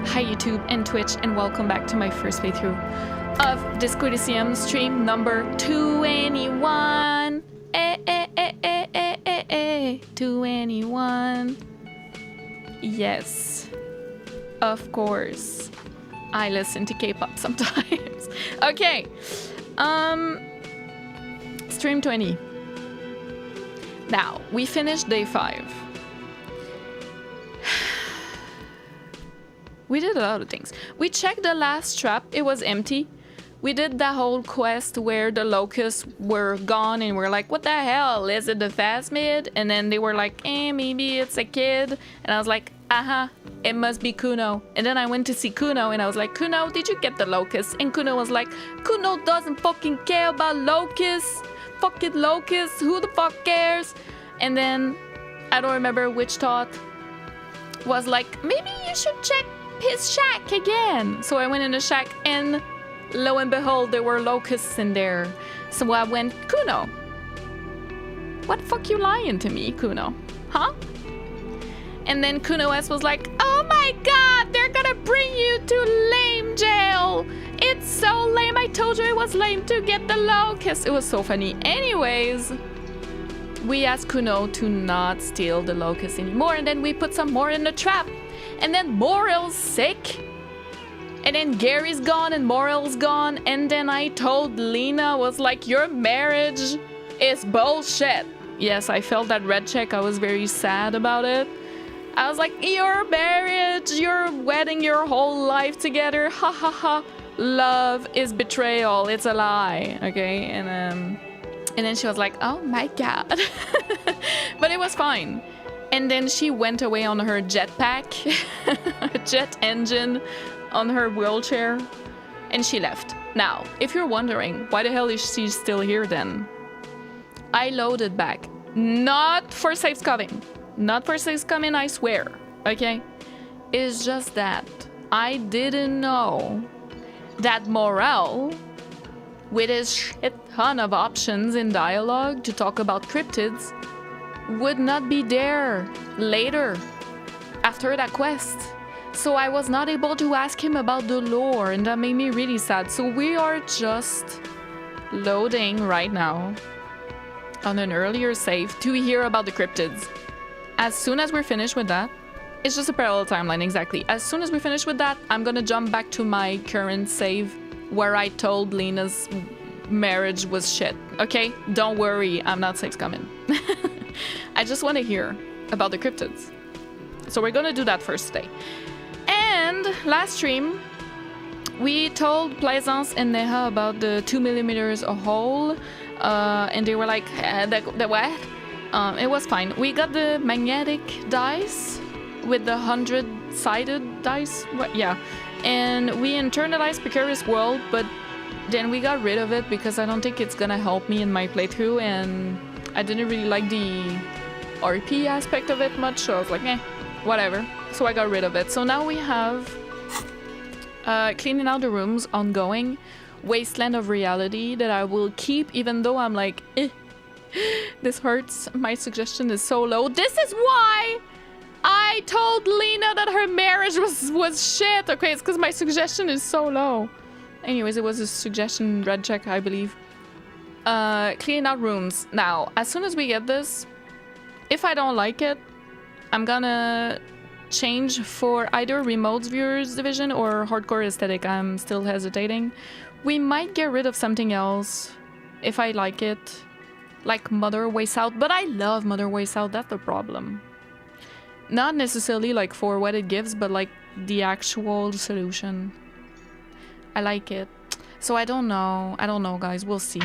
Hi YouTube and Twitch, and welcome back to my first playthrough of ELYSIUM stream number 21. 21. Yes, of course. I listen to K-pop sometimes. Okay. Stream 20. Now, we finished day 5. We did a lot of things. We checked the last trap, it was empty. We did that whole quest where the locusts were gone and we're like, what the hell? Is it the phasmid? And then they were like, maybe it's a kid. And I was like, it must be Kuno. And then I went to see Kuno and I was like, Kuno, did you get the locusts? And Kuno was like, Kuno doesn't fucking care about locusts. Fucking locusts, who the fuck cares? And then I don't remember which thought was like, maybe you should check his shack again. So I went in the shack and lo and behold, there were locusts in there. So I went, Kuno, what the fuck you lying to me, Kuno? Huh? And then Kuno S was like, oh my god, they're gonna bring you to lame jail. It's so lame. I told you it was lame to get the locusts. It was so funny. Anyways, we asked Kuno to not steal the locusts anymore, and then we put some more in the trap. And then Morell's sick. And then Gary's gone and Morell's gone. And then I told Lena, was like, your marriage is bullshit. Yes, I felt that red check. I was very sad about it. I was like, your marriage, your wedding, your whole life together. Ha ha ha. Love is betrayal. It's a lie. Okay. And then she was like, oh my god. But it was fine. And then she went away on her jetpack, jet engine, on her wheelchair, and she left. Now, if you're wondering, why the hell is she still here then? I loaded back. Not for safe coming. Not for safe coming, I swear. Okay? It's just that I didn't know that Morell, with his shit ton of options in dialogue to talk about cryptids, would not be there later after that quest. So I was not able to ask him about the lore, and that made me really sad. So we are just loading right now on an earlier save to hear about the cryptids. As soon as we're finished with that, it's just a parallel timeline, exactly. As soon as we finish with that, I'm gonna jump back to my current save where I told Lena's marriage was shit. Okay? Don't worry, I'm not safe coming. I just want to hear about the cryptids. So we're gonna do that first today. And last stream, we told Plaisance and Neha about the 2mm a hole. And they were like, the what? It was fine. We got the magnetic dice with the 100-sided dice. What? Yeah. And we internalized Precarious World, but then we got rid of it because I don't think it's gonna help me in my playthrough, and I didn't really like the RP aspect of it much, so I was like, whatever. So I got rid of it. So now we have cleaning out the rooms ongoing, Wasteland of Reality, that I will keep even though I'm like, this hurts. My suggestion is so low. This is why I told Lena that her marriage was shit. Okay, it's because my suggestion is so low. Anyways, it was a suggestion red check, I believe. Clean out rooms. Now, as soon as we get this, if I don't like it, I'm gonna change for either remote viewers division or hardcore aesthetic. I'm still hesitating. We might get rid of something else if I like it, like Mother Way South, but I love Mother Way South. That's the problem. Not necessarily like for what it gives, but like the actual solution. I like it. So I don't know. I don't know, guys. We'll see.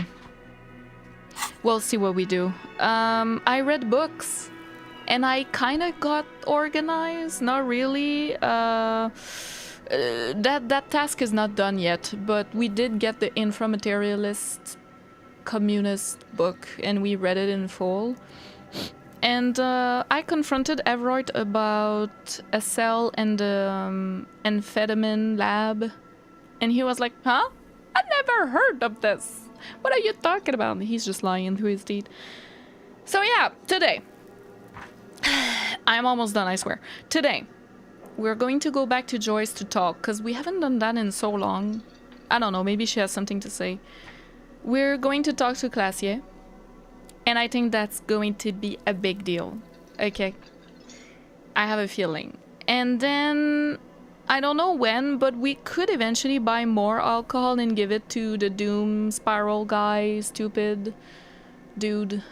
We'll see what we do. I read books and I kind of got organized. Not really. That task is not done yet, but we did get the inframaterialist communist book and we read it in full. And I confronted Everett about a cell and the amphetamine lab. And he was like, huh? I never heard of this. What are you talking about? And he's just lying through his teeth. So yeah, today. I'm almost done, I swear. Today, we're going to go back to Joyce to talk, because we haven't done that in so long. I don't know, maybe she has something to say. We're going to talk to Klaasje, and I think that's going to be a big deal. Okay. I have a feeling. And then, I don't know when, but we could eventually buy more alcohol and give it to the Doom Spiral guy, stupid dude.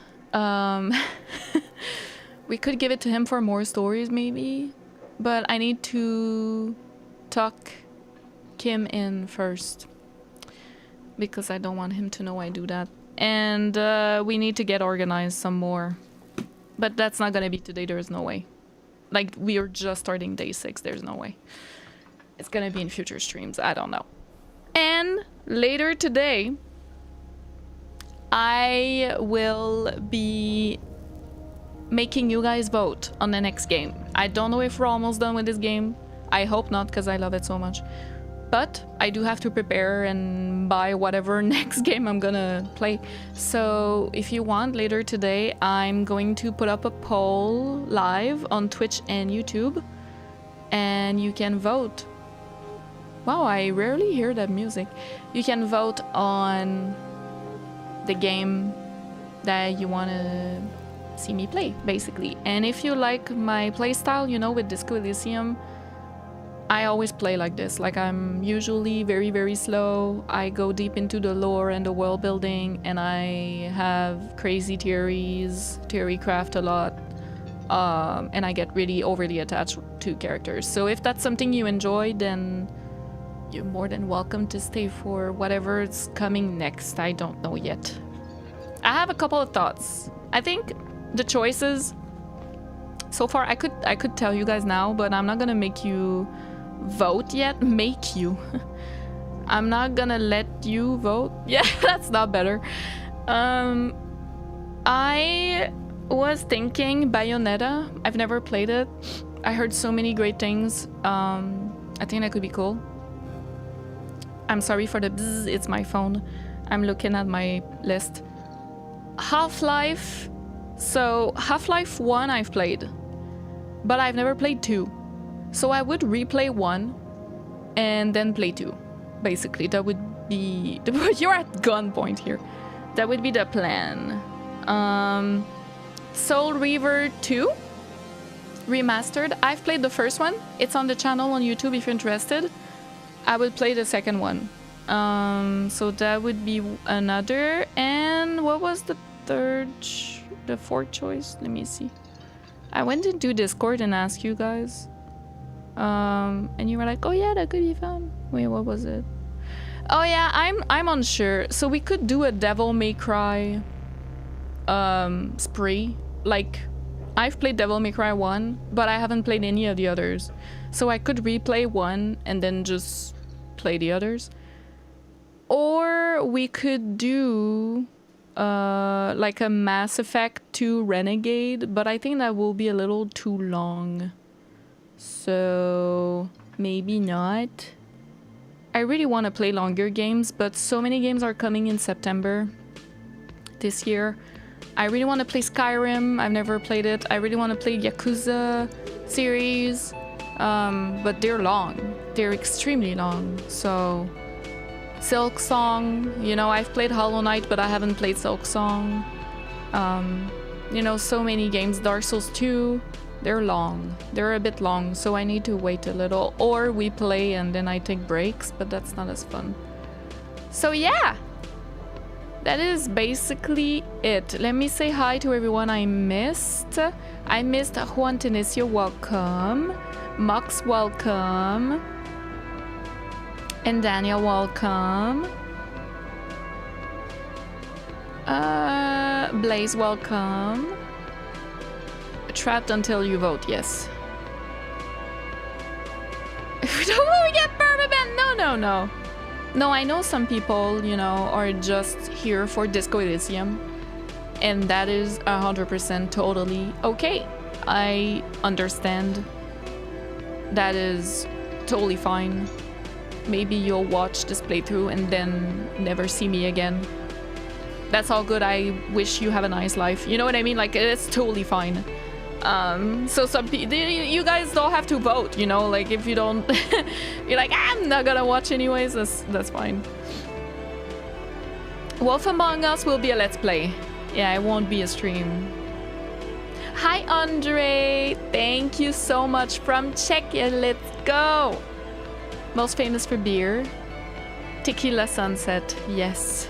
We could give it to him for more stories, maybe. But I need to tuck Kim in first, because I don't want him to know I do that. And we need to get organized some more. But that's not gonna be today, there is no way. Like, we are just starting day 6, there's no way. It's gonna be in future streams, I don't know. And later today, I will be making you guys vote on the next game. I don't know if we're almost done with this game. I hope not, because I love it so much. But I do have to prepare and buy whatever next game I'm gonna play. So if you want, later today, I'm going to put up a poll live on Twitch and YouTube. And you can vote. Wow, I rarely hear that music. You can vote on the game that you want to see me play, basically. And if you like my playstyle, you know, with Disco Elysium, I always play like this. Like, I'm usually very, very slow. I go deep into the lore and the world building, and I have crazy theories, theory craft a lot, and I get really overly attached to characters. So if that's something you enjoy, then you're more than welcome to stay for whatever's coming next. I don't know yet. I have a couple of thoughts. I think the choices so far, I could tell you guys now, but I'm not gonna make you vote yet. Make you. I'm not gonna let you vote. Yeah, that's not better. I was thinking Bayonetta. I've never played it. I heard so many great things. I think that could be cool. I'm sorry for the bzzz, it's my phone. I'm looking at my list. Half-Life. So Half-Life 1 I've played, but I've never played 2. So I would replay 1 and then play 2. Basically, that would be... You're at gunpoint here. That would be the plan. Soul Reaver 2 Remastered. I've played the first one. It's on the channel on YouTube if you're interested. I would play the second one. So that would be another. And what was the fourth choice? Let me see. I went into Discord and asked you guys. And you were like, oh yeah, that could be fun. Wait, what was it? Oh yeah, I'm unsure. So we could do a Devil May Cry spree. Like, I've played Devil May Cry 1, but I haven't played any of the others. So I could replay 1 and then just play the others. Or we could do like a Mass Effect 2 Renegade, but I think that will be a little too long. So maybe not. I really want to play longer games, but so many games are coming in September this year. I really want to play Skyrim. I've never played it. I really want to play Yakuza series, but they're long. They're extremely long. So Silk Song, you know, I've played Hollow Knight, but I haven't played Silk Song. You know, so many games. Dark Souls 2, they're long. They're a bit long, so I need to wait a little. Or we play and then I take breaks, but that's not as fun. So yeah, that is basically it. Let me say hi to everyone I missed. I missed Juan Tenicio, welcome. Mox, welcome. And Daniel, welcome. Blaze, welcome. Trapped until you vote, yes. Don't we get permaban? No. No, I know some people, you know, are just here for Disco Elysium. And that is 100% totally okay. I understand. That is totally fine. Maybe you'll watch this playthrough and then never see me again. That's all good. I wish you have a nice life. You know what I mean? Like, it's totally fine. So some people, you guys don't have to vote, you know, like if you don't, you're like, I'm not gonna watch anyways, that's fine. Wolf Among Us will be a let's play. Yeah, it won't be a stream. Hi Andre, thank you so much from Czechia, let's go. Most famous for beer? Tequila Sunset, yes.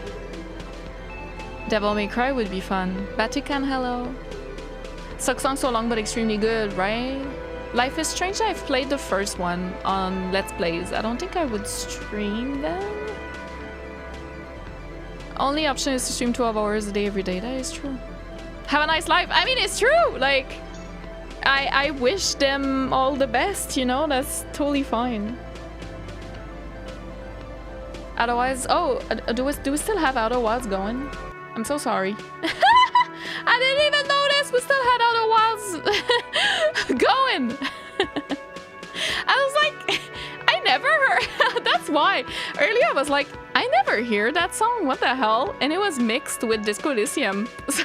Devil May Cry would be fun. Vatican, hello. Sucks song so long but extremely good, right? Life is Strange, I've played the first one on Let's Plays. I don't think I would stream them. Only option is to stream 12 hours a day every day, that is true. Have a nice life. I mean, it's true. Like, I wish them all the best, you know? That's totally fine. Otherwise, oh, do we still have Outer Wilds going? I'm so sorry. I didn't even notice we still had Outer Wilds going. I was like, I never heard. That's why. Earlier I was like, I never hear that song. What the hell? And it was mixed with Disco Elysium. So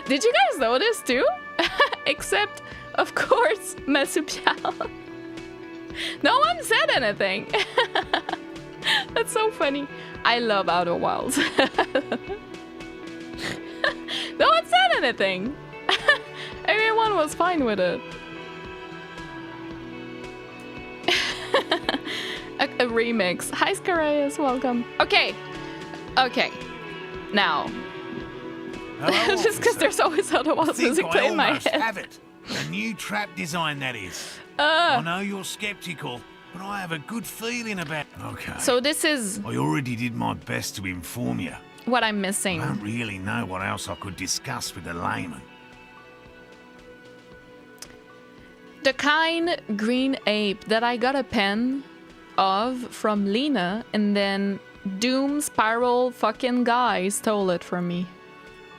did you guys notice too? Except, of course, Marsupial. No one said anything. That's so funny. I love Outer Wilds. No one said anything. Everyone was fine with it. A remix. Hi Scarias, welcome. Okay. Okay. Now. Hello, just because there's always Outer Wilds music playing in my head. Have it. A new trap design, that is. I know you're skeptical, but I have a good feeling about it. Okay. So this is... I already did my best to inform you. What I'm missing. I don't really know what else I could discuss with the layman. The kind green ape that I got a pen of from Lena, and then Doom Spiral fucking guy stole it from me.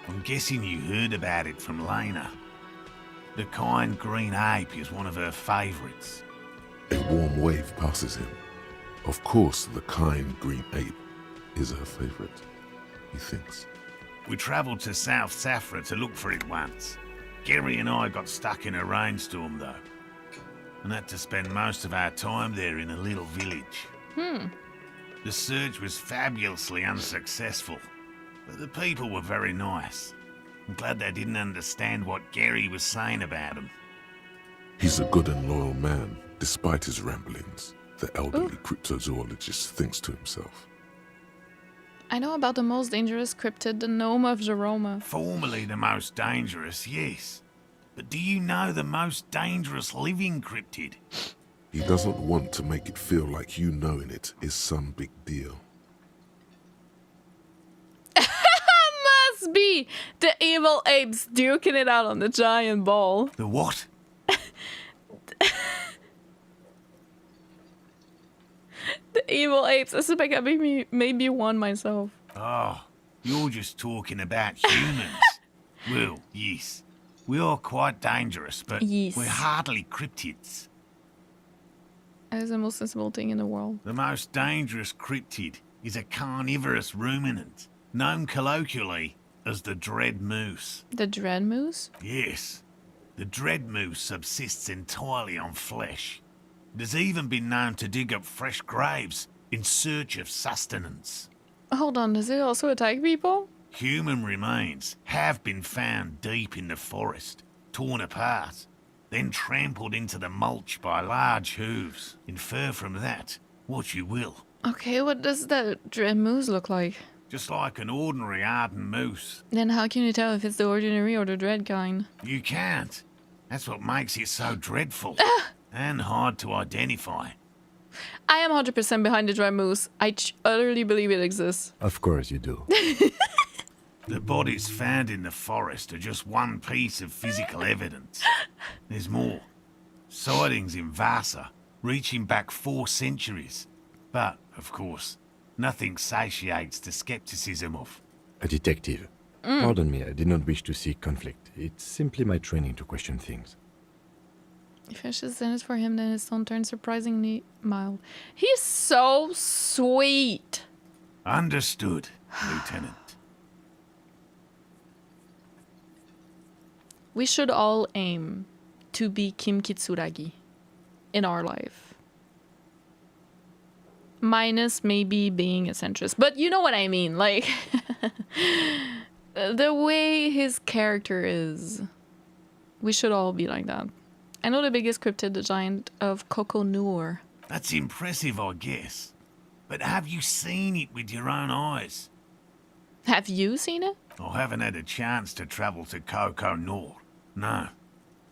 I'm guessing you heard about it from Lena. The kind green ape is one of her favourites. A warm wave passes him. Of course, the kind green ape is her favorite, he thinks. We travelled to South Safra to look for it once. Gary and I got stuck in a rainstorm, though, and had to spend most of our time there in a little village. The search was fabulously unsuccessful, but the people were very nice. I'm glad they didn't understand what Gary was saying about them. He's a good and loyal man, despite his ramblings, the elderly cryptozoologist thinks to himself. I know about the most dangerous cryptid, the gnome of Jeroma. Formerly the most dangerous, yes. But do you know the most dangerous living cryptid? He doesn't want to make it feel like you knowing it is some big deal. Must be the evil apes duking it out on the giant ball. The what? The evil apes. I suspect I maybe one myself. Oh, you're just talking about humans. Well, yes. We are quite dangerous, but yes, we're hardly cryptids. That is the most sensible thing in the world. The most dangerous cryptid is a carnivorous ruminant, known colloquially as the dread moose. The dread moose? Yes. The dread moose subsists entirely on flesh. It has even been known to dig up fresh graves in search of sustenance. Hold on, does it also attack people? Human remains have been found deep in the forest, torn apart, then trampled into the mulch by large hooves. Infer from that what you will. Okay, what does that dread moose look like? Just like an ordinary ardent moose. Then how can you tell if it's the ordinary or the dread kind? You can't. That's what makes it so dreadful and hard to identify. I am 100% behind the dread moose. I utterly believe it exists. Of course you do. The bodies found in the forest are just one piece of physical evidence. There's more. Sightings in Vasa, reaching back 4 centuries. But, of course, nothing satiates the skepticism of... A detective. Pardon me, I did not wish to seek conflict. It's simply my training to question things. If fish is in it for him, then his tone turns surprisingly mild. He's so sweet. Understood, Lieutenant. We should all aim to be Kim Kitsuragi in our life. Minus maybe being a centrist. But you know what I mean. Like, the way his character is. We should all be like that. I know the biggest cryptid, the giant of Coco Noor. That's impressive, I guess. But have you seen it with your own eyes? Have you seen it? I haven't had a chance to travel to Coco Noor. No.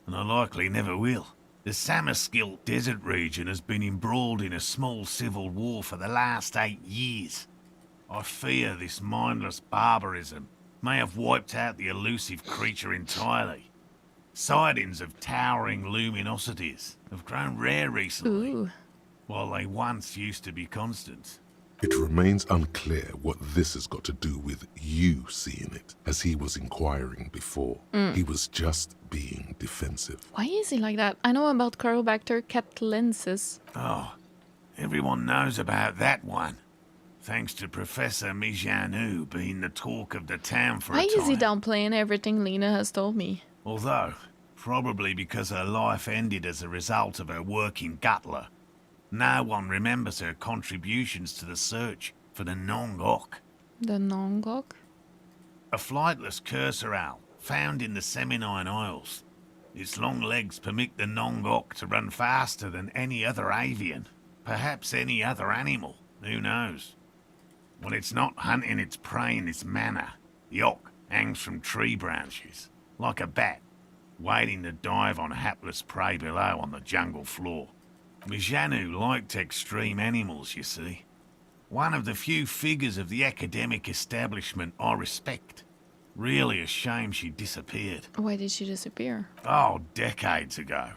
And I likely never will. The Samaskill desert region has been embroiled in a small civil war for the last 8 years. I fear this mindless barbarism may have wiped out the elusive creature entirely. Sightings of towering luminosities have grown rare recently, Ooh. while they once used to be constant. It remains unclear what this has got to do with you seeing it, as he was inquiring before. He was just being defensive. Why is he like that? I know about Corobacter catlensis. Oh, everyone knows about that one. Thanks to Professor Mijanu being the talk of the town for Why a time. is he downplaying everything Lena has told me? Although, probably because her life ended as a result of her work in Gutler, no one remembers her contributions to the search for the Nongok. The Nongok? A flightless cursor owl found in the Seminine Isles. Its long legs permit the Nongok to run faster than any other avian, perhaps any other animal, who knows. When it's not hunting its prey in this manner, the Ock hangs from tree branches, like a bat, waiting to dive on hapless prey below on the jungle floor. Mijanu liked extreme animals, you see. One of the few figures of the academic establishment I respect. Really a shame she disappeared. Why did she disappear? Oh, decades ago.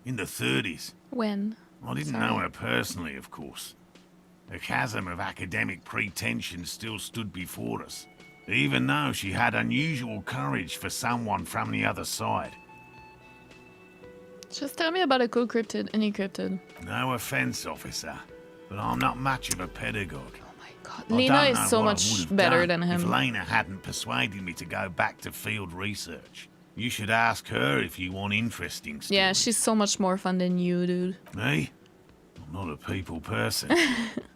In the 30s. When? I didn't know her personally, of course. The chasm of academic pretension still stood before us, even though she had unusual courage for someone from the other side. Just tell me about a cool cryptid, any cryptid. No offense, officer, but I'm not much of a pedagogue. Oh my god. I Lena don't is know so what I much would have better done than him. If Lena hadn't persuaded me to go back to field research. You should ask her if you want interesting stories. Yeah, she's so much more fun than you, dude. Me? I'm not a people person,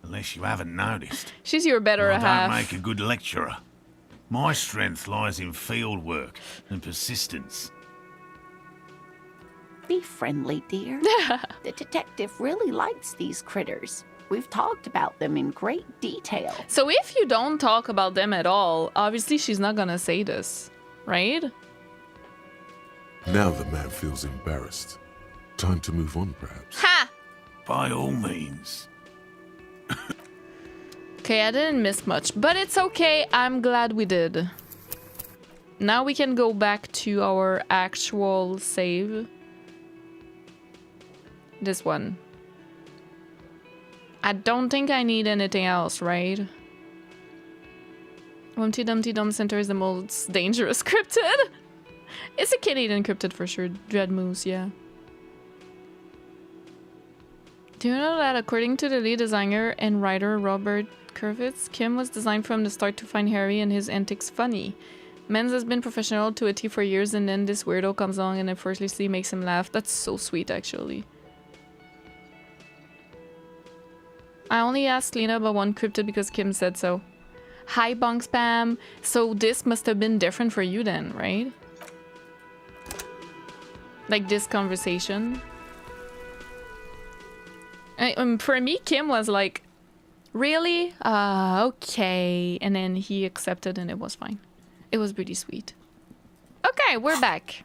unless you haven't noticed. She's your better I half. don't make a good lecturer. My strength lies in field work and persistence. Be friendly, dear. The detective really likes these critters. We've talked about them in great detail. So if you don't talk about them at all, obviously she's not gonna say this, right? Now the man feels embarrassed. Time to move on, perhaps. Ha! By all means. Okay, I didn't miss much, but it's okay. I'm glad we did. Now we can go back to our actual save. This one. I don't think I need anything else, right? Humpty Dumpty Dump Center is the most dangerous cryptid. It's a Canadian cryptid for sure. Dread Moose, yeah. Do you know that according to the lead designer and writer Robert Kurvitz, Kim was designed from the start to find Harry and his antics funny. Men's has been professional to a T for years, and then this weirdo comes along and effortlessly makes him laugh. That's so sweet, actually. I only asked Lena about one cryptid because Kim said so. Hi, Bong Spam. So this must have been different for you then, right? Like this conversation. For me, Kim was like, really? Okay. And then he accepted and it was fine. It was pretty sweet. Okay, we're back.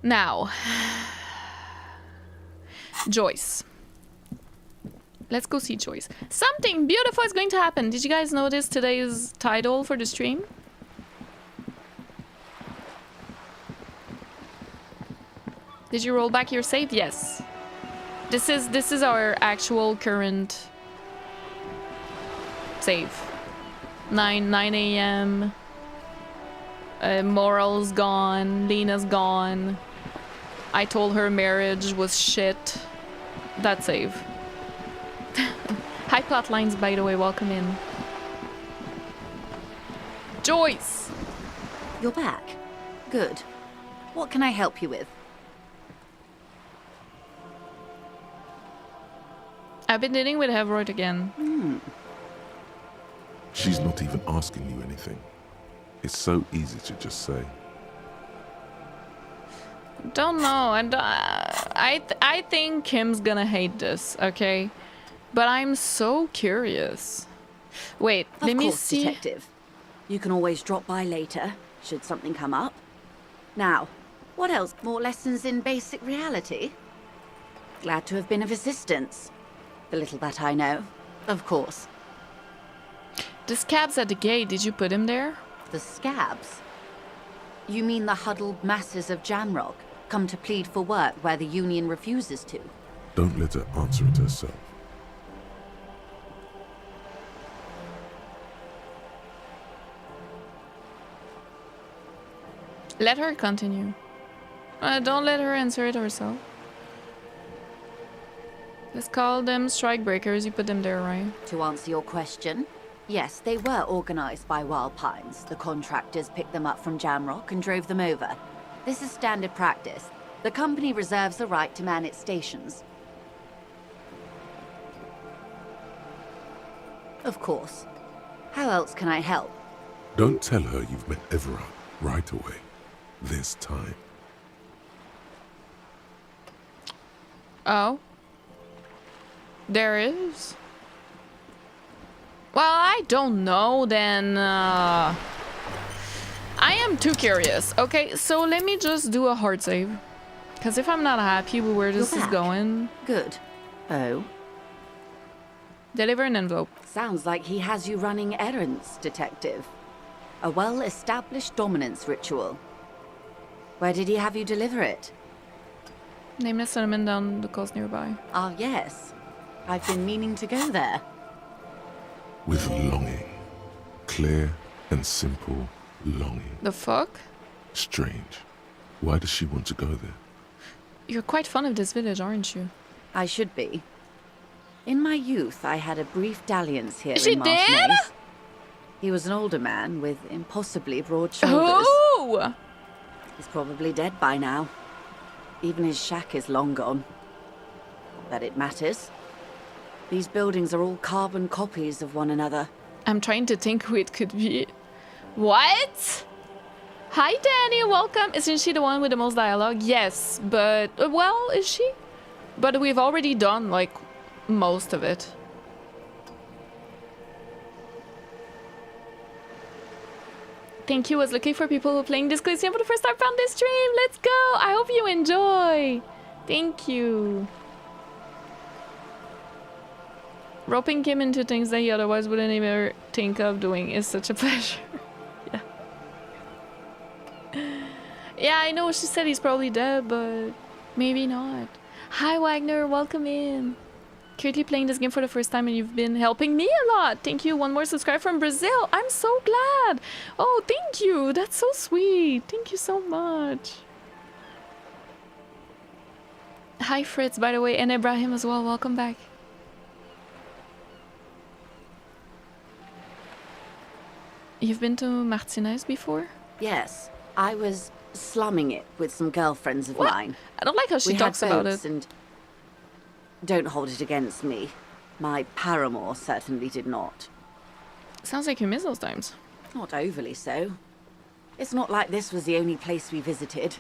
Now, Joyce. Let's go see Joyce. Something beautiful is going to happen. Did you guys notice today's title for the stream? Did you roll back your save? Yes. This is our actual current save. 9 a.m. Morell's gone. Lena's gone. I told her marriage was shit. That save. Hi Plotlines, by the way, welcome in. Joyce! You're back. Good. What can I help you with? I've been dealing with Hevroyd again. She's not even asking you anything. It's so easy to just say. Don't know, and I think Kim's gonna hate this, okay? But I'm so curious. Wait, let me see. Of course, Detective. You can always drop by later, should something come up. Now, what else? More lessons in basic reality? Glad to have been of assistance. The little that I know, of course. The scabs at the gate, did you put him there? The scabs? You mean the huddled masses of Jamrock, come to plead for work where the Union refuses to? Don't let her answer it herself. Let her continue. Don't let her answer it herself. Let's call them strike breakers. You put them there, right? To answer your question, yes, they were organized by Wild Pines. The contractors picked them up from Jamrock and drove them over. This is standard practice. The company reserves the right to man its stations. Of course. How else can I help? Don't tell her you've met Everard right away. There's time. Oh. There is. Well, I don't know then. I am too curious. Okay, so let me just do a hard save. Because if I'm not happy with where this is going... Good. Oh? Deliver an envelope. Sounds like he has you running errands, Detective. A well-established dominance ritual. Where did he have you deliver it? Nameless settlement down the coast nearby. Ah, yes. I've been meaning to go there. With longing. Clear and simple longing. The fuck? Strange. Why does she want to go there? You're quite fond of this village, aren't you? I should be. In my youth, I had a brief dalliance here She in did? Marshmaze. He was an older man with impossibly broad shoulders. Oh! He's probably dead by now. Even his shack is long gone. Not that it matters. These buildings are all carbon copies of one another. I'm trying to think who it could be. What? Hi, Danny. Welcome. Isn't she the one with the most dialogue? Yes, but... well, is she? But we've already done, like, most of it. Thank you. I was looking for people who are playing this Klaasje for the first time. Found this stream. Let's go. I hope you enjoy. Thank you. Roping Kim into things that he otherwise wouldn't even think of doing is such a pleasure. Yeah. Yeah, I know she said he's probably dead, but maybe not. Hi, Wagner. Welcome in. Currently playing this game for the first time and you've been helping me a lot. Thank you. One more subscriber from Brazil. I'm so glad. Oh, thank you. That's so sweet. Thank you so much. Hi, Fritz, by the way, and Ibrahim as well. Welcome back. You've been to Martinez before? Yes, I was slumming it with some girlfriends of What? mine. I don't like how she We talks had about boats it. and don't hold it against me. My paramour certainly did not. Sounds like you miss those times. Not overly so. It's not like this was the only place we visited.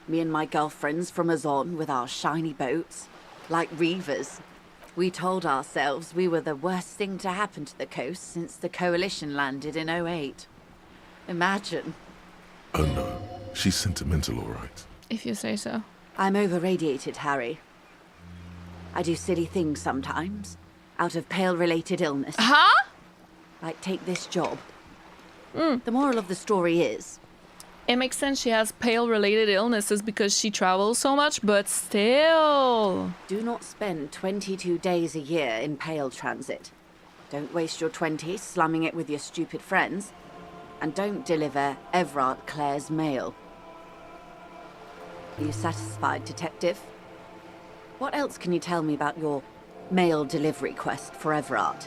Me and my girlfriends from Azon with our shiny boats. Like reavers. We told ourselves we were the worst thing to happen to the coast since the Coalition landed in '08. Imagine. Oh no, she's sentimental, all right. If you say so. I'm over-radiated, Harry. I do silly things sometimes, out of pale-related illness. Huh? Like take this job. The moral of the story is, It makes sense she has pale-related illnesses because she travels so much, but still. do not spend 22 days a year in pale transit. Don't waste your 20s slumming it with your stupid friends. And don't deliver Everard Clare's mail. Are you satisfied, Detective? What else can you tell me about your mail delivery quest for Everard?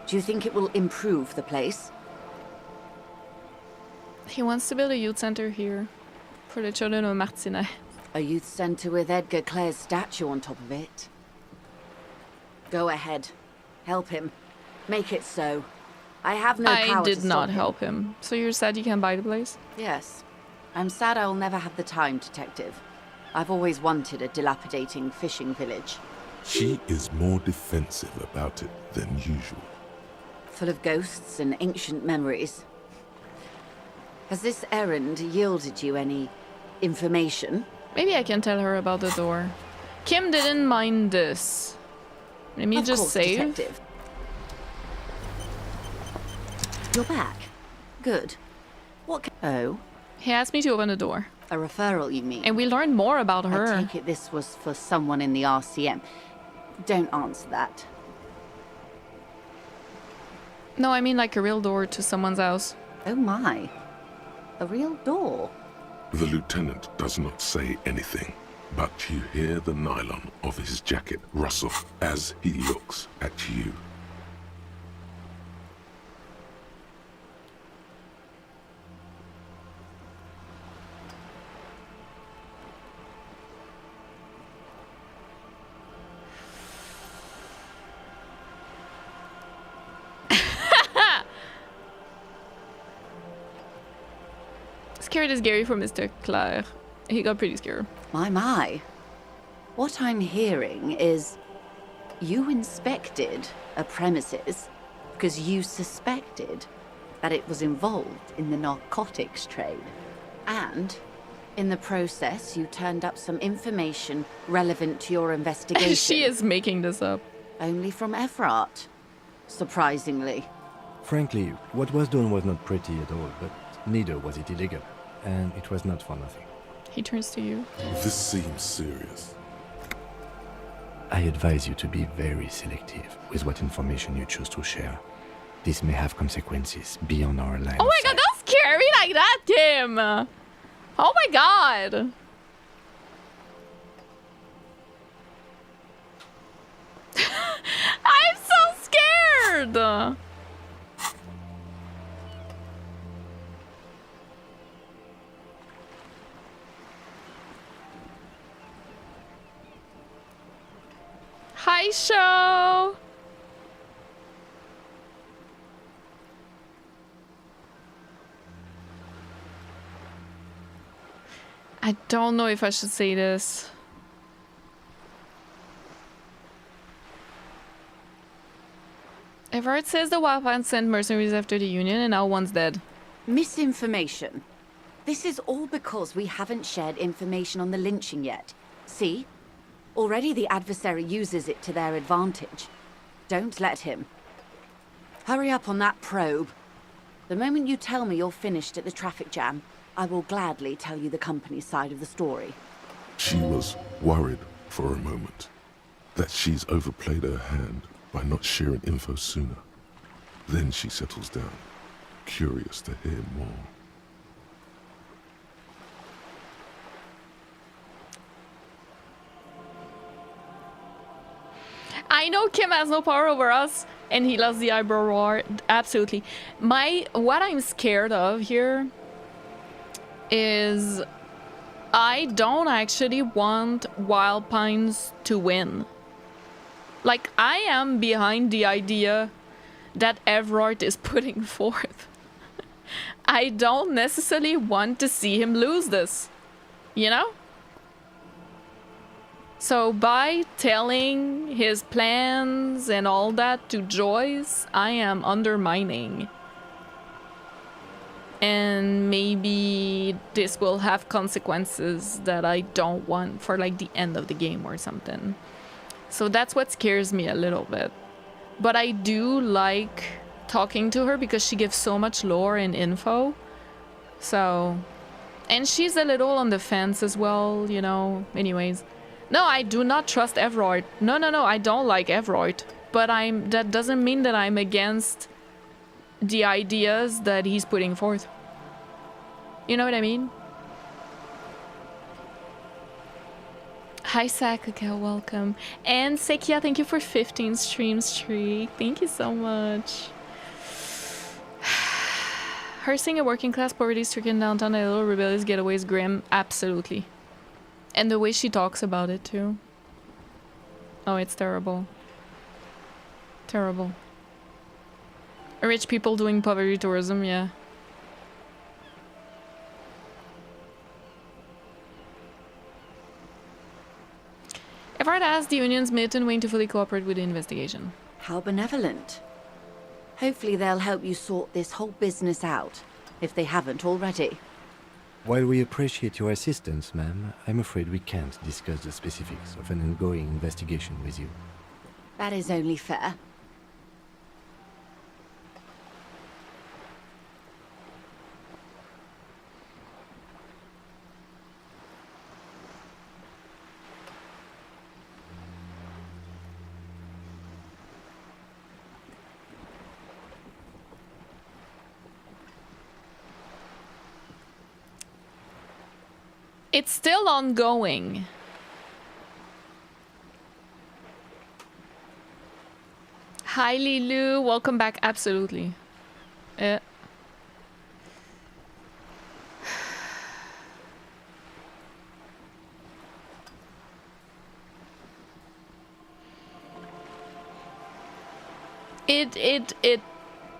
Do you think it will improve the place? He wants to build a youth center here. For the children of Martinet. A youth centre with Edgar Clare's statue on top of it. Go ahead. Help him. Make it so. I have no power I did to stop not him. help him. So you're sad you can't buy the place? Yes. I'm sad I will never have the time, Detective. I've always wanted a dilapidating fishing village. She is more defensive about it than usual. Full of ghosts and ancient memories. Has this errand yielded you any information? Maybe I can tell her about the door. Kim didn't mind this. Let me Of just course, save. Detective. You're back. Good. What can... Oh, He asked me to open the door. a referral, you mean? And we learned more about I her. take it this was for someone in the RCM. Don't answer that. No, I mean like a real door to someone's house. Oh my. A real door. The lieutenant does not say anything, but you hear the nylon of his jacket rustle as he looks at you. Scared as Gary from Mr. Claire. He got pretty scared. My. What I'm hearing is you inspected a premises because you suspected that it was involved in the narcotics trade. And in the process, you turned up some information relevant to your investigation. She is making this up. Only from Efrat. Surprisingly. Frankly, what was done was not pretty at all, but neither was it illegal. And it was not for nothing. He turns to you. This seems serious. I advise you to be very selective with what information you choose to share. This may have consequences beyond our line Oh of my god, sight. don't scare me like that, Tim! Oh my god! I'm so scared! Hi, show! I don't know if I should say this. Everett says the Wildpan sent mercenaries after the Union and now one's dead. Misinformation. This is all because we haven't shared information on the lynching yet. See? Already the adversary uses it to their advantage. Don't let him. Hurry up on that probe. The moment you tell me you're finished at the traffic jam, I will gladly tell you the company's side of the story. She was worried for a moment that she's overplayed her hand by not sharing info sooner. Then she settles down, curious to hear more. I know Kim has no power over us, and he loves the eyebrow roar. Absolutely. What I'm scared of here is I don't actually want Wild Pines to win. Like, I am behind the idea that Everard is putting forth. I don't necessarily want to see him lose this, you know? So by telling his plans and all that to Joyce, I am undermining. And maybe this will have consequences that I don't want for like the end of the game or something. So that's what scares me a little bit. But I do like talking to her because she gives so much lore and info. So, and she's a little on the fence as well, you know, anyways. No, I do not trust Everard. No, I don't like Everard. But that doesn't mean that I'm against the ideas that he's putting forth. You know what I mean? Hi, Sakaka, welcome. And Sekia, thank you for 15 stream streak. Thank you so much. Her seeing a working class poverty-stricken downtown a little rebellious getaway is grim. Absolutely. And the way she talks about it too. Oh, it's terrible. Terrible. Rich people doing poverty tourism, yeah. Everard asked the union's militant wing to fully cooperate with the investigation. How benevolent. Hopefully they'll help you sort this whole business out, if they haven't already. While we appreciate your assistance, ma'am, I'm afraid we can't discuss the specifics of an ongoing investigation with you. That is only fair. It's still ongoing. Hi, Lilu. Welcome back. Absolutely. It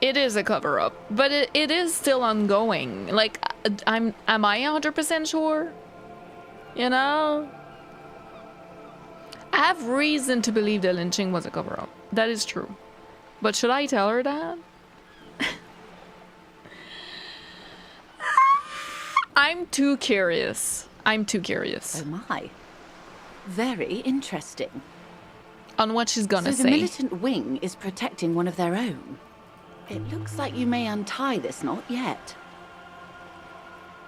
is a cover-up, but it is still ongoing. Like, am I 100% sure? You know? I have reason to believe the lynching was a cover-up. That is true. But should I tell her that? I'm too curious. I'm too curious. Oh my. Very interesting. On what she's gonna So the say. militant wing is protecting one of their own. It looks like you may untie this knot yet.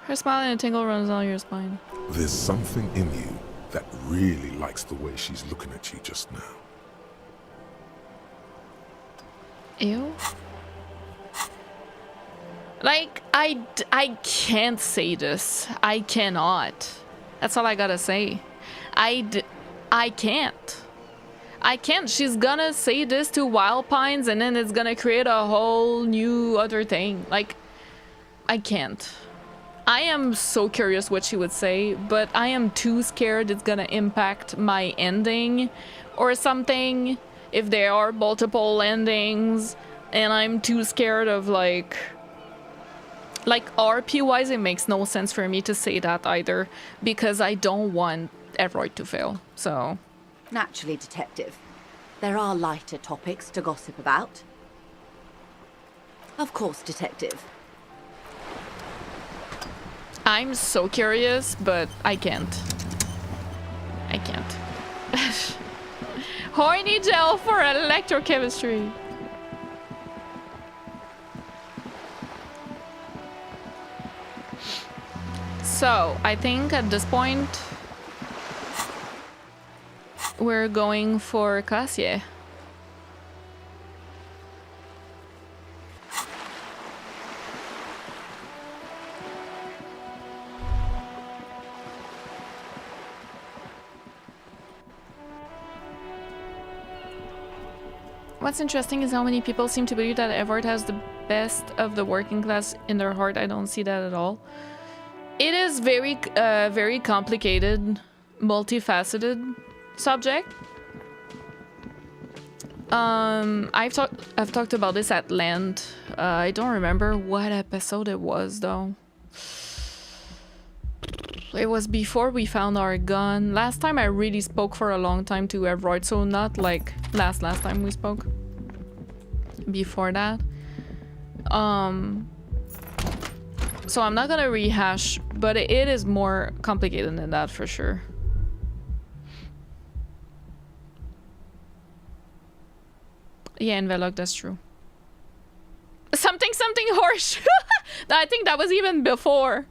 Her smile and a tingle runs down your spine. There's something in you that really likes the way she's looking at you just now. Ew. Like, I can't say this. I cannot. That's all I gotta say. I can't. I can't. She's gonna say this to Wild Pines and then it's gonna create a whole new other thing. Like, I can't. I am so curious what she would say, but I am too scared it's gonna impact my ending or something if there are multiple endings, and I'm too scared of like RP-wise it makes no sense for me to say that either because I don't want Everard to fail, so... Naturally, Detective. There are lighter topics to gossip about. Of course, Detective. I'm so curious, but I can't. I can't. Horny gel for electrochemistry. So, I think at this point we're going for Klaasje. What's interesting is how many people seem to believe that Everard has the best of the working class in their heart. I don't see that at all. It is very, very complicated, multifaceted subject. I've talked about this at length. I don't remember what episode it was though. It was before we found our gun. Last time I really spoke for a long time to Everard, so not like last time we spoke. Before that. So I'm not gonna rehash, but it is more complicated than that for sure. Yeah, in Velok, that's true. Something horse. I think that was even before.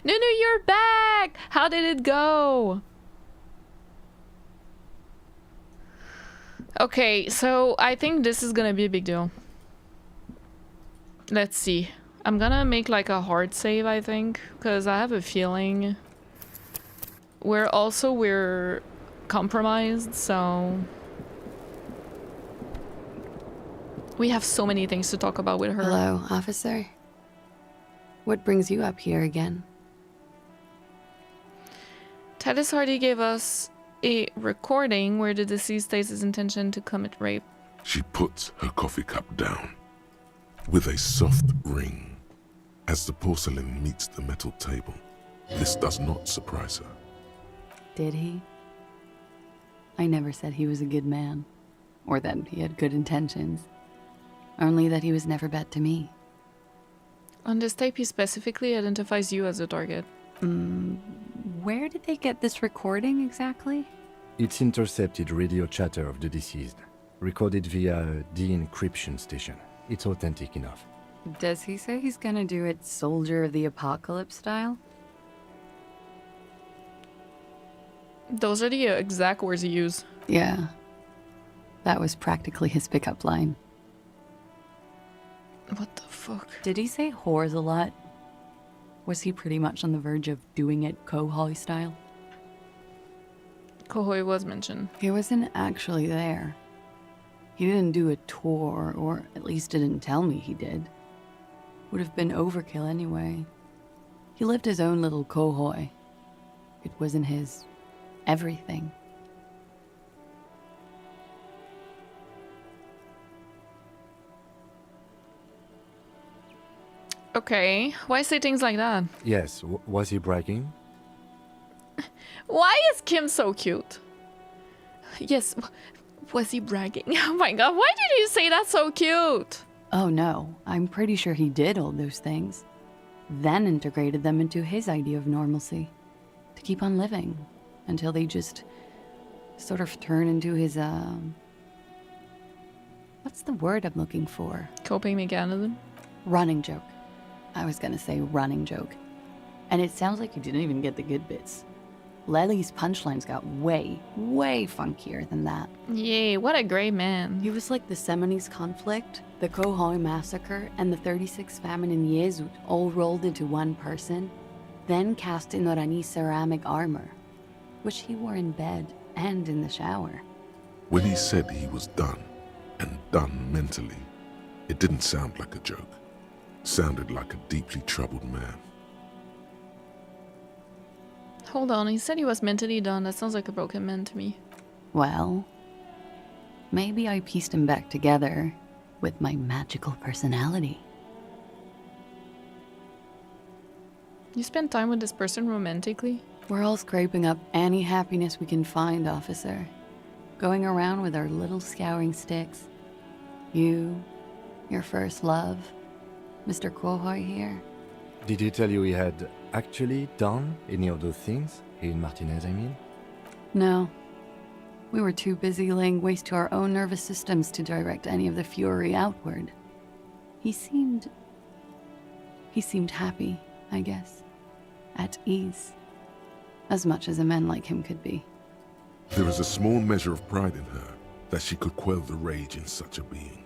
Nunu, you're back! How did it go? Okay, so I think this is gonna be a big deal. Let's see. I'm gonna make like a hard save, I think, because I have a feeling we're compromised, so we have so many things to talk about with her. Hello, officer. What brings you up here again? Titus Hardy gave us a recording where the deceased states his intention to commit rape. She puts her coffee cup down with a soft ring as the porcelain meets the metal table. This does not surprise her. Did he? I never said he was a good man, or that he had good intentions. Only that he was never bad to me. On this tape, he specifically identifies you as a target. Where did they get this recording exactly? It's intercepted radio chatter of the deceased, recorded via a de-encryption station. It's authentic enough. Does he say he's gonna do it Soldier of the Apocalypse style? Those are the exact words he used. Yeah. That was practically his pickup line. What the fuck? Did he say whores a lot? Was he pretty much on the verge of doing it Kohoi style? Kohoi was mentioned. He wasn't actually there. He didn't do a tour, or at least didn't tell me he did. Would have been overkill anyway. He lived his own little Kohoi. It wasn't his everything. Okay, why say things like that? Yes, was he bragging? Why is Kim so cute? Yes, was he bragging? Oh my god, why did you say that so cute? Oh no, I'm pretty sure he did all those things. Then integrated them into his idea of normalcy. To keep on living. Until they just sort of turn into his, what's the word I'm looking for? Coping mechanism? Running joke. I was gonna say running joke. And it sounds like you didn't even get the good bits. Lely's punchlines got way, way funkier than that. Yay, what a great man. He was like the Seminoles conflict, the Kohoi massacre, and the 36 famine in Yezud all rolled into one person, then cast in Orani ceramic armor, which he wore in bed and in the shower. When he said he was done, and done mentally, it didn't sound like a joke. Sounded like a deeply troubled man. Hold on, he said he was mentally done. That sounds like a broken man to me. Well, maybe I pieced him back together with my magical personality. You spend time with this person romantically? We're all scraping up any happiness we can find, officer. Going around with our little scouring sticks. You, your first love, Mr. Kohoi here. Did he tell you he had actually done any of those things? Here in Martinez, I mean? No. We were too busy laying waste to our own nervous systems to direct any of the fury outward. He seemed happy, I guess. At ease. As much as a man like him could be. There is a small measure of pride in her that she could quell the rage in such a being.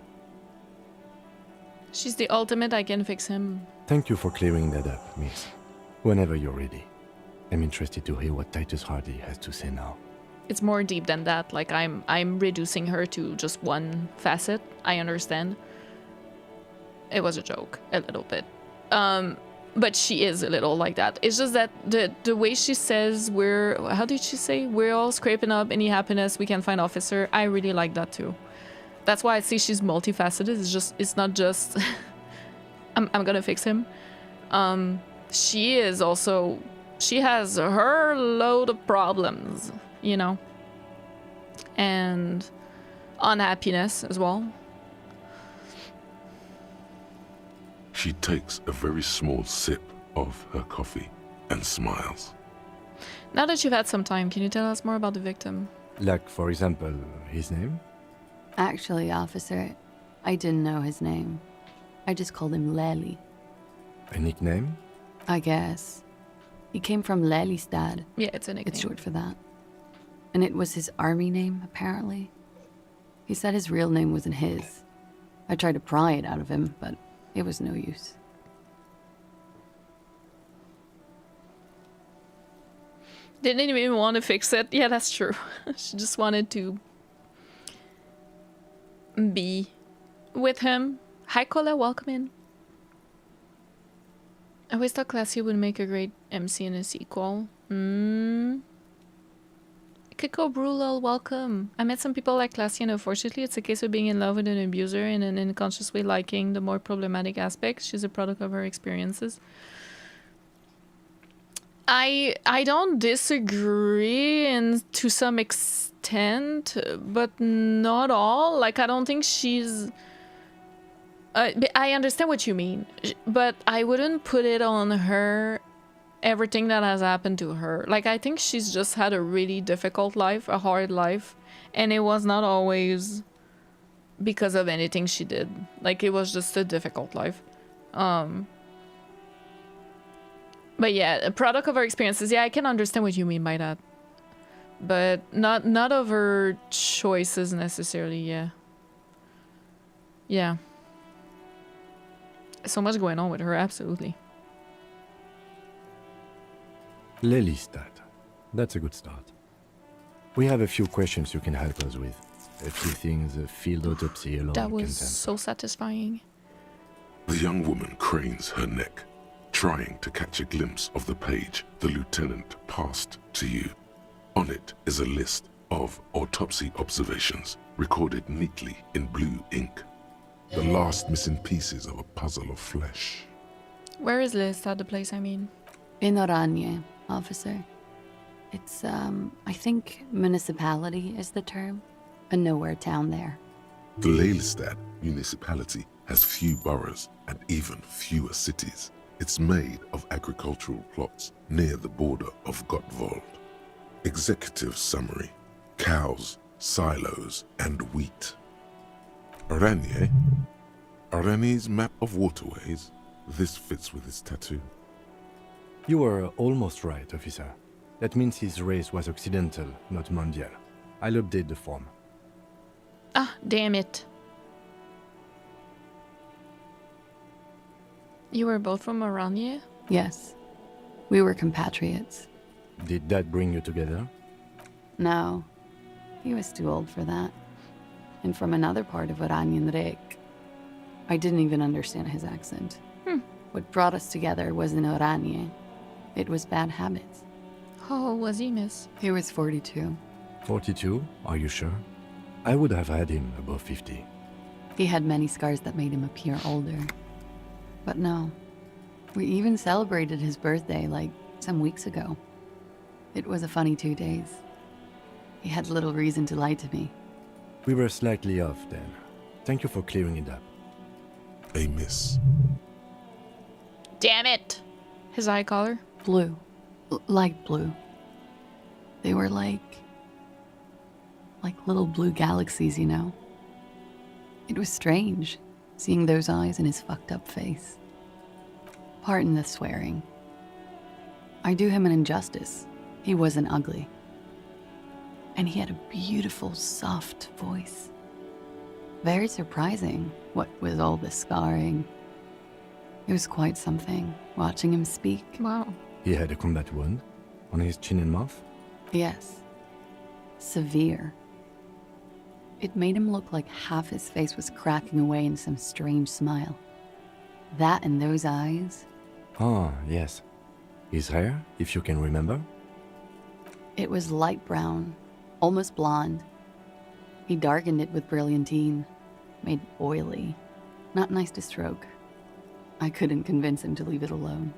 She's the ultimate I can fix him. Thank you for clearing that up, miss. Whenever you're ready. I'm interested to hear what Titus Hardy has to say now. It's more deep than that. Like, I'm reducing her to just one facet. I understand. It was a joke, a little bit. But she is a little like that. It's just that the way she says how did she say? We're all scraping up any happiness we can find, officer. I really like that too. That's why I see she's multifaceted. It's not just I'm gonna fix him. She is also, she has her load of problems, you know, and unhappiness as well. She takes a very small sip of her coffee and smiles. Now that you've had some time, can you tell us more about the victim? Like, for example, his name? Actually, officer, I didn't know his name. I just called him Lely. A nickname? I guess. He came from Lelystad. Yeah, it's a nickname. It's short for that. And it was his army name, apparently. He said his real name wasn't his. I tried to pry it out of him, but it was no use. Didn't even want to fix it. Yeah, that's true. She just wanted to be with him. Hi, Cola, welcome in. I always thought Klaasje would make a great MC in a sequel. Kiko Brulel, welcome. I met some people like Klaasje, and unfortunately it's a case of being in love with an abuser and in an unconscious way liking the more problematic aspects. She's a product of her experiences. I don't disagree to some extent, but not all. Like, I don't think she's... I understand what you mean, but I wouldn't put it on her, everything that has happened to her. Like, I think she's just had a really difficult life, a hard life, and it was not always because of anything she did. Like, it was just a difficult life. But yeah, a product of her experiences. Yeah, I can understand what you mean by that. But not of her choices necessarily, yeah. Yeah. So much going on with her, absolutely. Lelystad. That's a good start. We have a few questions you can help us with. A few things a field autopsy alone That can was tell. so satisfying. The young woman cranes her neck, trying to catch a glimpse of the page the lieutenant passed to you. On it is a list of autopsy observations recorded neatly in blue ink. The last missing pieces of a puzzle of flesh. Where is Lelystad, the place I mean? In Oranje, officer. It's, I think municipality is the term. A nowhere town there. The Lelystad municipality has few boroughs and even fewer cities. It's made of agricultural plots near the border of Gotvold. Executive summary: cows, silos, and wheat. Oranje? Oranje's map of waterways? This fits with his tattoo. You were almost right, officer. That means his race was occidental, not mondial. I'll update the form. Ah, damn it. You were both from Oranje? Yes. We were compatriots. Did that bring you together? No. He was too old for that. And from another part of Oranjenrijk. I didn't even understand his accent. What brought us together wasn't Oranje. It was bad habits. How old was he, miss? He was 42. 42? Are you sure? I would have had him above 50. He had many scars that made him appear older. But no. We even celebrated his birthday, like, some weeks ago. It was a funny 2 days. He had little reason to lie to me. We were slightly off then. Thank you for clearing it up. A miss. Damn it! His eye color? Blue. Light blue. They were like little blue galaxies, you know? It was strange, seeing those eyes in his fucked up face. Pardon the swearing. I do him an injustice. He wasn't ugly. And he had a beautiful, soft voice. Very surprising, what with all the scarring. It was quite something, watching him speak. Wow. He had a combat wound on his chin and mouth? Yes. Severe. It made him look like half his face was cracking away in some strange smile. That and those eyes. Ah, yes. His hair, if you can remember? It was light brown, almost blonde. He darkened it with brilliantine, made it oily. Not nice to stroke. I couldn't convince him to leave it alone.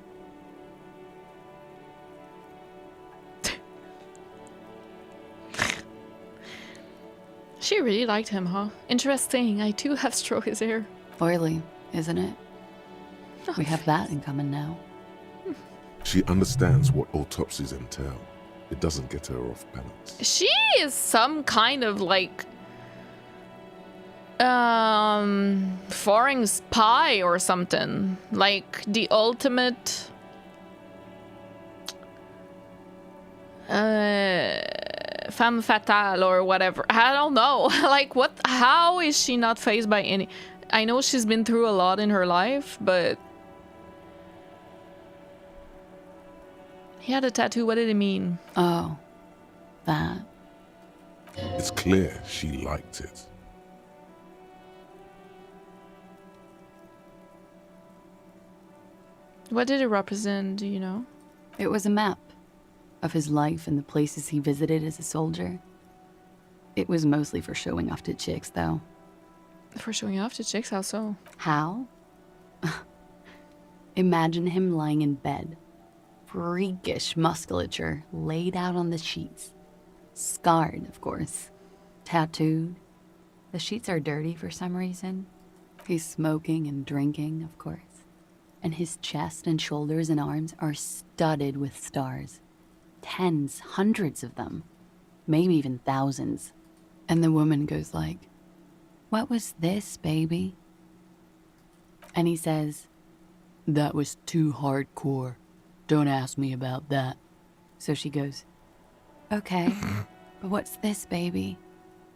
She really liked him, huh? Interesting. I too have stroked his hair. Oily, isn't it? We have that in common now. She understands what autopsies entail. It doesn't get her off balance. She is some kind of like foreign spy or something. Like the ultimate femme fatale or whatever. I don't know. Like what, how is she not faced by any... I know she's been through a lot in her life, but he had a tattoo. What did it mean? Oh, that. It's clear she liked it. What did it represent, do you know? It was a map of his life and the places he visited as a soldier. It was mostly for showing off to chicks, though. For showing off to chicks, how so? How? Imagine him lying in bed. Freakish musculature laid out on the sheets. Scarred, of course. Tattooed. The sheets are dirty for some reason. He's smoking and drinking, of course. And his chest and shoulders and arms are studded with stars. Tens, hundreds of them. Maybe even thousands. And the woman goes like, "What was this, baby?" And he says, "That was too hardcore. Don't ask me about that." So she goes, "Okay, but what's this, baby?"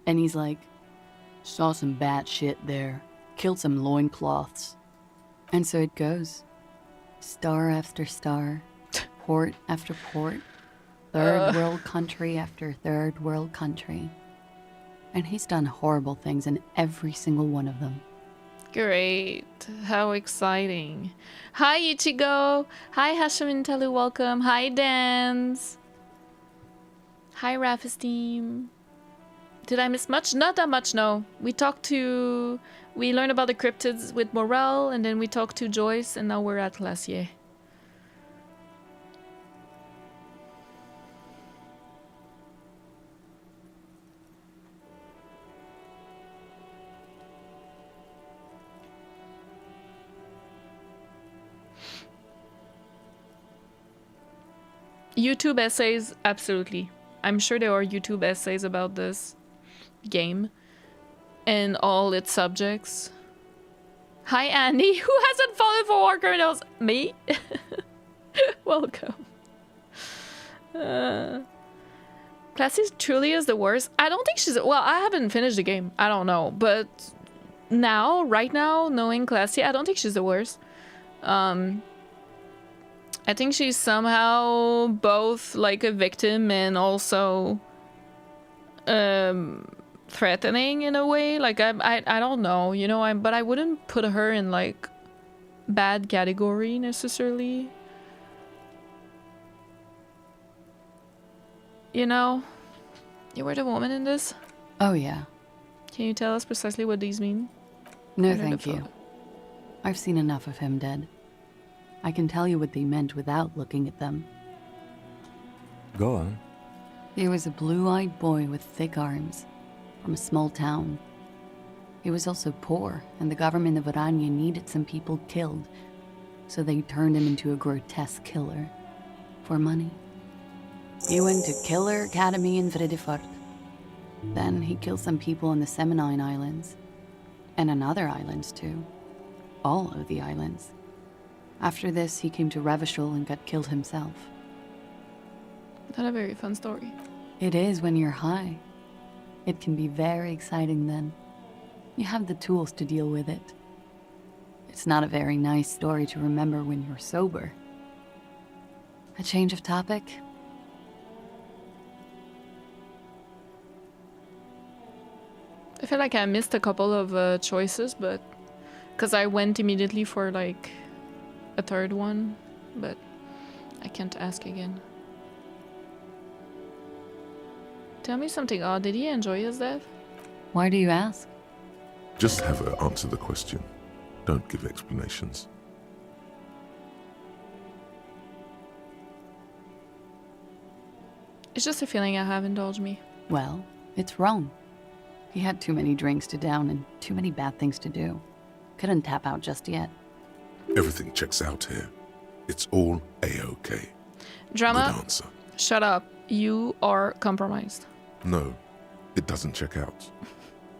And he's like, "Saw some bat shit there. Killed some loincloths." And so it goes. Star after star, port after port, third world country after third world country. And he's done horrible things in every single one of them. Great. How exciting. Hi, Ichigo. Hi, Hashimin Talu. Welcome. Hi, Dance. Hi, Rafesteem. Did I miss much? Not that much, no. We learned about the cryptids with Morell, and then we talked to Joyce, and now we're at Klaasje. YouTube essays, absolutely. I'm sure there are YouTube essays about this game and all its subjects. Hi, Andy. Who hasn't fallen for war criminals? Me? Welcome. Klaasje truly is the worst. I don't think she's... Well, I haven't finished the game. I don't know. But now, right now, knowing Klaasje, I don't think she's the worst. I think she's somehow both like a victim and also threatening in a way. Like I don't know, you know, but I wouldn't put her in like bad category necessarily. You know, you were the woman in this? Oh yeah. Can you tell us precisely what these mean? No, thank you. I've seen enough of him dead. I can tell you what they meant without looking at them. Go on. He was a blue-eyed boy with thick arms, from a small town. He was also poor, and the government of Oranje needed some people killed, so they turned him into a grotesque killer. For money. He went to Killer Academy in Vredefort. Then he killed some people on the Seminine Islands. And on other islands, too. All of the islands. After this, he came to Revachol and got killed himself. Not a very fun story. It is when you're high. It can be very exciting then. You have the tools to deal with it. It's not a very nice story to remember when you're sober. A change of topic? I feel like I missed a couple of choices, but... Because I went immediately for like... a third one, but I can't ask again. Tell me something odd. Did he enjoy his death? Why do you ask? Just have her answer the question. Don't give explanations. It's just a feeling I have. Indulge me. Well, it's wrong. He had too many drinks to down and too many bad things to do. Couldn't tap out just yet. Everything checks out here. It's all A-OK. Drama, Good answer. shut up. You are compromised. No, it doesn't check out.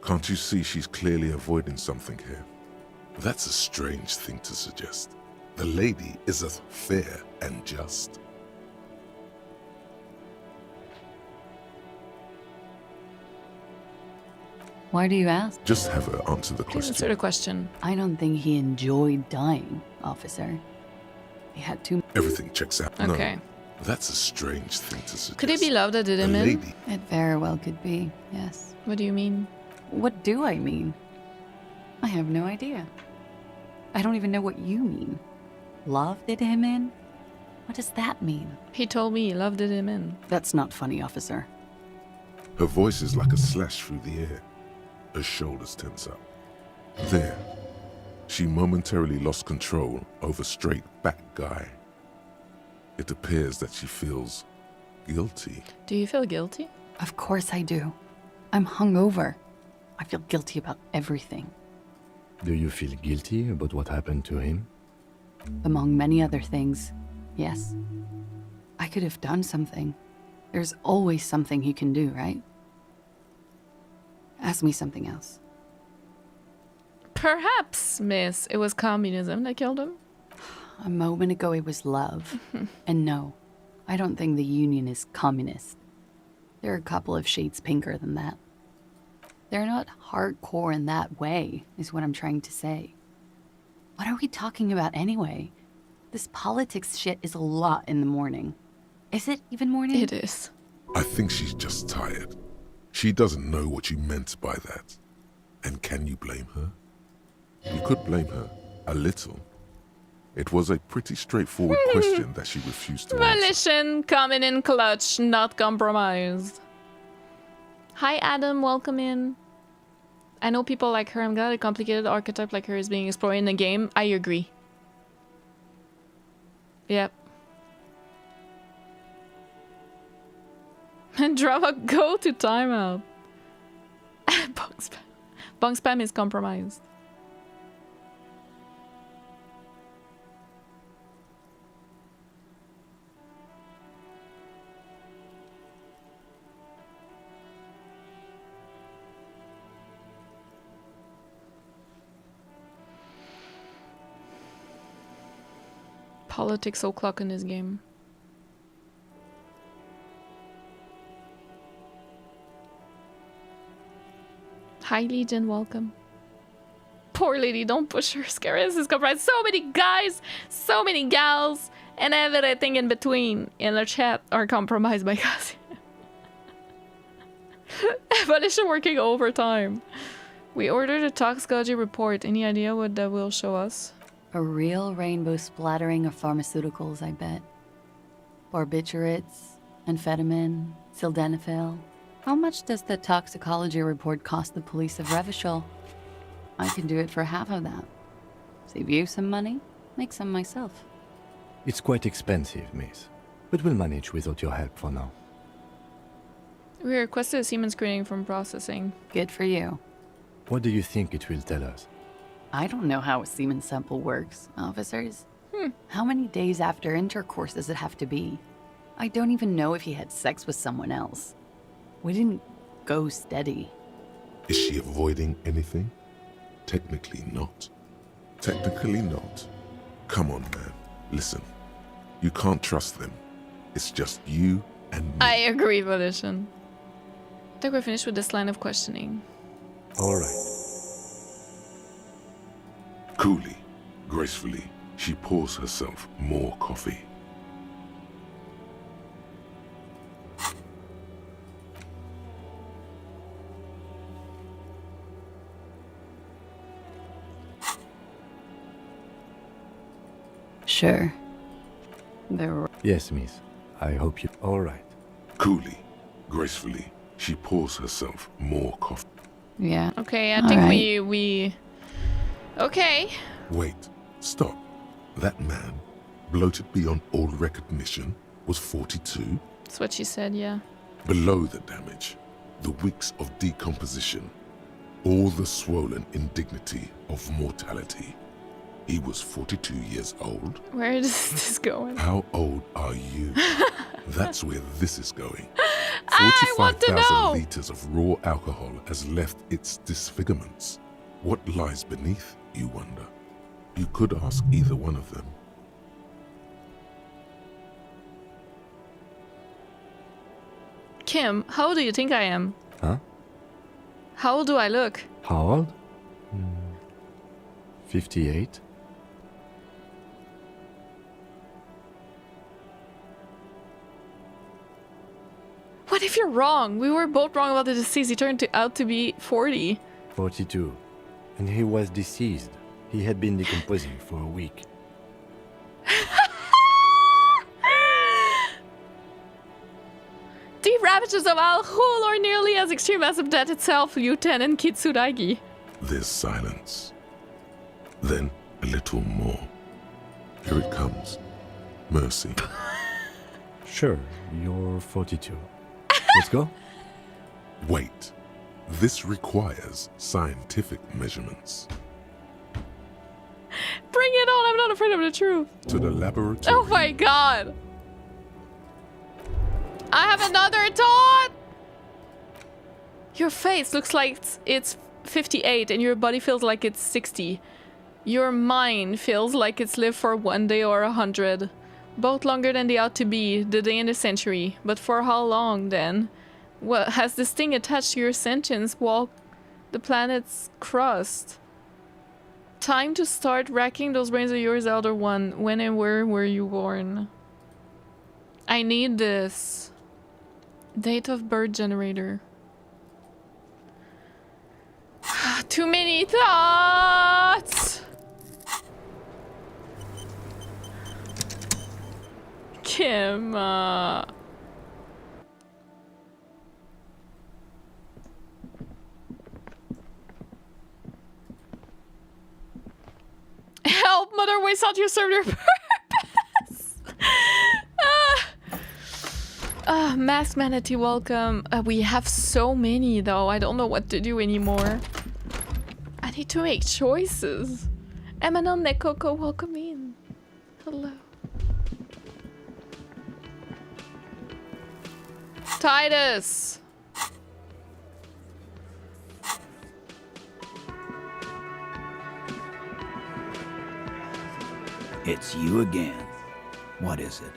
Can't you see she's clearly avoiding something here? That's a strange thing to suggest. The lady is as fair and just. Why do you ask? Just have her answer the Please answer question. the question. I don't think he enjoyed dying, officer. He had too... Everything checks out. Okay. No, that's a strange thing to suggest. Could it be love that did The him in? lady. It very well could be, yes. What do you mean? What do I mean? I have no idea. I don't even know what you mean. Loved him in? What does that mean? He told me he loved it him in. That's not funny, officer. Her voice is like a slash through the air. Her shoulders tense up. There, she momentarily lost control over straight back guy. It appears that she feels guilty. Do you feel guilty? Of course I do. I'm hungover. I feel guilty about everything. Do you feel guilty about what happened to him? Among many other things, yes. I could have done something. There's always something you can do, right? Ask me something else. Perhaps, miss, it was communism that killed him. A moment ago it was love. And no, I don't think the Union is communist. They're a couple of shades pinker than that. They're not hardcore in that way, is what I'm trying to say. What are we talking about anyway? This politics shit is a lot in the morning. Is it even morning? It is. I think she's just tired. She doesn't know what you meant by that. And can you blame her? You could blame her, a little. It was a pretty straightforward question that she refused to answer. Volition coming in clutch, not compromised. Hi Adam, welcome in. I know people like her. I'm glad a complicated archetype like her is being explored in the game. I agree. Yep. And drama go to timeout. Bong spam. Bong spam is compromised. Politics o'clock in this game. Hi Legion, welcome. Poor lady, don't push her. Scaris is comprised so many guys, so many gals, and everything in between in the chat are compromised by Klaasje. Evolution working overtime. We ordered a toxicology report. Any idea what that will show us? A real rainbow splattering of pharmaceuticals, I bet. Barbiturates, amphetamine, sildenafil. How much does the toxicology report cost the police of Revachol? I can do it for half of that. Save you some money, make some myself. It's quite expensive, miss. But we'll manage without your help for now. We requested a semen screening from processing. Good for you. What do you think it will tell us? I don't know how a semen sample works, officers. How many days after intercourse does it have to be? I don't even know if he had sex with someone else. We didn't go steady. Is she avoiding anything? Technically not. Technically not. Come on, man. Listen. You can't trust them. It's just you and me. I agree, Volition. I think we're finished with this line of questioning. All right. Coolly, gracefully, she pours herself more coffee. Sure. There were... Yes, miss. I hope you... All right. Coolly, gracefully, she pours herself more coffee. Yeah. Okay, I All think right. we... Okay. Wait, stop. That man, bloated beyond all recognition, was 42? That's what she said, yeah. Below the damage, the weeks of decomposition, all the swollen indignity of mortality. He was 42 years old. Where is this going? How old are you? That's where this is going. I want to 45,000 know! liters of raw alcohol has left its disfigurements. What lies beneath, you wonder? You could ask either one of them. Kim, how old do you think I am? Huh? How old do I look? How old? 58? What if you're wrong? We were both wrong about the disease. He turned out to be 40. 42. And he was deceased. He had been decomposing for a week. ravages of Al-Ghul are nearly as extreme as death itself, Lieutenant Kitsuragi. There's silence. Then a little more. Here it comes. Mercy. Sure, you're 42. Let's go. Wait. This requires scientific measurements. Bring it on, I'm not afraid of the truth. To the laboratory. Oh my god. I have another thought! Your face looks like it's 58 and your body feels like it's 60. Your mind feels like it's lived for 1 day or 100. Both longer than they ought to be, the day and the century. But for how long then? What has this thing attached to your sentience walked the planet's crust? Time to start racking those brains of yours, Elder One. When and where were you born? I need this. Date of birth generator. Too many thoughts! Kim, help, Mother Way thought you served your purpose! Masked Manatee, welcome. We have so many, though. I don't know what to do anymore. I need to make choices. Emanuel Nekoko, welcome in. Hello. Titus! It's you again. What is it?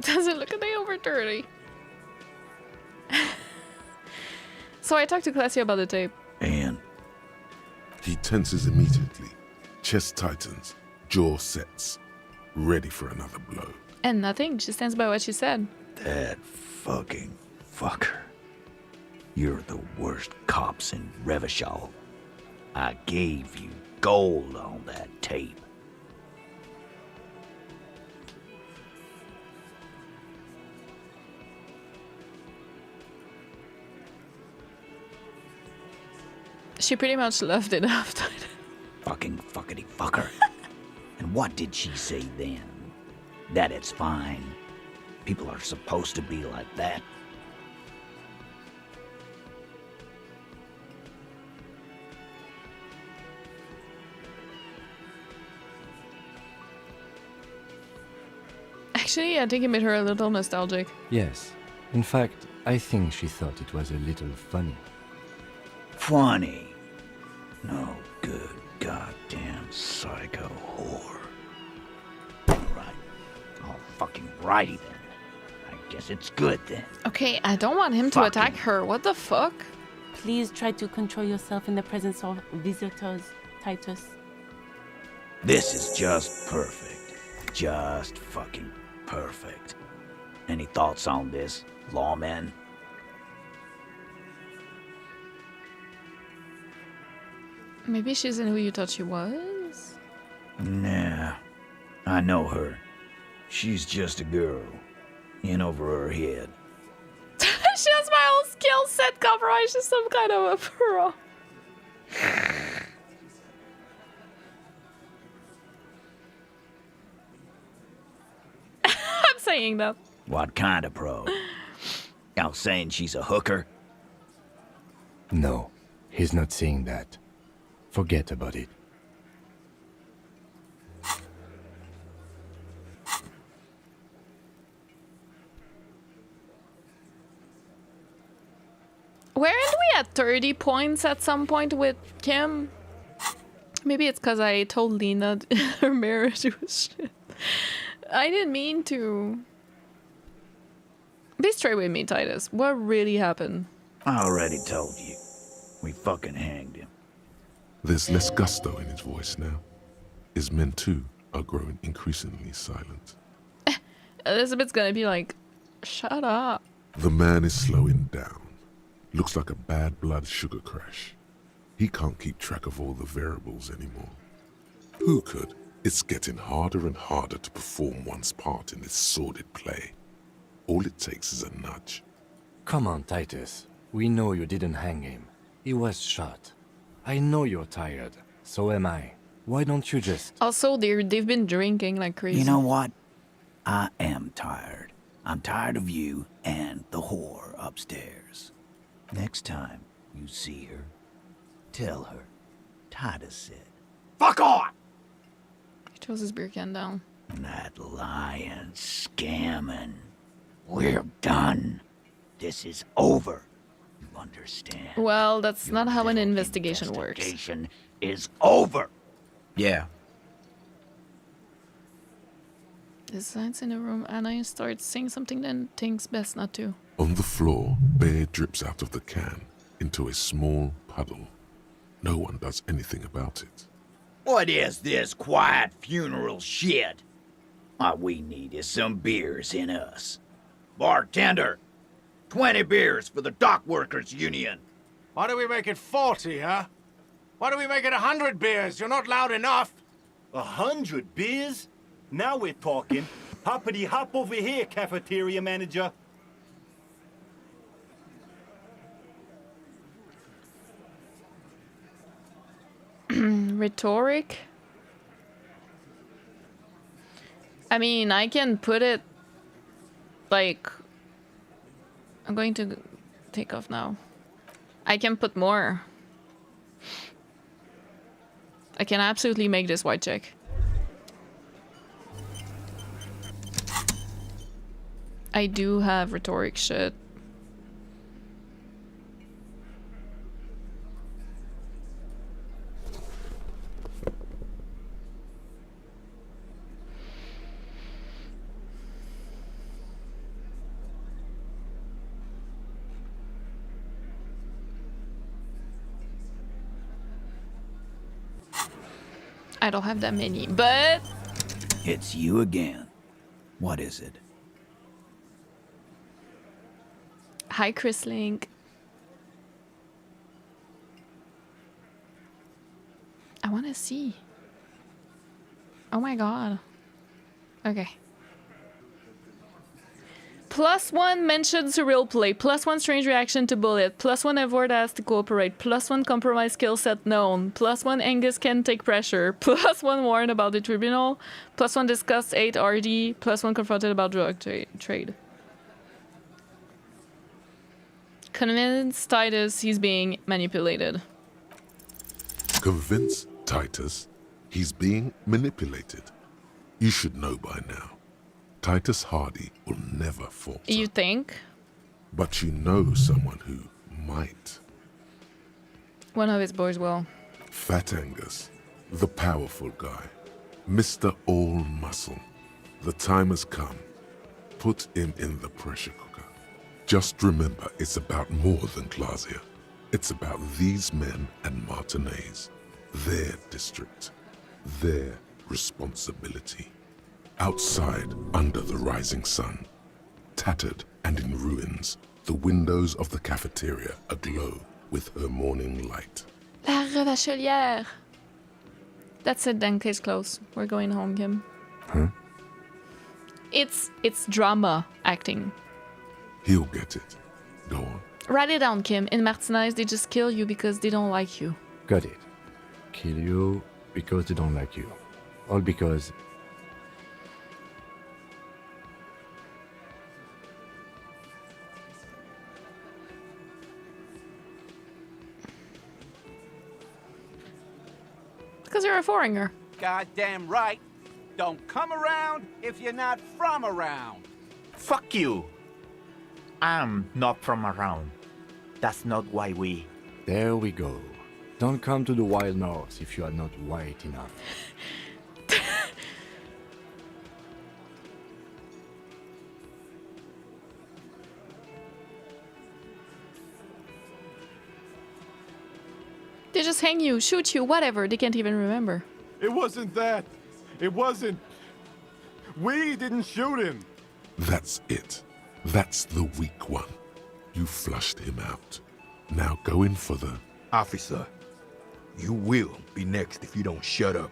Doesn't look a day over 30. So I talked to Klaasje about the tape. And? He tenses immediately. Chest tightens. Jaw sets. Ready for another blow. And nothing. She stands by what she said. That fucking fucker. You're the worst cops in Revachol. I gave you gold on that tape. She pretty much loved it after. Fucking fuckity fucker. And what did she say then? That it's fine. People are supposed to be like that. Actually, I think it made her a little nostalgic. Yes. In fact, I think she thought it was a little funny. Funny. No good goddamn psycho whore. Right. Oh, fucking righty then. I guess it's good then. Okay, I don't want him to Fucking- attack her. What the fuck? Please try to control yourself in the presence of visitors, Titus. This is just perfect. Just fucking perfect. Any thoughts on this, lawman? Maybe she isn't who you thought she was? Nah. I know her. She's just a girl. In over her head. She has my whole skill set coverage. She's some kind of a pro. I'm saying that. What kind of pro? Y'all saying she's a hooker? No, he's not saying that. Forget about it. Weren't we at 30 points at some point with Kim? Maybe it's because I told Lena her marriage was shit. I didn't mean to. Be straight with me, Titus. What really happened? I already told you. We fucking hanged him. There's less gusto in his voice now. His men too are growing increasingly silent. Elizabeth's gonna be like, shut up. The man is slowing down. Looks like a bad blood sugar crash. He can't keep track of all the variables anymore. Who could? It's getting harder and harder to perform one's part in this sordid play. All it takes is a nudge. Come on, Titus. We know you didn't hang him. He was shot. I know you're tired. So am I. Why don't you just... Also, they've been drinking like crazy. You know what? I am tired. I'm tired of you and the whore upstairs. Next time you see her, tell her Titus said, "Fuck on!" He throws his beer can down. That lying, scamming. We're done. This is over. You understand? Well, that's Your not how an little investigation works. investigation is over. Yeah. Decides in a room, Anna starts saying something, then thinks best not to. On the floor, beer drips out of the can into a small puddle. No one does anything about it. What is this quiet funeral shit? All we need is some beers in us. Bartender, 20 beers for the dock workers union. Why do we make it 40, huh? Why do we make it 100 beers? You're not loud enough. 100 beers? Now we're talking. Hoppity hop over here, cafeteria manager. Rhetoric? I mean, I can put it like... I'm going to take off now. I can put more. I can absolutely make this white check. I do have rhetoric shit. I don't have that many, but... It's you again. What is it? Hi, Chris Link. I want to see. Oh my god. Okay. +1 mentions to real play, +1 strange reaction to bullet, +1 Evord has to cooperate, +1 compromise skill set known, +1 Angus can take pressure, +1 warn about the tribunal, +1 discuss 8 RD, +1 confronted about drug trade. Convince Titus he's being manipulated. Convince Titus he's being manipulated. You should know by now. Titus Hardy will never falter. You think? But you know someone who might. One of his boys will. Fat Angus, the powerful guy. Mr. All Muscle. The time has come. Put him in the pressure cooker. Just remember, it's about more than Klaasje. It's about these men and Martinez. Their district. Their responsibility. Outside, under the rising sun, tattered and in ruins, the windows of the cafeteria aglow with her morning light. La Revachelière. That's it then, case closed. We're going home, Kim. Huh? It's drama acting. He'll get it. Go on. Write it down, Kim. In Martinez, they just kill you because they don't like you. Got it. Kill you because they don't like you. All because... Because you're a foreigner. Goddamn right. Don't come around if you're not from around. Fuck you. I'm not from around. That's not why we... There we go. Don't come to the wild north if you are not white enough. They just hang you, shoot you, whatever. They can't even remember. It wasn't that. It wasn't. We didn't shoot him. That's it. That's the weak one. You flushed him out. Now go in for the... Officer, you will be next if you don't shut up.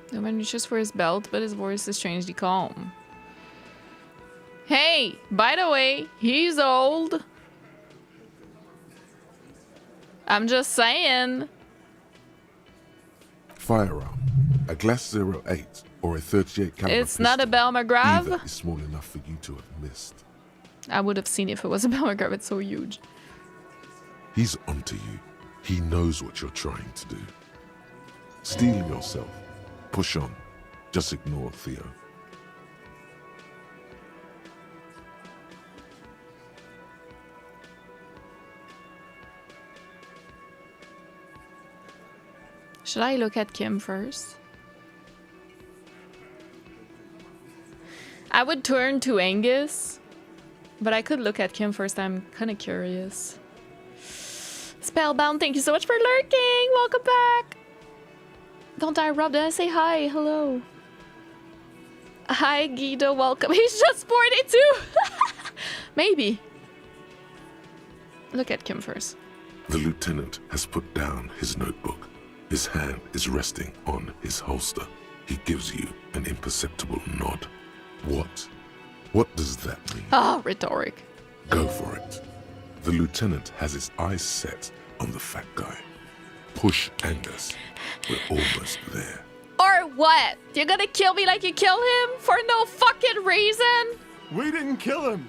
The man reaches for his belt, but his voice is strangely calm. Hey, by the way, he's old. I'm just saying. Firearm. A Glass 08 or a 38 caliber It's not a pistol. Bell McGrav. Either is small enough for you to have missed. I would have seen if it was a Bell McGrav. It's so huge. He's onto you. He knows what you're trying to do. Steel yourself. Push on. Just ignore Theo. Should I look at Kim first? I would turn to Angus, but I could look at Kim first. I'm kind of curious. Spellbound, thank you so much for lurking. Welcome back. Don't die, Rob. Did I say hi? Hello. Hi, Guido. Welcome. He's just 42. Maybe. Look at Kim first. The lieutenant has put down his notebook. His hand is resting on his holster. He gives you an imperceptible nod. What? What does that mean? Ah, rhetoric. Go for it. The lieutenant has his eyes set on the fat guy. Push Angus. We're almost there. Or what? You're gonna kill me like you killed him for no fucking reason? We didn't kill him.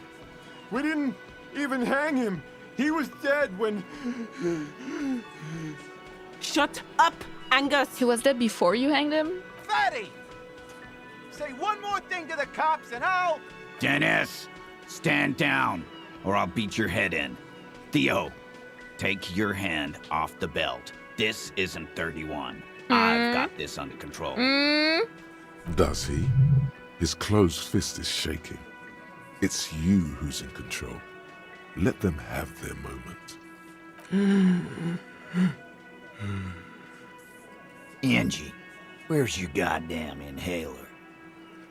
We didn't even hang him. He was dead when... Shut up, Angus. He was dead before you hanged him? Fatty! Say one more thing to the cops and I'll... Dennis, stand down, or I'll beat your head in. Theo, take your hand off the belt. This isn't 31. I've got this under control. Does he? His closed fist is shaking. It's you who's in control. Let them have their moment. Angie, where's your goddamn inhaler?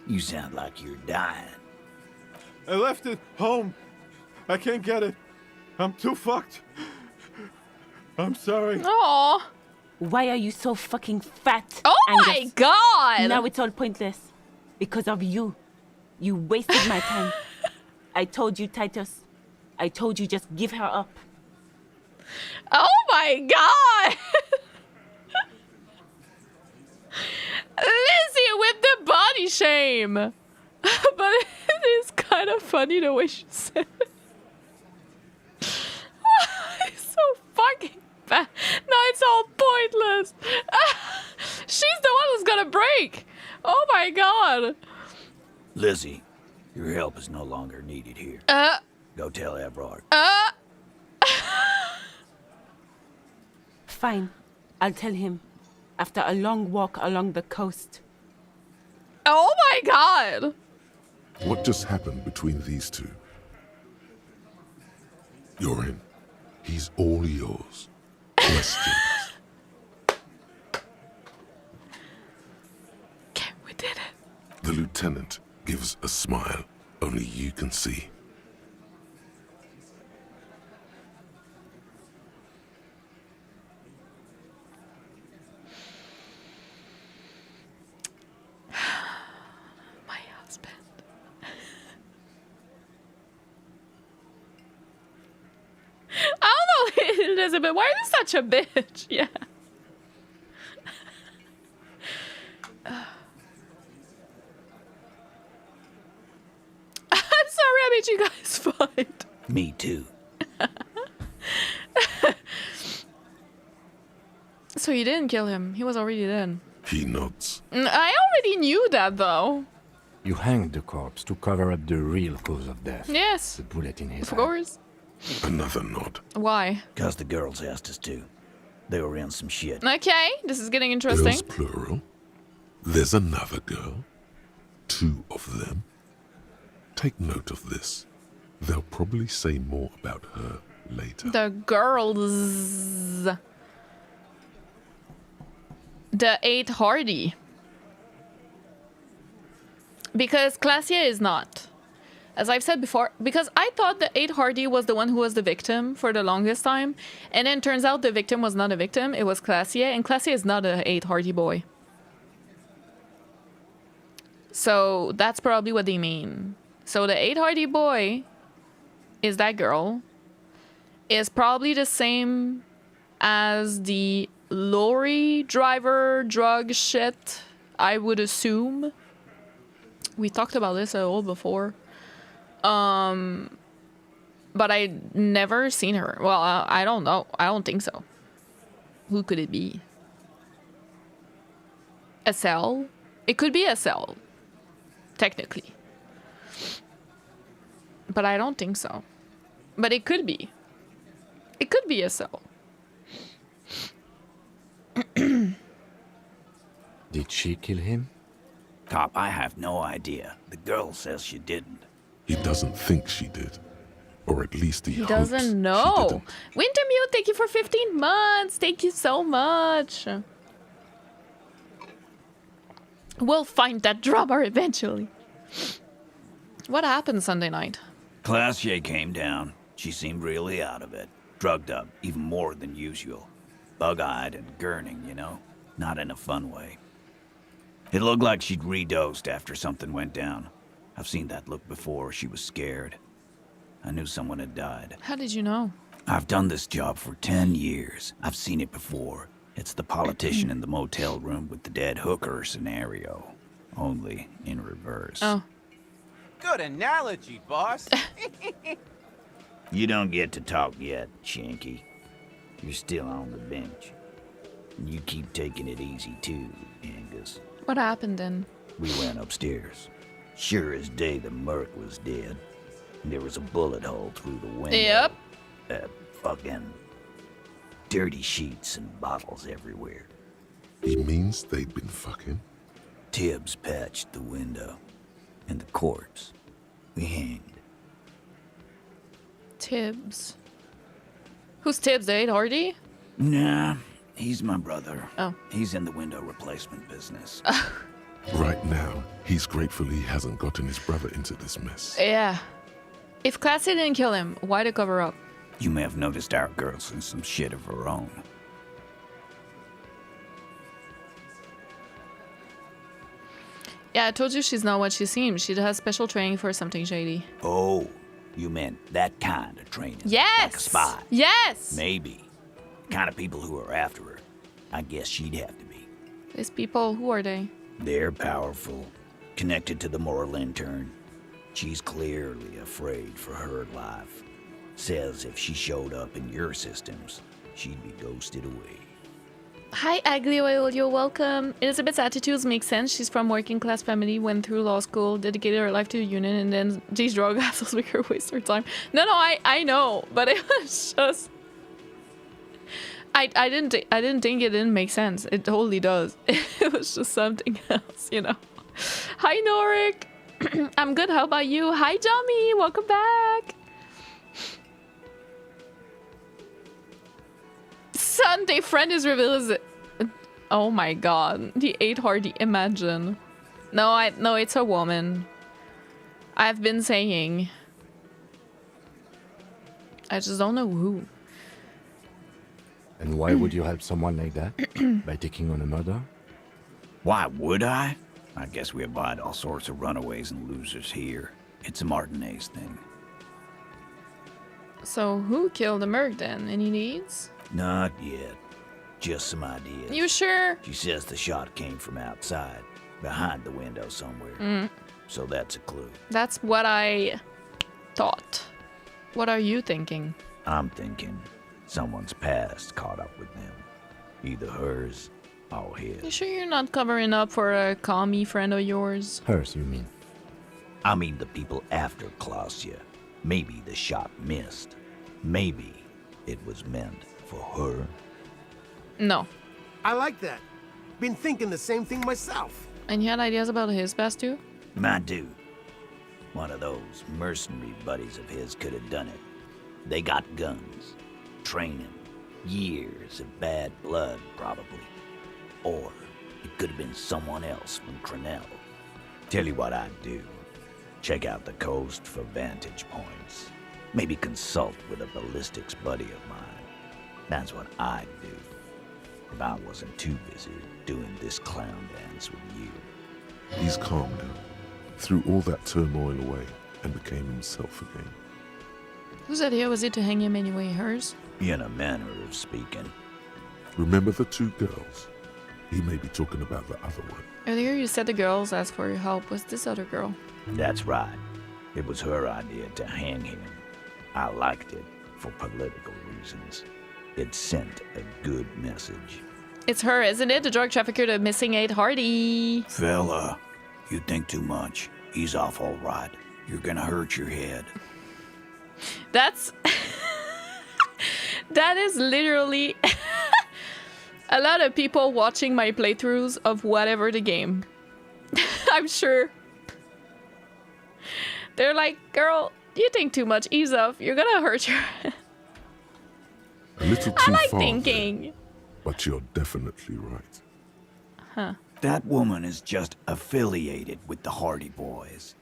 You sound like you're dying. I left it home. I can't get it. I'm too fucked. I'm sorry. Aww. Why are you so fucking fat, Oh Angus? my god! Now it's all pointless. Because of you. You wasted my time. I told you, Titus. I told you just give her up. Oh my god! Lizzie with the body shame! But it is kind of funny the way she said it. It's so fucking bad. No, it's all pointless. She's the one who's gonna break. Oh my god. Lizzie, your help is no longer needed here. Go tell Everard. Fine. I'll tell him. After a long walk along the coast. Oh my god. What just happened between these two? You're in. He's all yours. Questions? Okay, we did it. The lieutenant gives a smile only you can see. My husband. I don't know, Elizabeth. Why are you such a bitch? Yeah. I'm sorry I made you guys fight. Me too. So you didn't kill him. He was already dead. He nods. I already knew that, though. You hanged the corpse to cover up the real cause of death. Yes. The bullet in his Of head. course. Another nod. Why? Because the girls asked us to. They were in some shit. Okay, this is getting interesting. Girls plural. There's another girl. 2 of them. Take note of this. They'll probably say more about her later. The girls. The 8 Hardy. Because Klaasje is not. As I've said before, because I thought the 8 Hardy was the one who was the victim for the longest time. And then turns out the victim was not a victim, it was Klaasje. And Klaasje is not a 8 Hardy boy. So that's probably what they mean. So the 8 Hardy boy is that girl. Is probably the same as the lorry driver drug shit, I would assume. We talked about this a little before. But I never seen her. Well, I don't know. I don't think so. Who could it be? SL? It could be SL, technically. But I don't think so. But it could be. It could be SL. Did she kill him? Cop, I have no idea. The girl says she didn't. He doesn't think she did. Or at least he doesn't hopes know. she didn't. Wintermute, thank you for 15 months. Thank you so much. We'll find that drummer eventually. What happened Sunday night? Klaasje came down. She seemed really out of it. Drugged up, even more than usual. Bug-eyed and gurning, you know? Not in a fun way. It looked like she'd redosed after something went down. I've seen that look before. She was scared. I knew someone had died. How did you know? I've done this job for 10 years. I've seen it before. It's the politician in the motel room with the dead hooker scenario. Only in reverse. Oh. Good analogy, boss. You don't get to talk yet, Shanky. You're still on the bench. And you keep taking it easy too, Angus. What happened then? We went upstairs. Sure as day the merc was dead. And there was a bullet hole through the window. Yep. Fucking dirty sheets and bottles everywhere. He means they'd been fucking? Tibbs patched the window. And the corpse. We hanged. Tibbs. Who's Tibbs, Ed Hardy? Nah, he's my brother. Oh. He's in the window replacement business. Right now, he's grateful he hasn't gotten his brother into this mess. Yeah. If Klaasje didn't kill him, why the cover up? You may have noticed our girl's in some shit of her own. Yeah, I told you she's not what she seems. She has special training for something shady. Oh, you meant that kind of training? Yes! Like a spy? Yes! Maybe. The kind of people who are after her. I guess she'd have to be. These people, who are they? They're powerful. Connected to the Morell intern. She's clearly afraid for her life. Says if she showed up in your systems, she'd be ghosted away. Hi, Aglio, you're welcome. Elizabeth's attitudes make sense. She's from working class family, went through law school, dedicated her life to the union, and then these drug assholes make her waste her time. No, I know, but it was just... I didn't think it didn't make sense. It totally does. It was just something else, you know. Hi, Norik. I'm good. How about you? Hi, Dummy. Welcome back. Sunday friend is revealed as... Oh my god. The 8 Hardy. Imagine. No, it's a woman. I've been saying. I just don't know who. And why would you help someone like that? By taking on a murder? Why would I? I guess we abide all sorts of runaways and losers here. It's a Martinez thing. So who killed the merc then? Any leads? Not yet. Just some ideas. You sure? She says the shot came from outside, behind the window somewhere. So that's a clue. That's what I thought. What are you thinking? I'm thinking someone's past caught up with them. Either hers or his. You sure you're not covering up for a commie friend of yours? Hers, you mean? I mean the people after Klaasje. Maybe the shot missed. Maybe it was meant for her. No. I like that. Been thinking the same thing myself. And you had ideas about his past too? My dude. One of those mercenary buddies of his could have done it. They got guns, training, years of bad blood, probably. Or it could have been someone else from Crenell. Tell you what I'd do. Check out the coast for vantage points. Maybe consult with a ballistics buddy of mine. That's what I'd do. If I wasn't too busy doing this clown dance with you. He's calm now. Threw all that turmoil away and became himself again. Whose idea was it to hang him anyway? Hers? In a manner of speaking. Remember the 2 girls? He may be talking about the other one. Earlier you said the girls asked for your help. Was this other girl? That's right. It was her idea to hang him. I liked it for political reasons. It sent a good message. It's her, isn't it? The drug trafficker, the missing 8 Hardy. Fella, you think too much. He's off all right. You're gonna hurt your head. That's... that is literally... a lot of people watching my playthroughs of whatever the game. I'm sure. They're like, girl, you think too much. Ease off. You're gonna hurt your head. A little too I like far thinking. there, but you're definitely right. Huh. That woman is just affiliated with the Hardy Boys.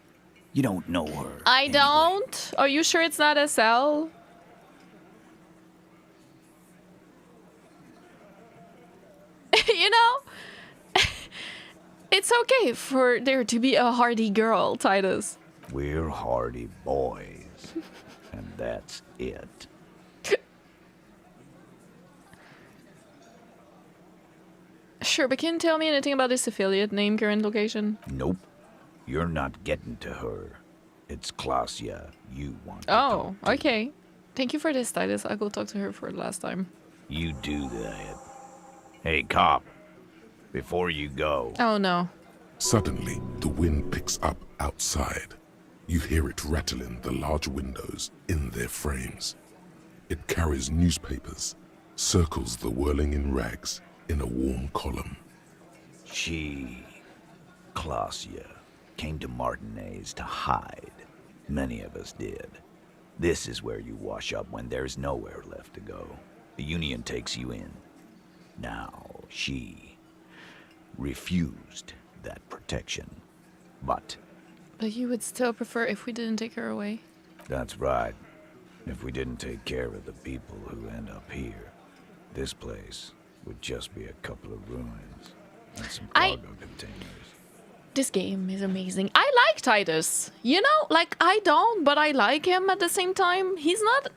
You don't know her. I don't. Are you sure it's not a cell? You know, it's okay for there to be a Hardy girl, Titus. We're Hardy Boys, and that's it. Sure, but can you tell me anything about this affiliate name, current location? Nope. You're not getting to her. It's Klaasje you want to Oh, talk to. okay. Thank you for this, Titus. I'll go talk to her for the last time. You do that. Hey, cop. Before you go... Oh, no. Suddenly, the wind picks up outside. You hear it rattling the large windows in their frames. It carries newspapers, circles the whirling in rags in a warm column. She, Klaasje, came to Martinez to hide. Many of us did. This is where you wash up when there's nowhere left to go. The Union takes you in. Now, she refused that protection. But you would still prefer if we didn't take her away? that's right. If we didn't take care of the people who end up here, this place would just be a couple of ruins and some cargo containers. This game is amazing. I like Titus. You know, like, I don't, but I like him at the same time. He's not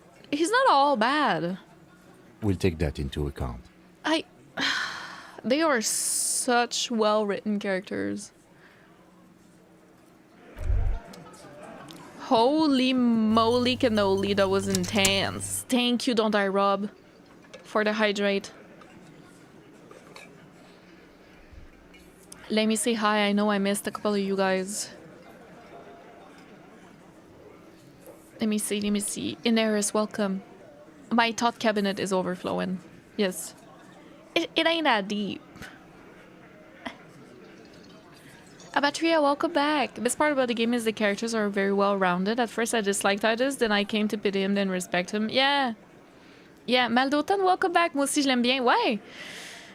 all bad. We'll take that into account. They are such well-written characters. Holy moly cannoli, that was intense. Thank you, Don't Die Rob, for the hydrate. Let me say hi. I know I missed a couple of you guys. Let me see. Ineris, welcome. My thought cabinet is overflowing. Yes. It ain't that deep. Abatria, welcome back. The best part about the game is the characters are very well rounded. At first I disliked Titus, then I came to pity him, then respect him. Yeah. Yeah, Maldotan, welcome back. Moi aussi je l'aime bien. Ouais.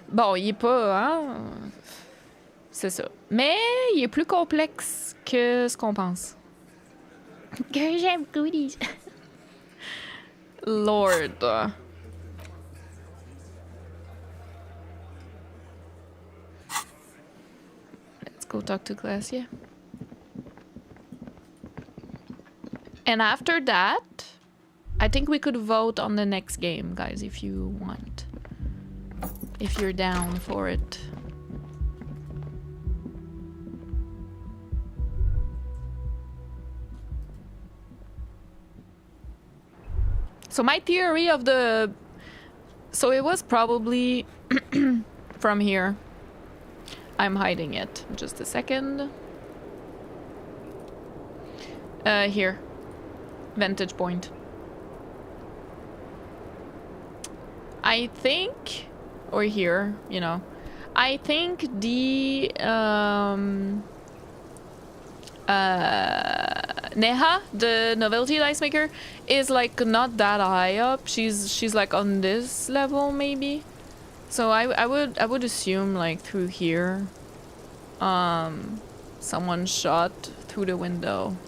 Bon, il est pas, hein. C'est ça. Mais il est plus complexe que ce qu'on pense. Girl, j'aime goodies. Lord. Let's go talk to Klaasje. And after that, I think we could vote on the next game, guys, if you want. If you're down for it. So my theory of the... So it was probably from here. I'm hiding it. Just a second. Here. Vantage point. I think... Or here, you know. I think the... Neha, the novelty dice maker, is like not that high up. She's like on this level maybe. So I would assume like through here, someone shot through the window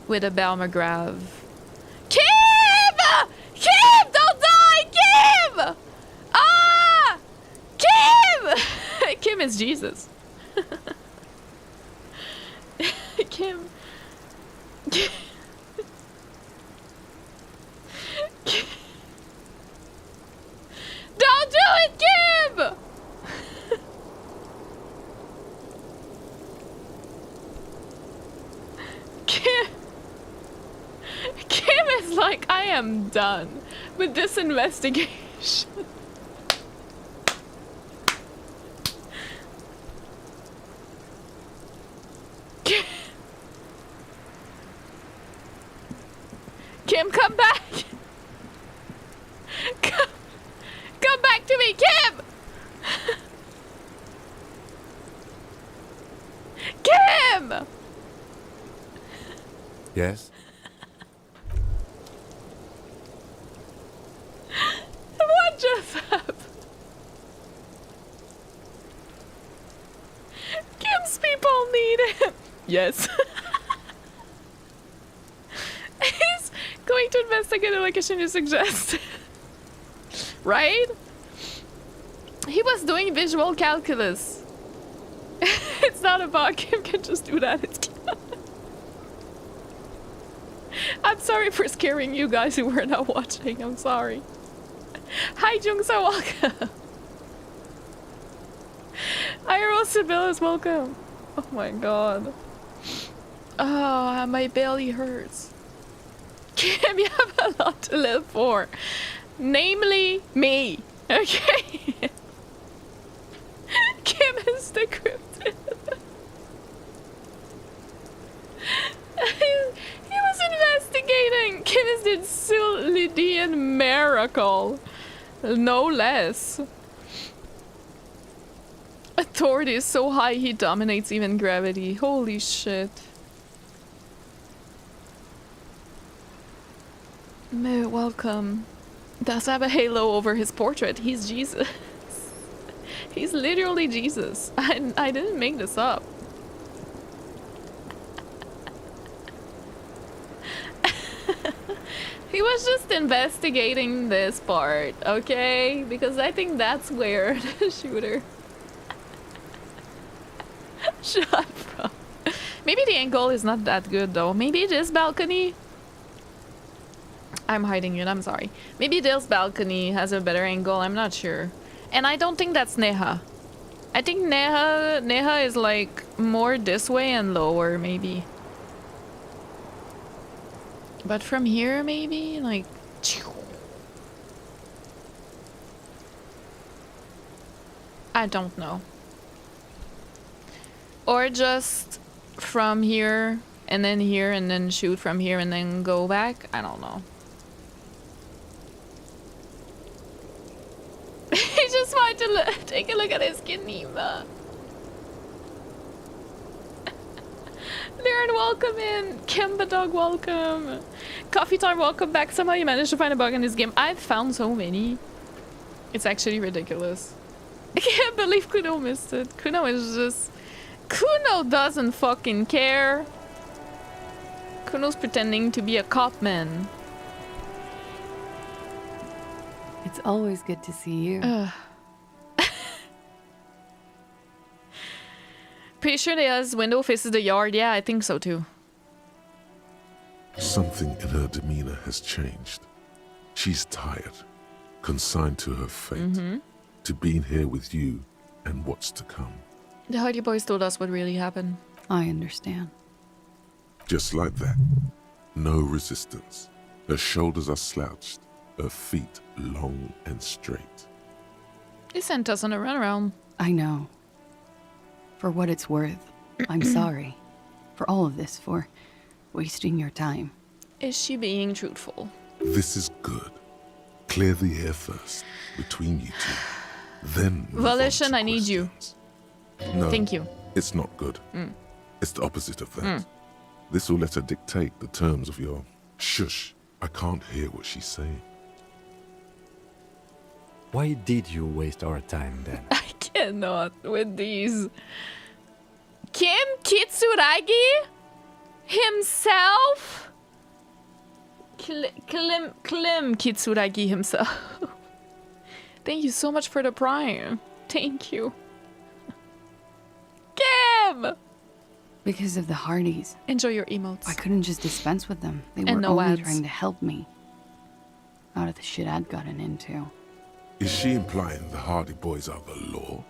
with a Balmagrav. Kim! Kim, don't die, Kim! Ah, Kim! Kim is Jesus. Kim. The am done with this investigation. Kim, come back! Come back to me, Kim! Kim! Yes? What just happened? Kim's people need him. Yes. He's going to investigate the location you suggested. Right? He was doing visual calculus. It's not a bug. Kim can just do that. It's I'm sorry for scaring you guys who were not watching. I'm sorry. Hi, Jungsa, welcome. Hi, Roasted Billis, welcome. Oh my god. Oh, my belly hurts. Kim, you have a lot to live for. Namely, me. Okay? Kim is the cryptid. He was investigating. Kim is the Sulidian miracle. No less. Authority is so high he dominates even gravity. Holy shit. Meh, welcome. Does have a halo over his portrait. He's Jesus. He's literally Jesus. I didn't make this up. He was just investigating this part, okay? Because I think that's where the shooter shot from. Maybe the angle is not that good though. Maybe this balcony. I'm hiding it, I'm sorry. Maybe this balcony has a better angle, I'm not sure. And I don't think that's Neha. I think Neha is like more this way and lower, maybe. But from here, maybe? Like... I don't know. Or just from here and then shoot from here and then go back? I don't know. He just wanted to take a look at his Geneva. Darren, welcome in. Kimba Dog, welcome. Coffee Time, welcome back. Somehow you managed to find a bug in this game. I've found so many. It's actually ridiculous. I can't believe Kuno missed it. Kuno is just... Kuno doesn't fucking care. Kuno's pretending to be a cop man. It's always good to see you. Pretty sure Leah's window faces the yard. Yeah, I think so too. Something in her demeanor has changed. She's tired, consigned to her fate, to being here with you and what's to come. The Hardy Boys told us what really happened. I understand. Just like that. No resistance. Her shoulders are slouched, her feet long and straight. He sent us on a runaround. I know. For what it's worth, I'm sorry. For all of this, for wasting your time. Is she being truthful? This is good. Clear the air first, between you two. Then Volition, I need you. No, thank you. It's not good. It's the opposite of that. This will let her dictate the terms of your... Shush, I can't hear what she's saying. Why did you waste our time then? I cannot with these. Kim Kitsuragi? Himself? Klim Kitsuragi himself. Thank you so much for the prime. Thank you. Kim! Because of the Hardys. Enjoy your emotes. I couldn't just dispense with them. They were And no only ads. trying to help me. Out of the shit I'd gotten into. Is she implying the Hardy Boys are the law?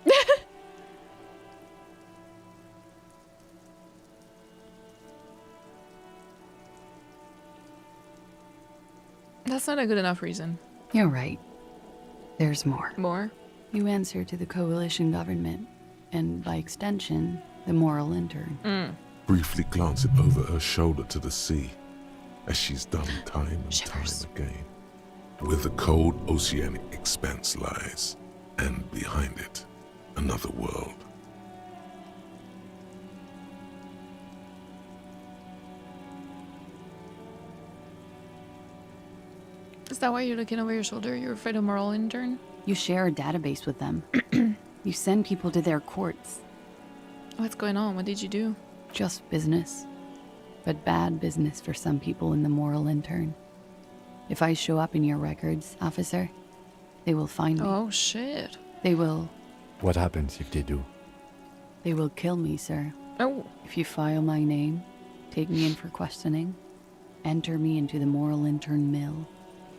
That's not a good enough reason. You're right. There's more. More? You answer to the coalition government, and by extension, the Morell intern. Briefly glancing over her shoulder to the sea, as she's done time and Shivers. time again, where the cold oceanic expanse lies, and behind it, another world. Is that why you're looking over your shoulder? You're afraid of Morell intern? You share a database with them. You send people to their courts. What's going on? What did you do? Just business. But bad business for some people in the Morell intern. If I show up in your records, officer, they will find me. Oh, shit. They will... What happens if they do? They will kill me, sir. Oh. If you file my name, take me in for questioning, enter me into the Morell intern mill,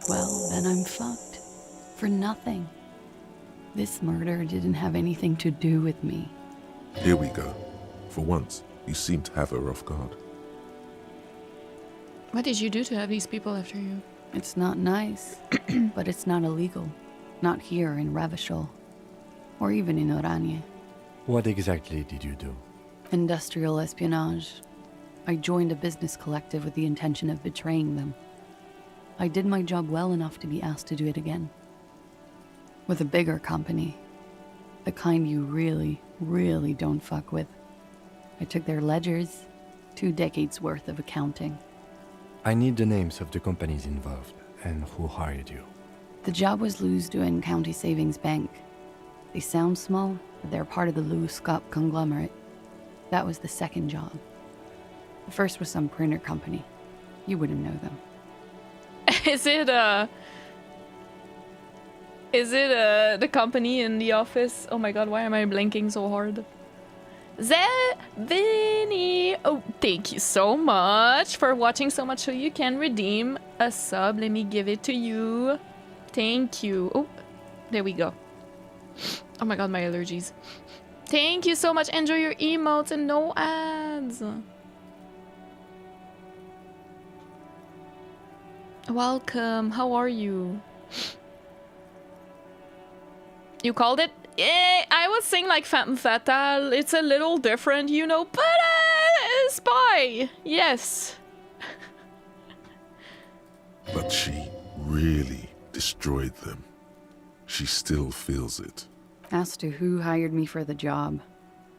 well, then I'm fucked. For nothing. This murder didn't have anything to do with me. Here we go. For once, you seem to have her off guard. What did you do to have these people after you? It's not nice, but it's not illegal. Not here in Revachol, or even in Oranje. What exactly did you do? Industrial espionage. I joined a business collective with the intention of betraying them. I did my job well enough to be asked to do it again. With a bigger company. The kind you really, really don't fuck with. I took their ledgers, 2 decades worth of accounting. I need the names of the companies involved and who hired you. The job was Lewis County Savings Bank. They sound small, but they're part of the Lewis conglomerate. That was the second job. The first was some printer company. You wouldn't know them. Is it the company in the office? Oh my god, why am I blinking so hard? Davinci! Oh, thank you so much for watching so much so you can redeem a sub. Let me give it to you. Thank you. Oh, there we go. Oh my god, my allergies. Thank you so much. Enjoy your emotes and no ads. Welcome. How are you? You called it? I was saying like Femme Fatale. It's a little different, you know, but spy. Yes. But she really destroyed them. She still feels it. As to who hired me for the job,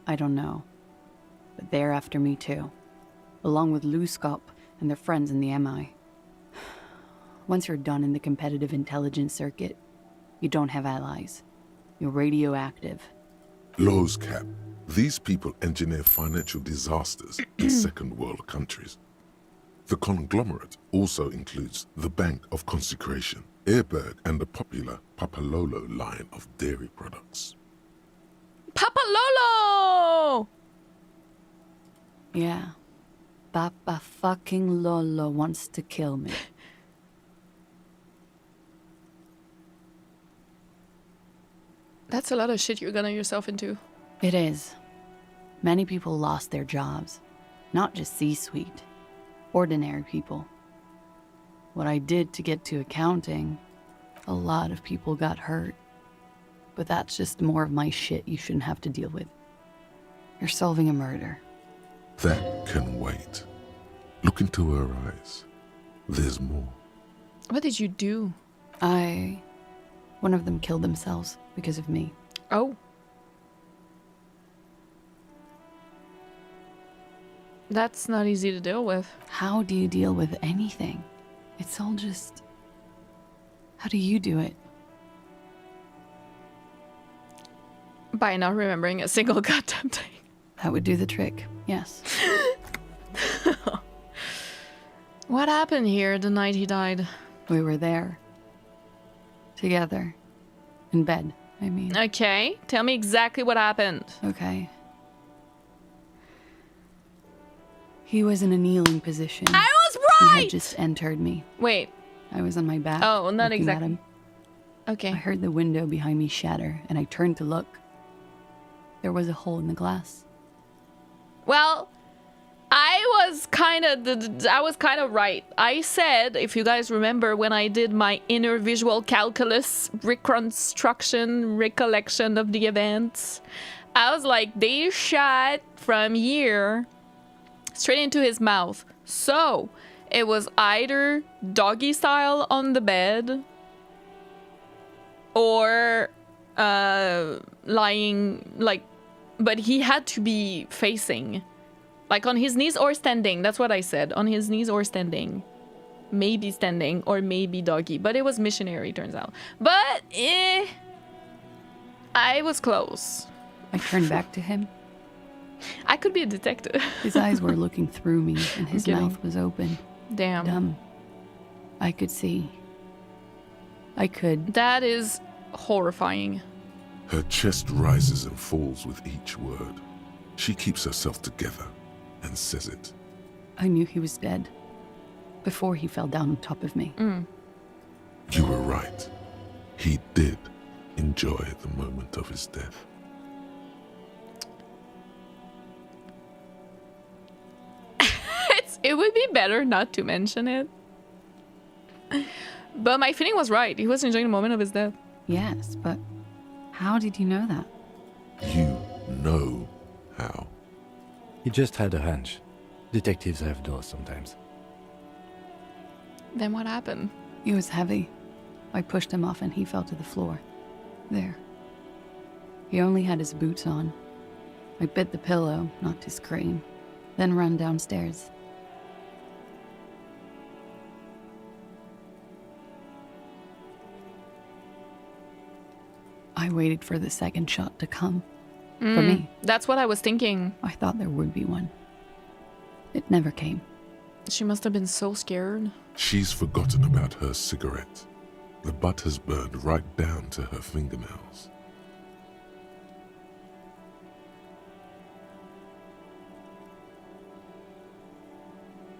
I don't know. But they're after me too. Along with Luskop and their friends in the MI. Once you're done in the competitive intelligence circuit, you don't have allies. You're radioactive. Lowe's cap. These people engineer financial disasters in second world countries. The conglomerate also includes the Bank of Consecration, Airberg, and the popular Papalolo line of dairy products. Papalolo! Yeah. Papa fucking Lolo wants to kill me. That's a lot of shit you're getting yourself into. It is. Many people lost their jobs. Not just C-suite. Ordinary people. What I did to get to accounting, a lot of people got hurt. But that's just more of my shit you shouldn't have to deal with. You're solving a murder. That can wait. Look into her eyes. There's more. What did you do? One of them killed themselves because of me. Oh. That's not easy to deal with. How do you deal with anything? It's all just... How do you do it? By not remembering a single goddamn thing. That would do the trick, yes. What happened here the night he died? We were there. Together. In bed, I mean. Okay, tell me exactly what happened. Okay. He was in a kneeling position. I was He right! had just entered me. Wait. I was on my back. Oh, not looking exactly. at him. Okay. I heard the window behind me shatter, and I turned to look. There was a hole in the glass. Well, I was kind of right. I said, if you guys remember, when I did my inner visual calculus reconstruction recollection of the events, I was like, they shot from here straight into his mouth. So it was either doggy style on the bed or lying, like, but he had to be facing, like, on his knees or standing. That's what I said. On his knees or standing. Maybe standing or maybe doggy. But it was missionary, turns out. But, I was close. I turned back to him. I could be a detective. His eyes were looking through me, and his mouth was open. Damn. Dumb. I could see. I could. That is horrifying. Her chest rises and falls with each word. She keeps herself together and says it. I knew he was dead before he fell down on top of me. You were right. He did enjoy the moment of his death. It would be better not to mention it. But my feeling was right. He was enjoying the moment of his death. Yes, but how did you know that? You know how. He just had a hunch. Detectives have those sometimes. Then what happened? He was heavy. I pushed him off and he fell to the floor. There. He only had his boots on. I bit the pillow, not to scream, then ran downstairs. I waited for the second shot to come. For me. That's what I was thinking. I thought there would be one. It never came. She must have been so scared. She's forgotten about her cigarette. The butt has burned right down to her fingernails.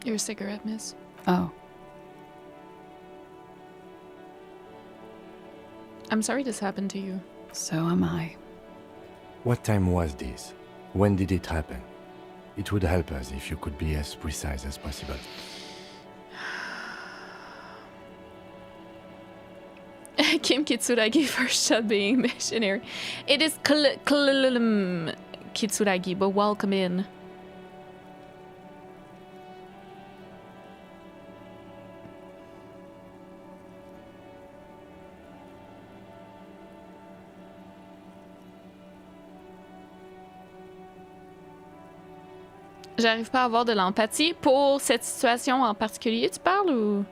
Your cigarette, miss. Oh. I'm sorry this happened to you. So am I. What time was this? When did it happen? It would help us if you could be as precise as possible. Kim Kitsuragi first shot being missionary. It is Kitsuragi, but welcome in. J'arrive pas à avoir de l'empathie pour cette situation en particulier, tu parles ou?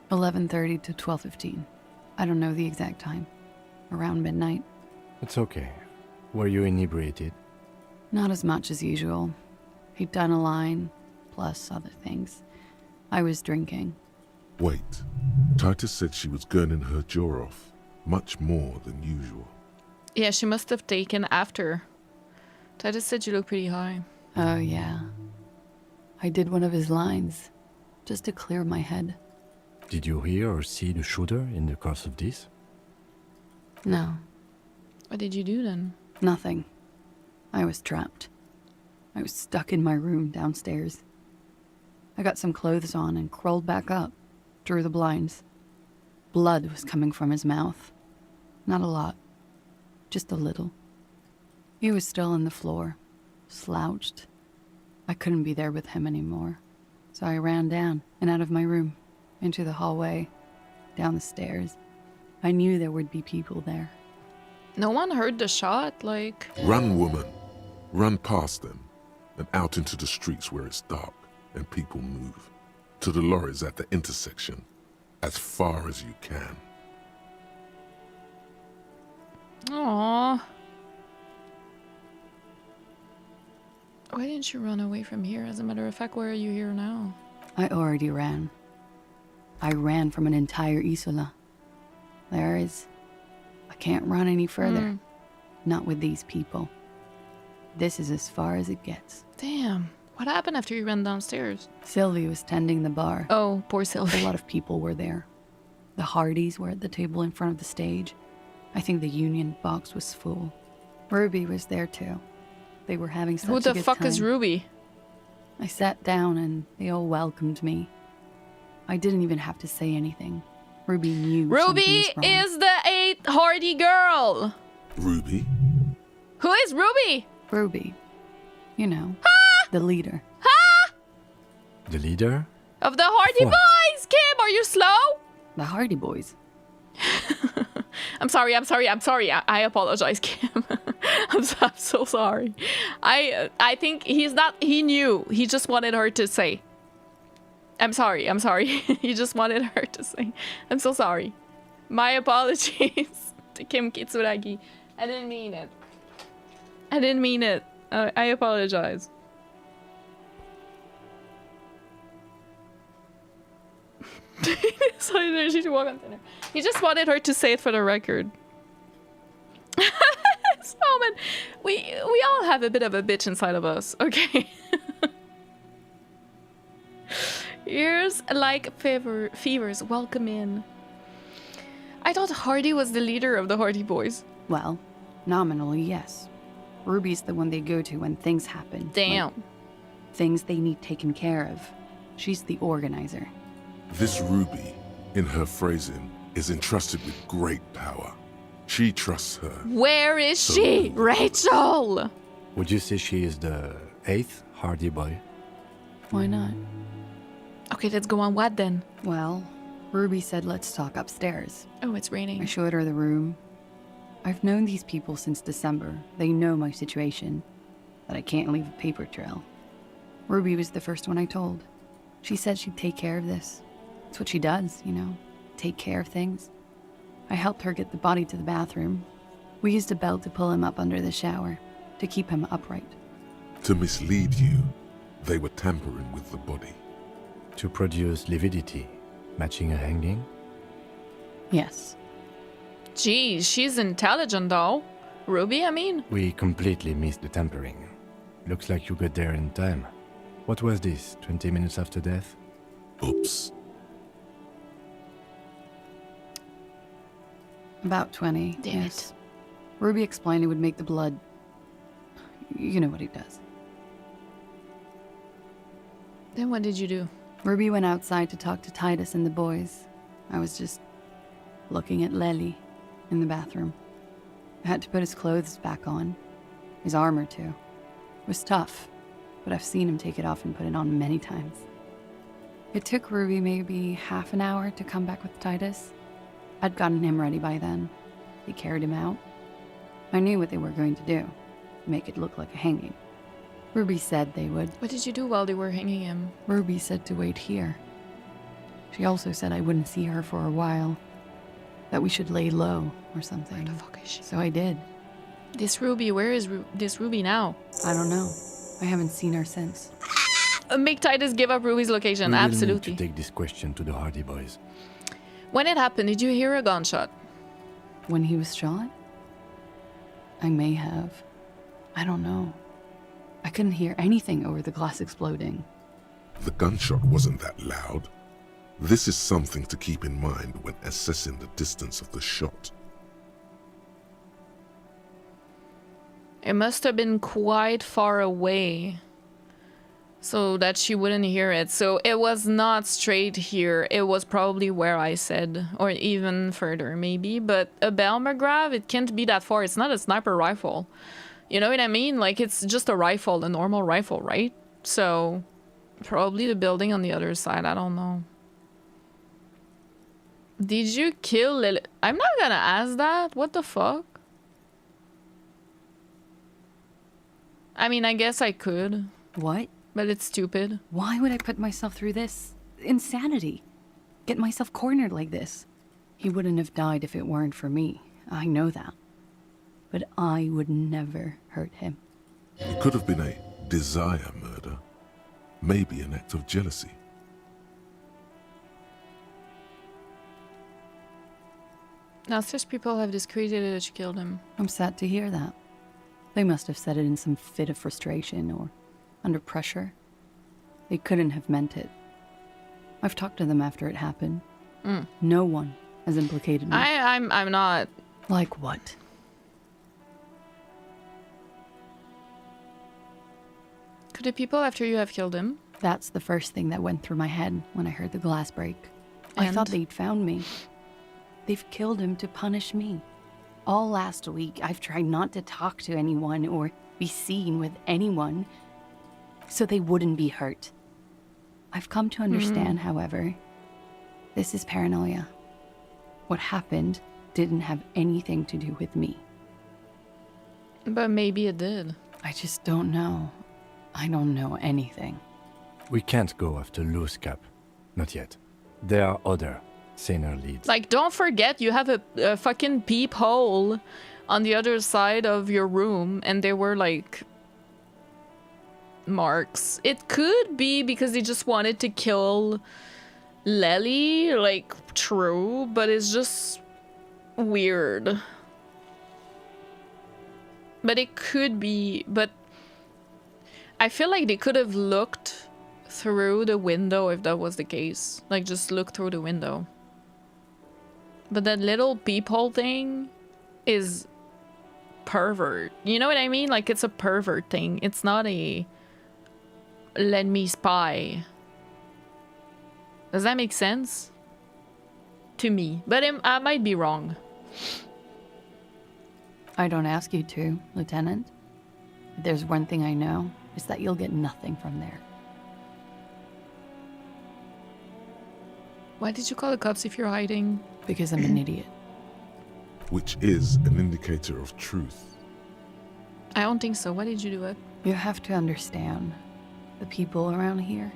11:30 to 12:15. I don't know the exact time. Around midnight. It's okay. Were you inebriated? Not as much as usual. He'd done a line, plus other things. I was drinking. Wait. Titus said she was gurning her jaw off, much more than usual. Yeah, she must have taken after. Titus said you look pretty high. Oh, yeah. I did one of his lines, just to clear my head. Did you hear or see the shooter in the course of this? No. What did you do then? Nothing. I was trapped. I was stuck in my room downstairs. I got some clothes on and crawled back up, drew the blinds. Blood was coming from his mouth. Not a lot, just a little. He was still on the floor, slouched. I couldn't be there with him anymore, so I ran down and out of my room, into the hallway, down the stairs. I knew there would be people there. No one heard the shot, like... Run, woman. Run past them and out into the streets where it's dark and people move. To the lorries at the intersection, as far as you can. Aww. Why didn't you run away from here? As a matter of fact, where are you here now? I already ran. I ran from an entire Isola. I can't run any further. Not with these people. This is as far as it gets. Damn. What happened after you ran downstairs? Sylvie was tending the bar. Oh, poor Sylvie. A lot of people were there. The Hardys were at the table in front of the stage. I think the Union box was full. Ruby was there too. they were having such Who a the good fuck is time. Ruby? I sat down and they all welcomed me. I didn't even have to say anything. Ruby knew Ruby something was wrong. is the 8th hardy girl. Ruby? Who is Ruby? Ruby. You know, the leader. The leader? Of the Hardy What? Boys! Kim, are you slow? The Hardy Boys. I'm sorry. I apologize, Kim. I'm so sorry. I think he knew. He just wanted her to say. I'm sorry. He just wanted her to say. I'm so sorry. My apologies to Kim Kitsuragi. I didn't mean it. I apologize. Sorry, she should walk on thinner. He just wanted her to say it for the record. This moment, we all have a bit of a bitch inside of us, okay? Ears like fevers, welcome in. I thought Hardy was the leader of the Hardy Boys. Well, nominally, yes. Ruby's the one they go to when things happen. Damn. Like things they need taken care of. She's the organizer. This Ruby, in her phrasing, is entrusted with great power. She trusts her. Where is she? Rachel! Would you say she is the 8th Hardy Boy? Why not? Okay, let's go on what then? Well, Ruby said let's talk upstairs. Oh, it's raining. I showed her the room. I've known these people since December. They know my situation, that I can't leave a paper trail. Ruby was the first one I told. She said she'd take care of this. It's what she does, you know, take care of things. I helped her get the body to the bathroom. We used a belt to pull him up under the shower, to keep him upright. To mislead you, they were tampering with the body. To produce lividity, matching a hanging? Yes. Geez, she's intelligent though. Ruby, I mean. We completely missed the tampering. Looks like you got there in time. What was this, 20 minutes after death? Oops. About 20, Damn yes. it. Ruby explained it would make the blood... You know what he does. Then what did you do? Ruby went outside to talk to Titus and the boys. I was just looking at Lely in the bathroom. I had to put his clothes back on. His armor, too. It was tough, but I've seen him take it off and put it on many times. It took Ruby maybe half an hour to come back with Titus. I'd gotten him ready by then. They carried him out. I knew what they were going to do. Make it look like a hanging. Ruby said they would. What did you do while they were hanging him? Ruby said to wait here. She also said I wouldn't see her for a while. That we should lay low or something. Where the fuck is she? So I did. This Ruby, where is this Ruby now? I don't know. I haven't seen her since. Make Titus give up Ruby's location, We will absolutely. need to take this question to the Hardy Boys. When it happened, did you hear a gunshot? When he was shot? I may have. I don't know. I couldn't hear anything over the glass exploding. The gunshot wasn't that loud. This is something to keep in mind when assessing the distance of the shot. It must have been quite far away so that she wouldn't hear it. So it was not straight here. It was probably where I said, or even further maybe. But a Bell McGrath, it can't be that far. It's not a sniper rifle. You know what I mean? Like, it's just a rifle, a normal rifle, right? So probably the building on the other side. I don't know. Did you kill Lily? I'm not gonna ask that. What the fuck? I mean, I guess I could. What? But it's stupid. Why would I put myself through this? Insanity. Get myself cornered like this. He wouldn't have died if it weren't for me. I know that. But I would never hurt him. It could have been a desire murder. Maybe an act of jealousy. Now, such people have discredited that you killed him. I'm sad to hear that. They must have said it in some fit of frustration or under pressure. They couldn't have meant it. I've talked to them after it happened. No one has implicated me. I'm not. Like what? to the people after you have killed him. That's the first thing that went through my head when I heard the glass break. I And? thought they'd found me. They've killed him to punish me. All last week, I've tried not to talk to anyone or be seen with anyone so they wouldn't be hurt. I've come to understand, however, this is paranoia. What happened didn't have anything to do with me. But maybe it did. I just don't know. I don't know anything. We can't go after Loose Cap. Not yet. There are other, saner leads. Like, don't forget you have a fucking peephole on the other side of your room, and there were like marks. It could be because they just wanted to kill Lely, like, true, but it's just weird. But it could be, but I feel like they could have looked through the window if that was the case. Like, just look through the window. But that little peephole thing is pervert. You know what I mean? Like, it's a pervert thing. It's not a let me spy. Does that make sense? To me. But I might be wrong. I don't ask you to, Lieutenant. If there's one thing I know, it's that you'll get nothing from there. Why did you call the cops if you're hiding? Because I'm an idiot. Which is an indicator of truth. I don't think so. Why did you do it? You have to understand, the people around here,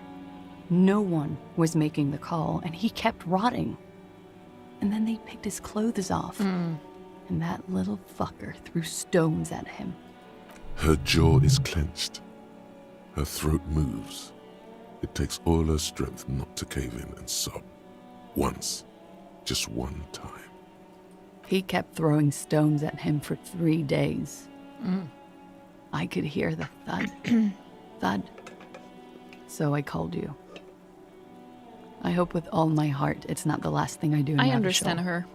no one was making the call, and he kept rotting. And then they picked his clothes off. And that little fucker threw stones at him. Her jaw is clenched. Her throat moves. It takes all her strength not to cave in and sob. Once. Just one time. He kept throwing stones at him for 3 days. I could hear the thud. Thud. So I called you. I hope with all my heart it's not the last thing I do in I Ravishal. understand her.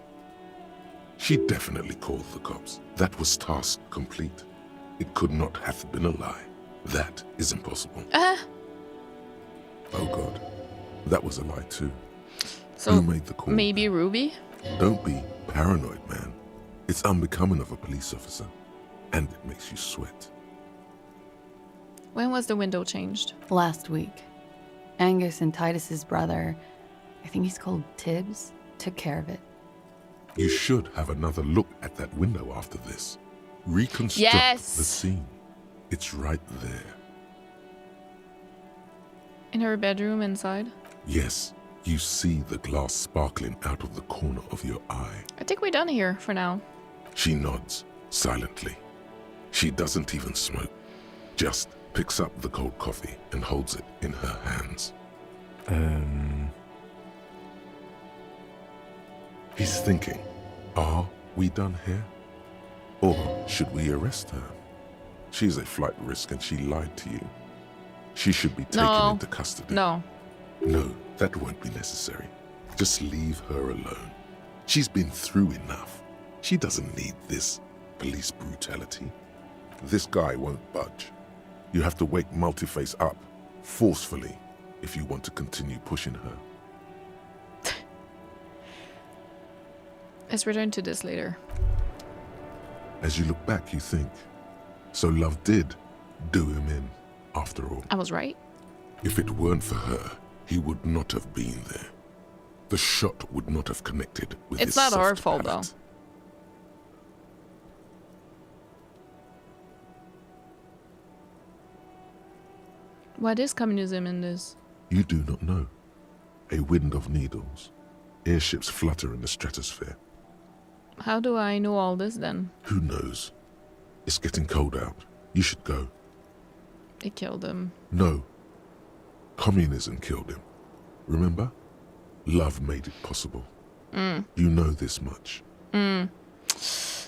She definitely called the cops. That was task complete. It could not have been a lie. That is impossible. Oh God. That was a lie too. So who made the call? Maybe Ruby? Don't be paranoid, man. It's unbecoming of a police officer. And it makes you sweat. When was the window changed? Last week. Angus and Titus's brother, I think he's called Tibbs, took care of it. You should have another look at that window after this. Reconstruct the scene. It's right there. In her bedroom inside? Yes, you see the glass sparkling out of the corner of your eye. I think we're done here for now. She nods, silently. She doesn't even smoke. Just picks up the cold coffee and holds it in her hands. He's thinking, are we done here? Or should we arrest her? She's a flight risk and she lied to you. She should be taken into custody. No, that won't be necessary. Just leave her alone. She's been through enough. She doesn't need this police brutality. This guy won't budge. You have to wake Multiface up, forcefully, if you want to continue pushing her. Let's return to this later. As you look back, you think, so love did do him in, after all. I was right. If it weren't for her, he would not have been there. The shot would not have connected with his It's not our soft fault, palate. though. What is communism in this? You do not know. A wind of needles. Airships flutter in the stratosphere. How do I know all this then? Who knows? It's getting cold out. You should go. They killed him. No. Communism killed him. Remember? Love made it possible. You know this much. I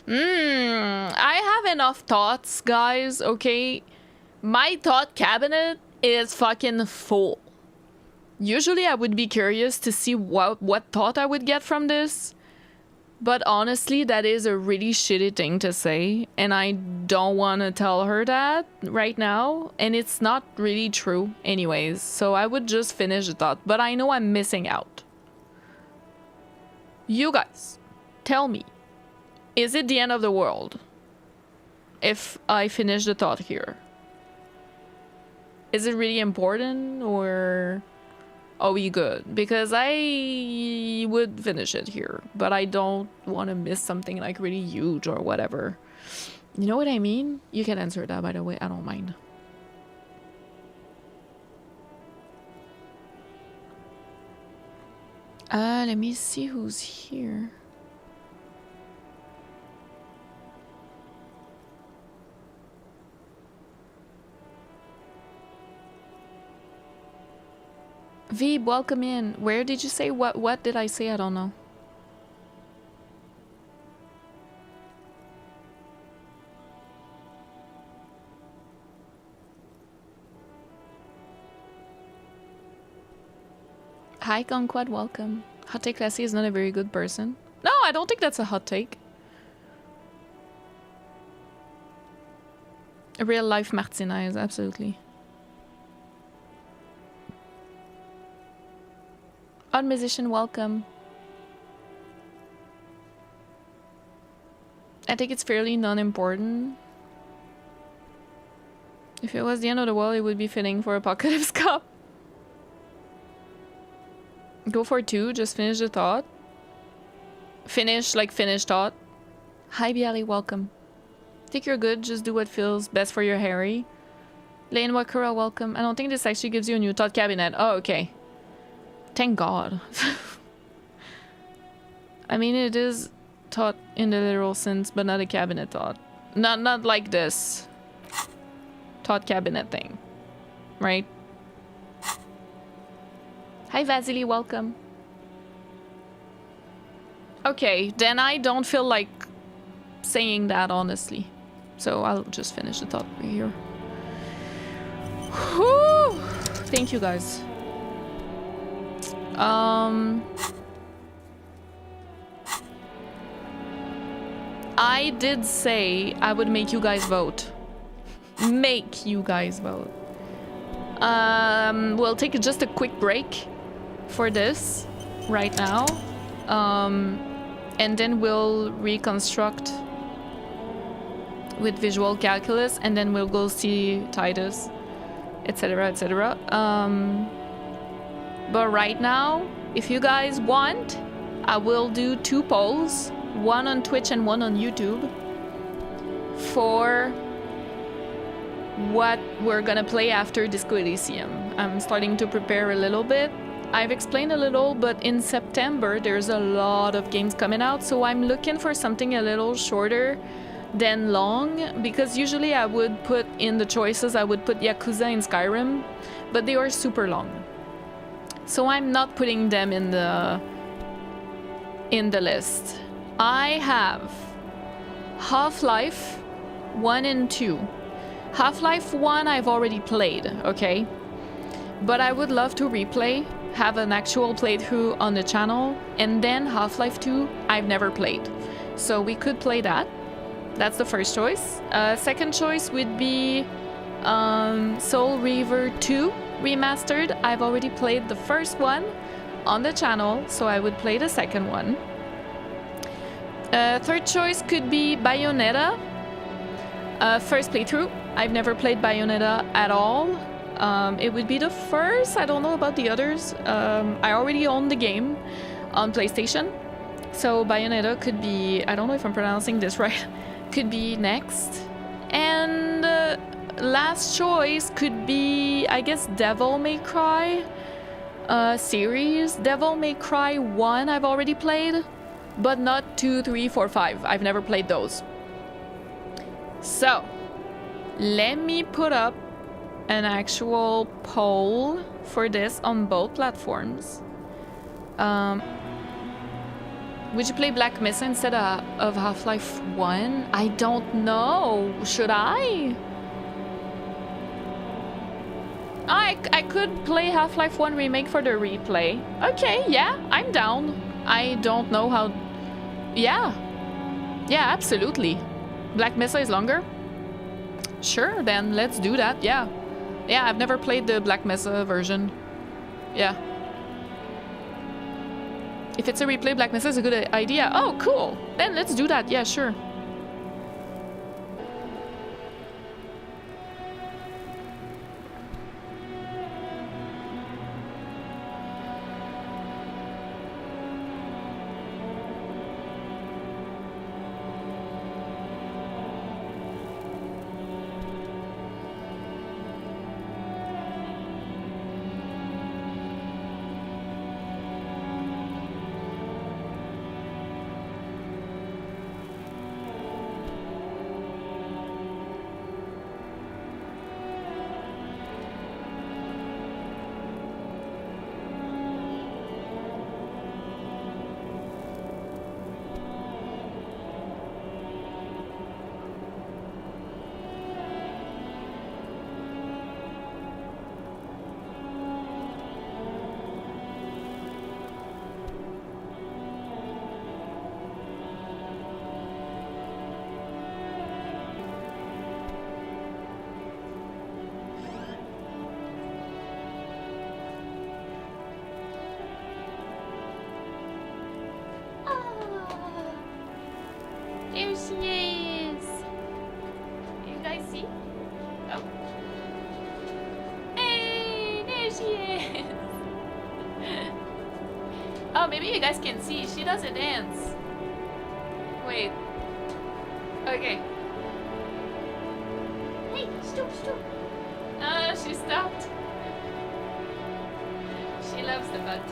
have enough thoughts, guys, okay? My thought cabinet is fucking full. Usually I would be curious to see what thought I would get from this. But honestly, that is a really shitty thing to say, and I don't want to tell her that right now, and it's not really true anyways, so I would just finish the thought, but I know I'm missing out. You guys, tell me, is it the end of the world if I finish the thought here? Is it really important, or are we good? Because I would finish it here, but I don't want to miss something like really huge or whatever. You know what I mean? You can answer that, by the way. I don't mind. Let me see who's here. V, welcome in. Where did you say? What did I say? I don't know. Hi, Conquad, welcome. Hot take Klaasje is not a very good person. No, I don't think that's a hot take. A real life Martina is absolutely. Odd musician, welcome. I think it's fairly non-important. If it was the end of the world, it would be fitting for Apocalypse Cup. Go for 2, just finish the thought. Finish, like finish thought. Hi Bialy, welcome. Think you're good, just do what feels best for your Harry. Lane Wakura, welcome. I don't think this actually gives you a new thought cabinet. Oh, okay. Thank God. I mean, it is thought in the literal sense, but not a cabinet thought. Not like this thought cabinet thing, right? Hi Vasily, welcome. Okay, then I don't feel like saying that honestly, so I'll just finish the thought right here. Whew. Thank you guys. I did say I would make you guys vote. Make you guys vote. We'll take just a quick break for this right now. And then we'll reconstruct with visual calculus, and then we'll go see Titus, etc, etc. But right now, if you guys want, I will do 2 polls, one on Twitch and one on YouTube, for what we're gonna play after Disco Elysium. I'm starting to prepare a little bit. I've explained a little, but in September there's a lot of games coming out, so I'm looking for something a little shorter than long, because usually I would put in the choices, I would put Yakuza and Skyrim, but they are super long. So I'm not putting them in the list. I have Half-Life 1 and 2. Half-Life 1 I've already played, okay? But I would love to replay, have an actual playthrough on the channel, and then Half-Life 2 I've never played. So we could play that. That's the first choice. Second choice would be Soul Reaver 2 Remastered. I've already played the first one on the channel, so I would play the second one. Third choice could be Bayonetta. First playthrough. I've never played Bayonetta at all. It would be the first. I don't know about the others. I already own the game on PlayStation. So Bayonetta could be, I don't know if I'm pronouncing this right, could be next. And last choice could be, I guess, Devil May Cry series. Devil May Cry 1 I've already played, but not 2, 3, 4, 5. I've never played those. So, let me put up an actual poll for this on both platforms. Would you play Black Mesa instead of Half-Life 1? I don't know. Should I? I could play Half-Life 1 Remake for the replay. Okay, yeah, I'm down. I don't know how Yeah. Yeah, absolutely. Black Mesa is longer? Sure, then let's do that, yeah. Yeah, I've never played the Black Mesa version. Yeah. If it's a replay, Black Mesa is a good idea. Oh, cool. Then let's do that, yeah, sure. There she is. You guys see? Oh. Hey, there she is. Oh, maybe you guys can see. She does a dance. Wait. Okay. Hey, stop. She stopped. She loves the butt.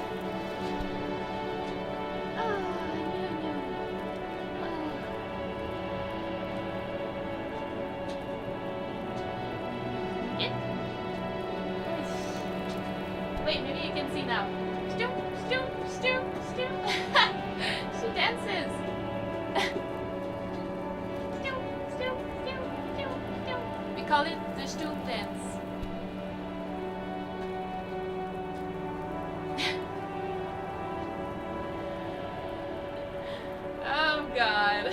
Wait, maybe you can see now. Stoop. She dances. Stoop. We call it the stoop dance. Oh God.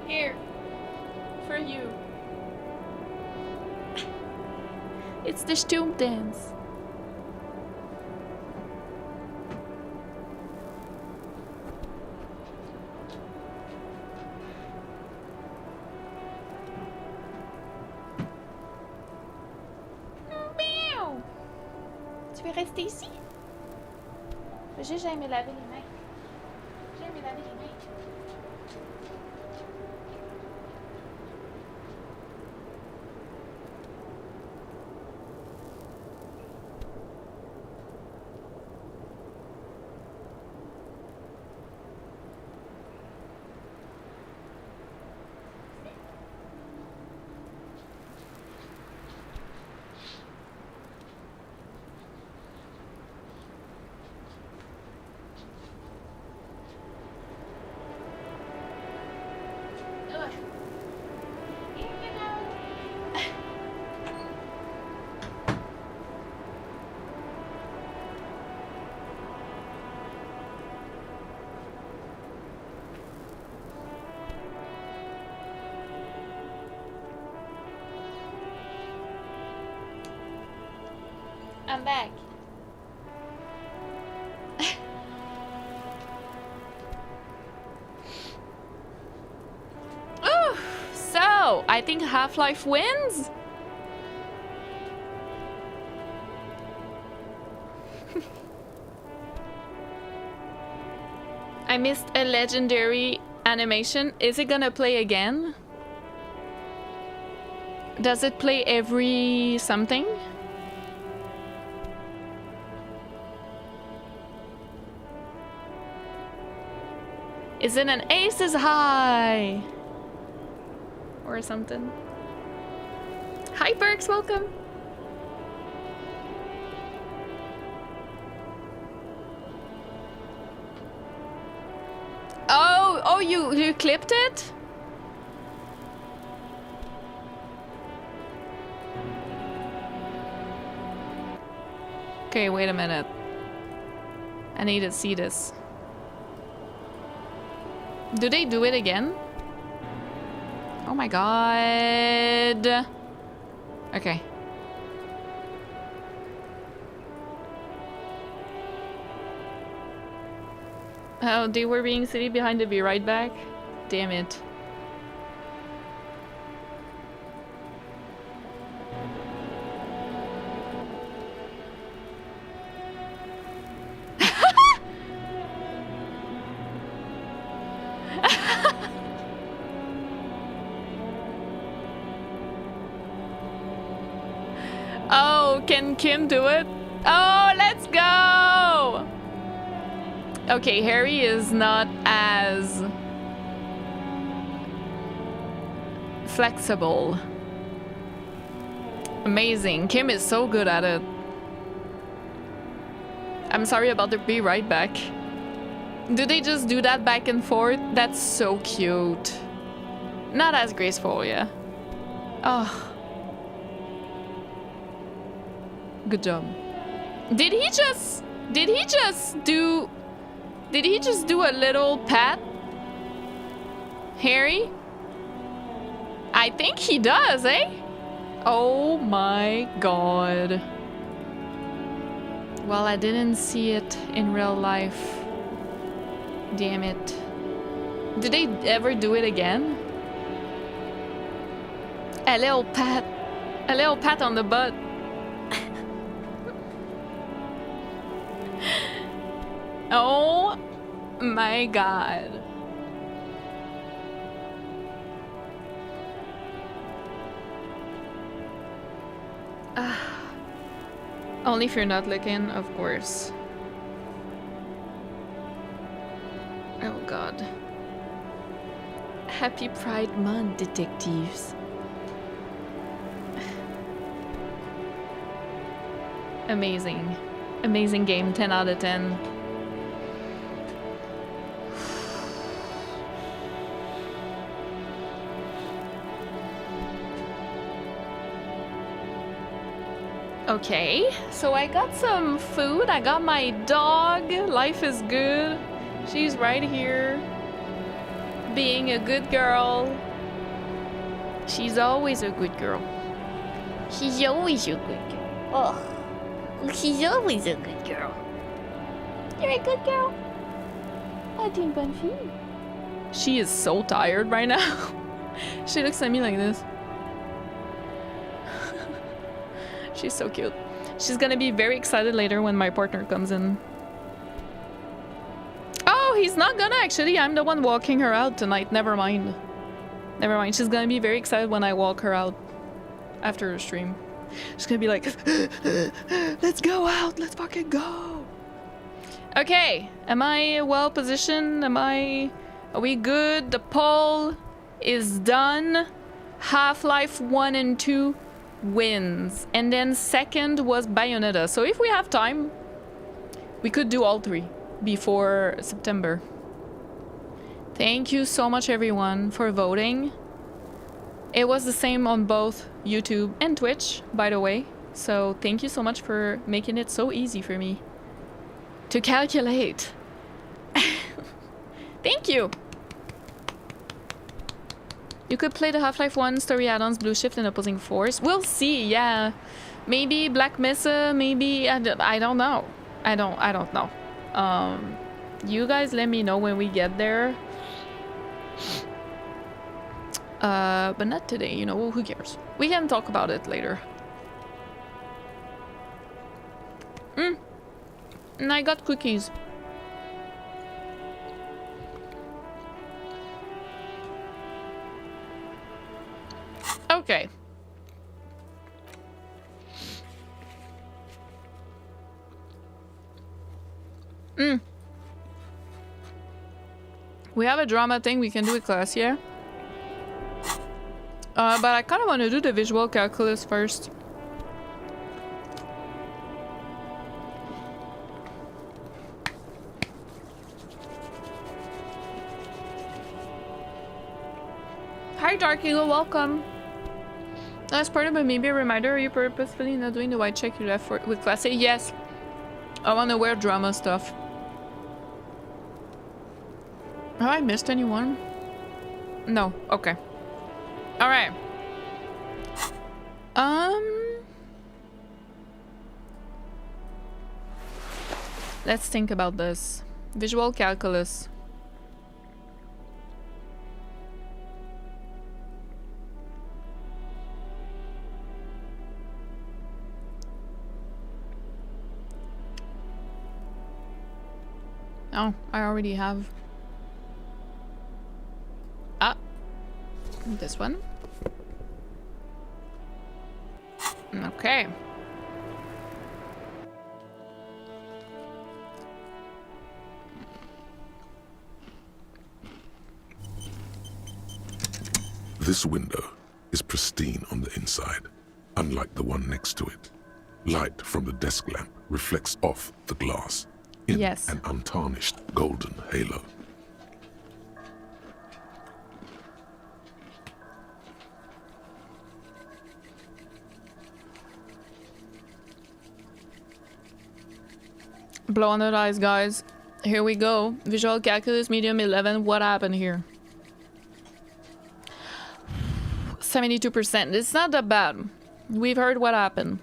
Here. For you. It's the stoop dance. Miaou! Tu veux rester ici? Faut juste que j'aille me laver les mains. J'aille me laver les mains. I'm back. Ooh, so I think Half-Life wins. I missed a legendary animation. Is it gonna play again? Does it play every something? Is it an aces high? Or something? Hi Perks, welcome! Oh, you clipped it? Okay, wait a minute. I need to see this. Do they do it again? Oh my god. Okay. Oh, they were being silly behind the be right back? Damn it. Oh, can Kim do it? Oh, let's go! Okay, Harry is not as flexible. Amazing. Kim is so good at it. I'm sorry about the be right back. Do they just do that back and forth? That's so cute. Not as graceful, yeah. Oh. Good job. Did he just do a little pat? Harry? I think he does, eh? Oh my god. Well, I didn't see it in real life. Damn it. Did they ever do it again? A little pat. A little pat on the butt. Oh my god. Only if you're not looking, of course. Oh god. Happy Pride Month, detectives. Amazing. Amazing game, 10 out of 10. Okay, so I got some food. I got my dog. Life is good. She's right here. Being a good girl. She's always a good girl. She's always a good girl. Oh, she's always a good girl. You're a good girl. I think Davinci. She is so tired right now. She looks at me like this. She's so cute. She's gonna be very excited later when my partner comes in. Oh, he's not gonna actually. I'm the one walking her out tonight. Never mind. Never mind. She's gonna be very excited when I walk her out after the stream. She's gonna be like, let's go out. Let's fucking go. Okay. Am I well positioned? Are we good? The poll is done. Half-Life 1 and 2 wins, and then second was Bayonetta. So if we have time, we could do all three before September. Thank you so much everyone for voting. It was the same on both YouTube and Twitch, by the way, so thank you so much for making it so easy for me to calculate. Thank you. You could play the Half-Life 1 story add-ons Blue Shift and Opposing Force. We'll see, yeah. Maybe Black Mesa, maybe... I don't know. I don't know. You guys let me know when we get there. But not today, you know, who cares? We can talk about it later. And I got cookies. Okay. We have a drama thing we can do with Klaasje. But I kind of want to do the visual calculus first. Hi Dark Eagle, welcome. Last part of it, maybe a reminder, are you purposefully not doing the white check you left for with Klaasje? Yes. I want to wear drama stuff. Have I missed anyone? No. Okay. All right. Let's think about this. Visual calculus. Oh, I already have. Ah, this one. Okay. This window is pristine on the inside, unlike the one next to it. Light from the desk lamp reflects off the glass in an untarnished golden halo. Blow on the eyes, guys. Here we go. Visual calculus medium 11. What happened here? 72%. It's not that bad. We've heard what happened.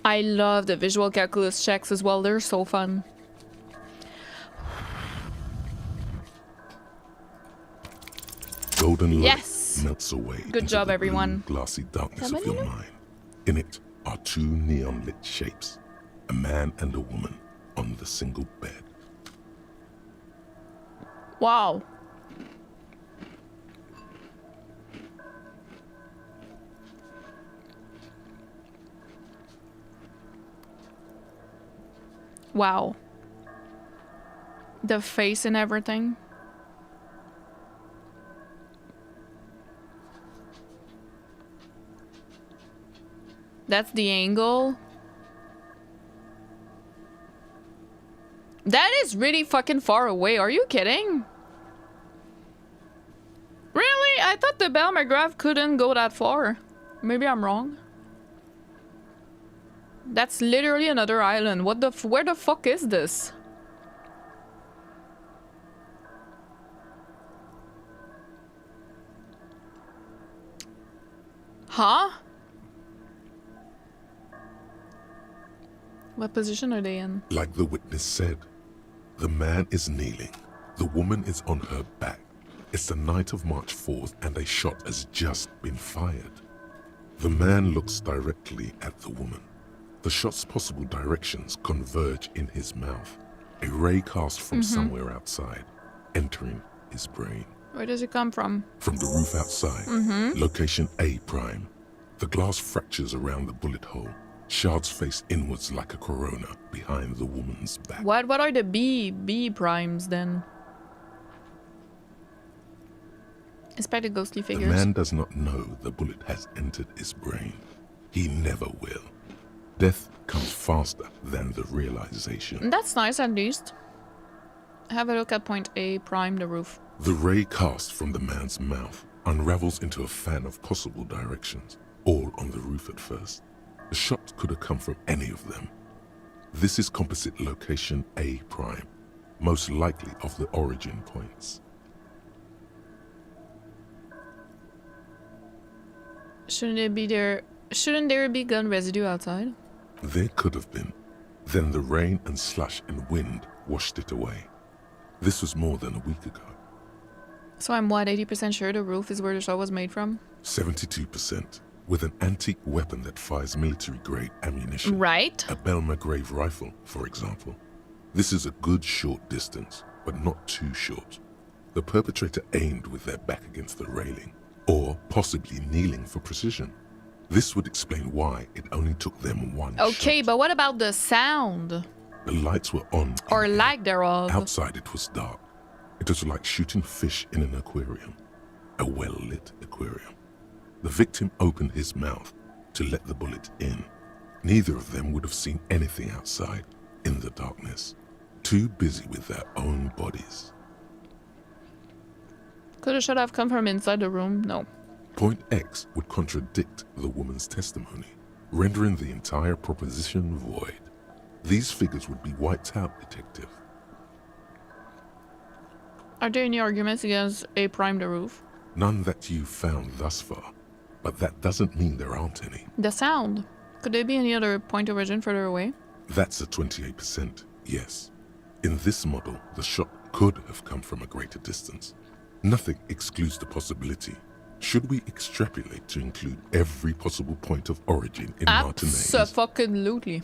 I love the visual calculus checks as well. They're so fun. Golden light yes! melts away. Good job, everyone. Glassy darkness of your mind. In it are two neon lit shapes, a man and a woman on the single bed. Wow. Wow. The face and everything. That's the angle. That is really fucking far away. Are you kidding? Really? I thought the Bell McGrath couldn't go that far. Maybe I'm wrong. That's literally another island. What the where the fuck is this? Huh? What position are they in? Like the witness said, the man is kneeling, the woman is on her back. It's the night of March 4th and a shot has just been fired. The man looks directly at the woman. The shot's possible directions converge in his mouth. A ray cast from somewhere outside, entering his brain. Where does it come from? From the roof outside, location A prime. The glass fractures around the bullet hole. Shards face inwards like a corona behind the woman's back. What are the B primes then? Inspect the ghostly figures. The man does not know the bullet has entered his brain. He never will. Death comes faster than the realization. That's nice, at least. Have a look at point A prime, the roof. The ray cast from the man's mouth unravels into a fan of possible directions, all on the roof at first. The shot could have come from any of them. This is composite location A prime, most likely of the origin points. Shouldn't there be gun residue outside? There could have been. Then the rain and slush and wind washed it away. This was more than a week ago. So I'm what, 80% sure the roof is where the shot was made from? 72%. With an antique weapon that fires military-grade ammunition. Right. A Bell McGrath rifle, for example. This is a good short distance, but not too short. The perpetrator aimed with their back against the railing, or possibly kneeling for precision. This would explain why it only took them one Okay, shot. but what about the sound? The lights were on. Or lack thereof. Outside it was dark. It was like shooting fish in an aquarium. A well-lit aquarium. The victim opened his mouth to let the bullet in. Neither of them would have seen anything outside in the darkness. Too busy with their own bodies. Could a shot have come from inside the room? No. Point X would contradict the woman's testimony, rendering the entire proposition void. These figures would be wiped out, Detective. Are there any arguments against A Prime the roof? None that you've found thus far, but that doesn't mean there aren't any. The sound. Could there be any other point of origin further away? That's a 28%, yes. In this model, the shot could have come from a greater distance. Nothing excludes the possibility. Should we extrapolate to include every possible point of origin in Martinez? Absolutely.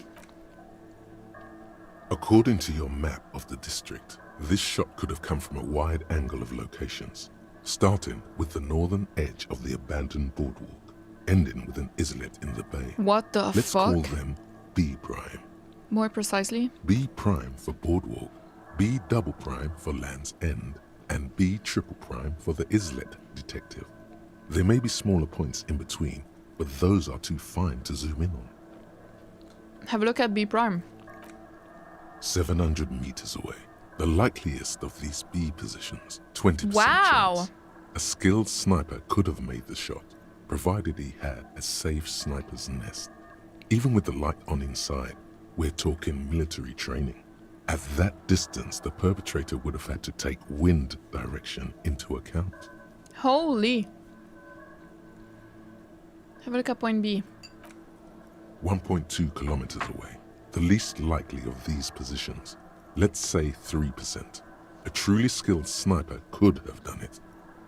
According to your map of the district, this shot could have come from a wide angle of locations, starting with the northern edge of the abandoned boardwalk, ending with an islet in the bay. What the Let's fuck? call them B prime. More precisely? B prime for boardwalk, B double prime for Land's End, and B triple prime for the islet, Detective. There may be smaller points in between, but those are too fine to zoom in on. Have a look at B Prime. 700 meters away. The likeliest of these B positions, 20% Wow. chance. A skilled sniper could have made the shot, provided he had a safe sniper's nest. Even with the light on inside, we're talking military training. At that distance, the perpetrator would have had to take wind direction into account. Holy. Have a look at point B. 1.2 kilometers away. The least likely of these positions, let's say 3%. A truly skilled sniper could have done it,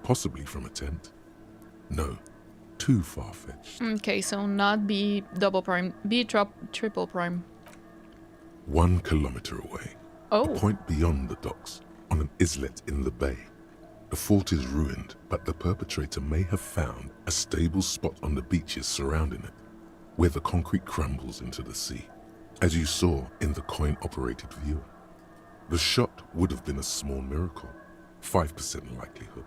possibly from a tent. No, too far-fetched. Okay, so not B double prime, B triple prime. 1 kilometer away. Oh. A point beyond the docks, on an islet in the bay. The fort is ruined, but the perpetrator may have found a stable spot on the beaches surrounding it, where the concrete crumbles into the sea, as you saw in the coin-operated viewer. The shot would have been a small miracle, 5% likelihood.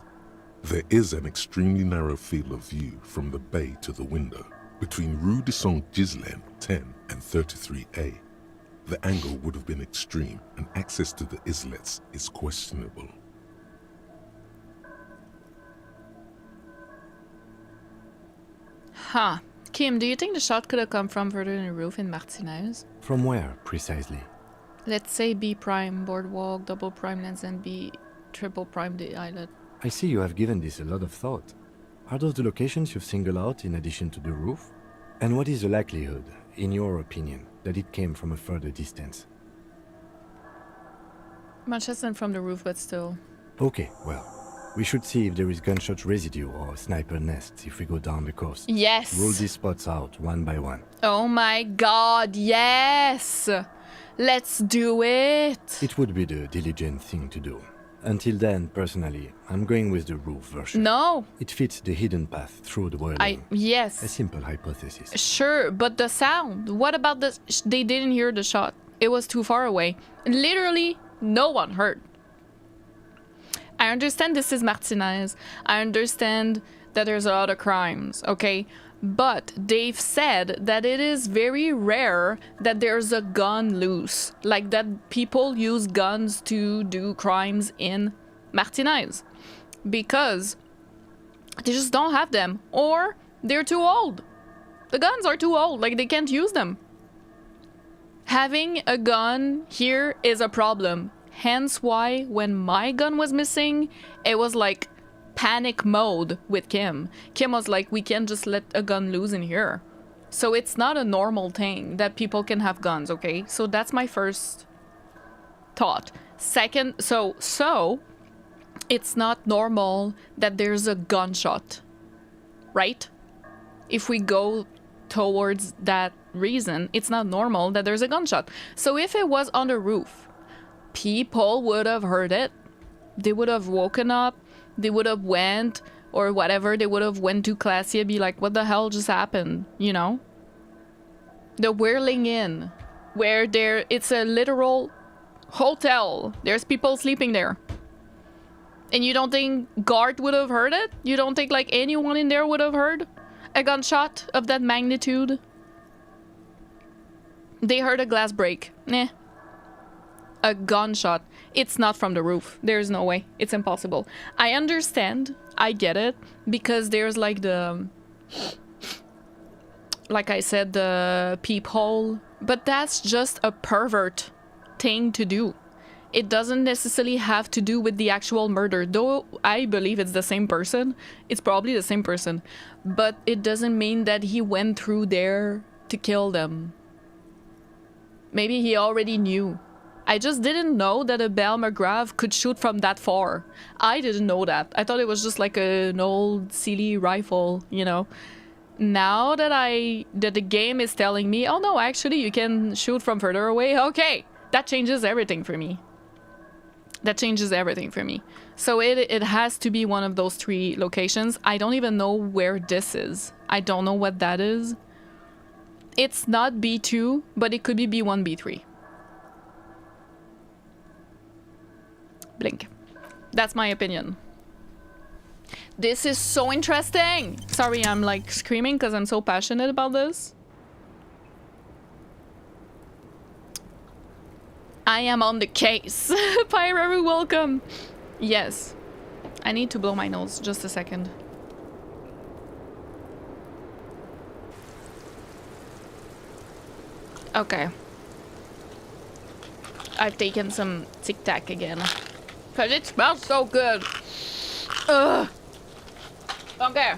There is an extremely narrow field of view from the bay to the window, between Rue de Saint-Ghislain 10 and 33A. The angle would have been extreme, and access to the islets is questionable. Huh. Kim, do you think the shot could have come from further in the roof in Martinez? From where, precisely? Let's say B prime, boardwalk, double prime lens, and B triple prime the islet. I see you have given this a lot of thought. Are those the locations you've singled out in addition to the roof? And what is the likelihood, in your opinion, that it came from a further distance? Much less than from the roof, but still. Okay, well, we should see if there is gunshot residue or sniper nests if we go down the coast. Yes! Rule these spots out one by one. Oh my god, yes! Let's do it! It would be the diligent thing to do. Until then, personally, I'm going with the roof version. No! It fits the hidden path through the whirling. Yes. A simple hypothesis. Sure, but the sound. What about the... They didn't hear the shot. It was too far away. Literally, no one heard. I understand this is Martinez. I understand that there's a lot of crimes, okay? But they've said that it is very rare that there's a gun loose. Like that people use guns to do crimes in Martinez. Because they just don't have them. Or they're too old. The guns are too old. Like they can't use them. Having a gun here is a problem. Hence why when my gun was missing, it was like panic mode with Kim. Kim was like, we can't just let a gun loose in here. So it's not a normal thing that people can have guns, okay? So that's my first thought. Second, so it's not normal that there's a gunshot, right? If we go towards that reason, it's not normal that there's a gunshot. So if it was on the roof, people would have heard it. They would have woken up. They would have went or whatever. They would have went to Klaasje and be like, what the hell just happened? You know? The whirling in, where it's a literal hotel. There's people sleeping there. And you don't think guard would have heard it? You don't think like anyone in there would have heard a gunshot of that magnitude? They heard a glass break. Nah. A gunshot. It's not from the roof. There's no way. It's impossible. I understand. I get it. Because there's like the... Like I said, the peephole But that's just a pervert thing to do. It doesn't necessarily have to do with the actual murder, though I believe it's the same person. It's probably the same person, but it doesn't mean that he went through there to kill them. Maybe he already knew. I just didn't know that a Belle McGrath could shoot from that far. I didn't know that. I thought it was just like an old silly rifle, you know. Now that the game is telling me, oh no, actually you can shoot from further away, okay, that changes everything for me. That changes everything for me. So it has to be one of those 3 locations. I don't even know where this is. I don't know what that is. It's not B2, but it could be B1, B3. Blink. That's my opinion. This is so interesting! Sorry, I'm like screaming because I'm so passionate about this. I am on the case. Pyro, welcome. Yes. I need to blow my nose. Just a second. Okay. I've taken some Tic Tac again. Because it smells so good. Ugh. Okay.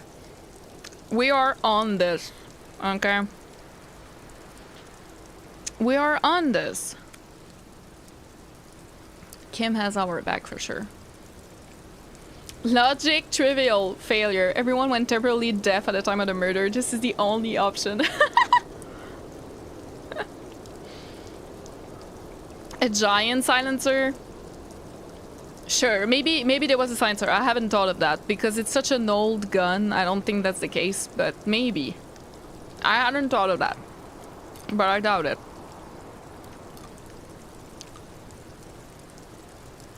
We are on this. Okay. We are on this. Kim has our back for sure. Logic, trivial, failure. Everyone went temporarily deaf at the time of the murder. This is the only option. A giant silencer? Sure, maybe there was a silencer. I haven't thought of that because it's such an old gun. I don't think that's the case, but maybe. I hadn't thought of that, but I doubt it.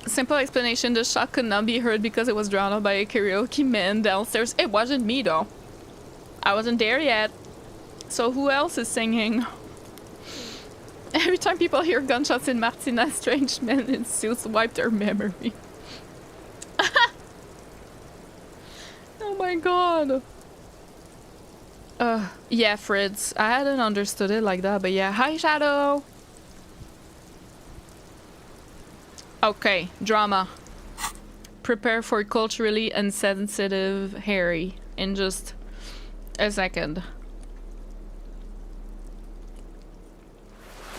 Simple explanation, the shot could not be heard because it was drowned out by a karaoke man downstairs. It wasn't me though. I wasn't there yet. So who else is singing? Every time people hear gunshots in Martina, strange men in suits wipe their memory. Oh my god. Yeah, Fritz. I hadn't understood it like that, but yeah. Hi, Shadow! Okay, drama. Prepare for culturally insensitive Harry in just a second.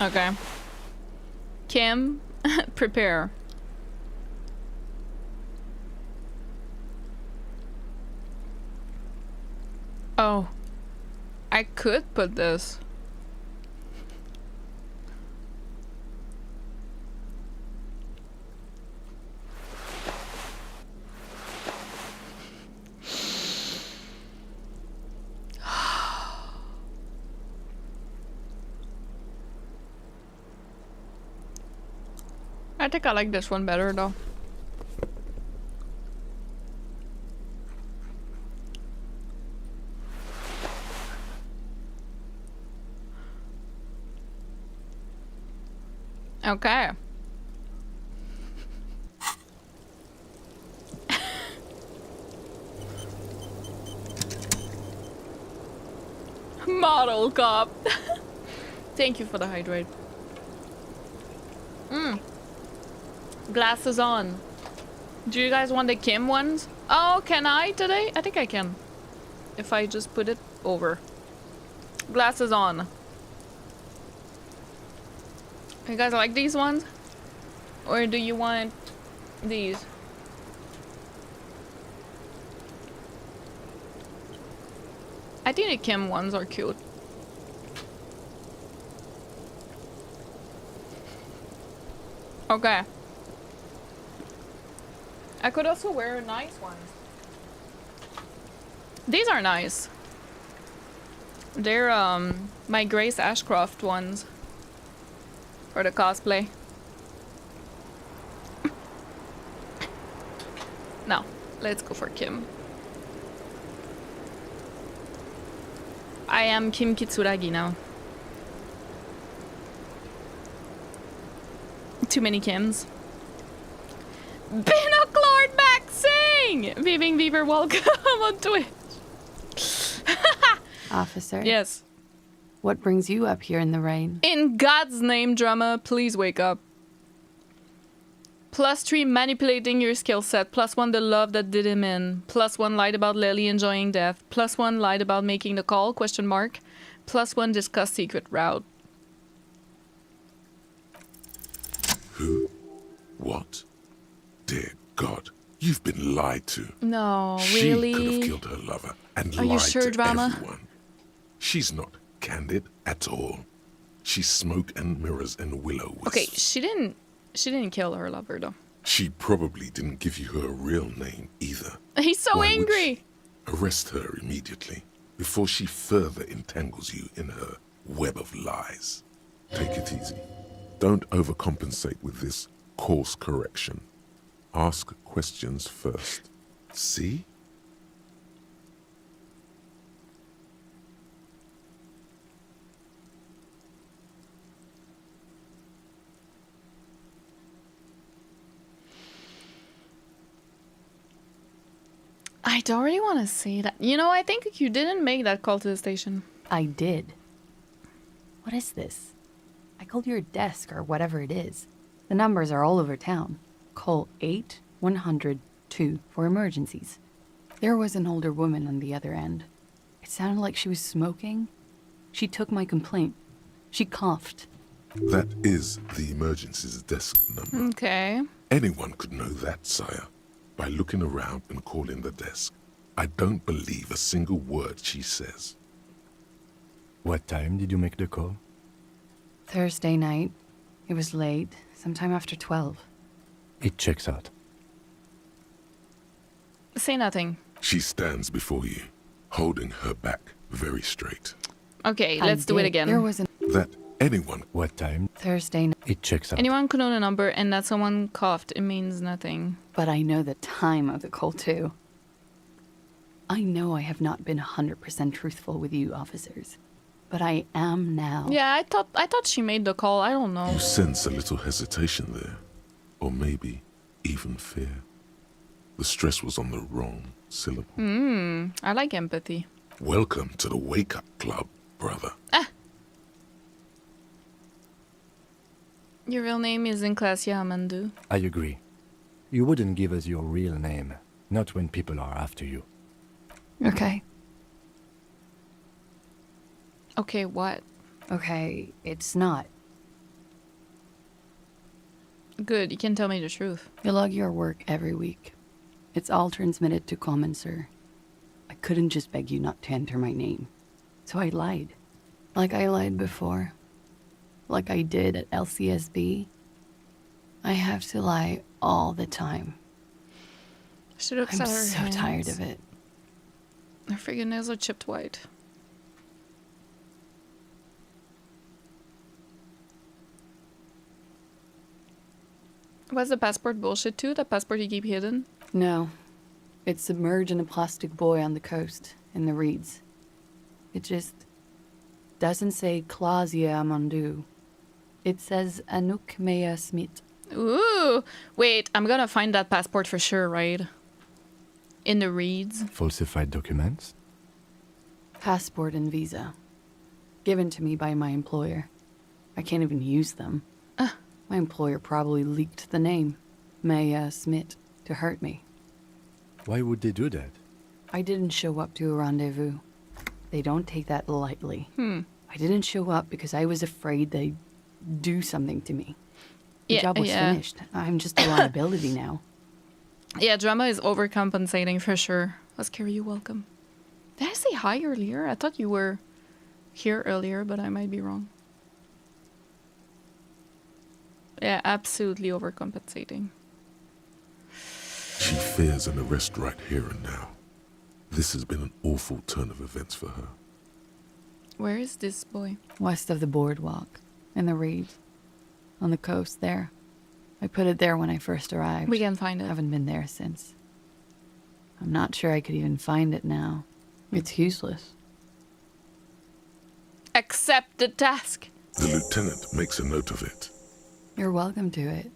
Okay. Kim, prepare. Oh. I could put this. I think I like this one better though. Okay. Model cop. Thank you for the hydrate. Glasses on. Do you guys want the Kim ones? Oh, can I today? I think I can. If I just put it over. Glasses on. You guys like these ones? Or do you want these? I think the Kim ones are cute. Okay. I could also wear nice ones. These are nice. They're my Grace Ashcroft ones for the cosplay. No, let's go for Kim. I am Kim Kitsuragi now. Too many Kims. Binoclord Maxing! Viving Beaver, welcome on Twitch. Officer. Yes. What brings you up here in the rain? In God's name, drama, please wake up. +3 manipulating your skill set. +1 the love that did him in. +1 lied about Lily enjoying death. +1 lied about making the call, question mark. +1 discuss secret route. Who? What? Dear God, you've been lied to. No, She could have really? killed her lover and Are you lied sure, to drama? everyone. She's not candid at all. She's smoke and mirrors and willow wisps. Okay, she didn't kill her lover though. She probably didn't give you her real name either. He's so Why would angry. she? Arrest her immediately before she further entangles you in her web of lies. Take it easy. Don't overcompensate with this course correction. Ask questions first. See? I don't really want to say that. You know, I think you didn't make that call to the station. I did. What is this? I called your desk or whatever it is. The numbers are all over town. Call 8-100-2 for emergencies. There was an older woman on the other end. It sounded like she was smoking. She took my complaint. She coughed. That is the emergency's desk number. Okay. Anyone could know that, sire, by looking around and calling the desk. I don't believe a single word she says. What time did you make the call? Thursday night. It was late, sometime after 12. It checks out. Say nothing. She stands before you, holding her back very straight. Okay, let's do it again. There was an That anyone... What time? Thursday night. It checks out. Anyone could know the number and that someone coughed. It means nothing. But I know the time of the call, too. I know I have not been 100% truthful with you, officers. But I am now. Yeah, I thought she made the call. I don't know. You sense a little hesitation there. Or maybe even fear. The stress was on the wrong syllable. I like empathy. Welcome to the wake-up club, brother. Your real name isn't Klaasje Amandu. I agree. You wouldn't give us your real name, not when people are after you. Okay. Okay, what? Okay, it's not. Good, you can tell me the truth. You log your work every week. It's all transmitted to Common, sir. I couldn't just beg you not to enter my name. So I lied. Like I lied before. Like I did at LCSB. I have to lie all the time. She looks I'm at her so hands. tired of it. Her fingernails are chipped white. Was the passport bullshit too? The passport you keep hidden? No. It's submerged in a plastic buoy on the coast, in the reeds. It just doesn't say Klaasje Amandu. It says Anouk Mea Smit. Ooh! Wait, I'm gonna find that passport for sure, right? In the reeds. Falsified documents? Passport and visa. Given to me by my employer. I can't even use them. My employer probably leaked the name, Maya Smith, to hurt me. Why would they do that? I didn't show up to a rendezvous. They don't take that lightly. I didn't show up because I was afraid they'd do something to me. The job was finished. I'm just a liability now. Yeah, drama is overcompensating for sure. Oscar, you welcome. Did I say hi earlier? I thought you were here earlier, but I might be wrong. Yeah, absolutely overcompensating. She fears an arrest right here and now. This has been an awful turn of events for her. Where is this boy? West of the boardwalk, in the reeds, on the coast there. I put it there when I first arrived. We can find it. Haven't been there since. I'm not sure I could even find it now. It's useless. Accept the task. The lieutenant makes a note of it. You're welcome to it.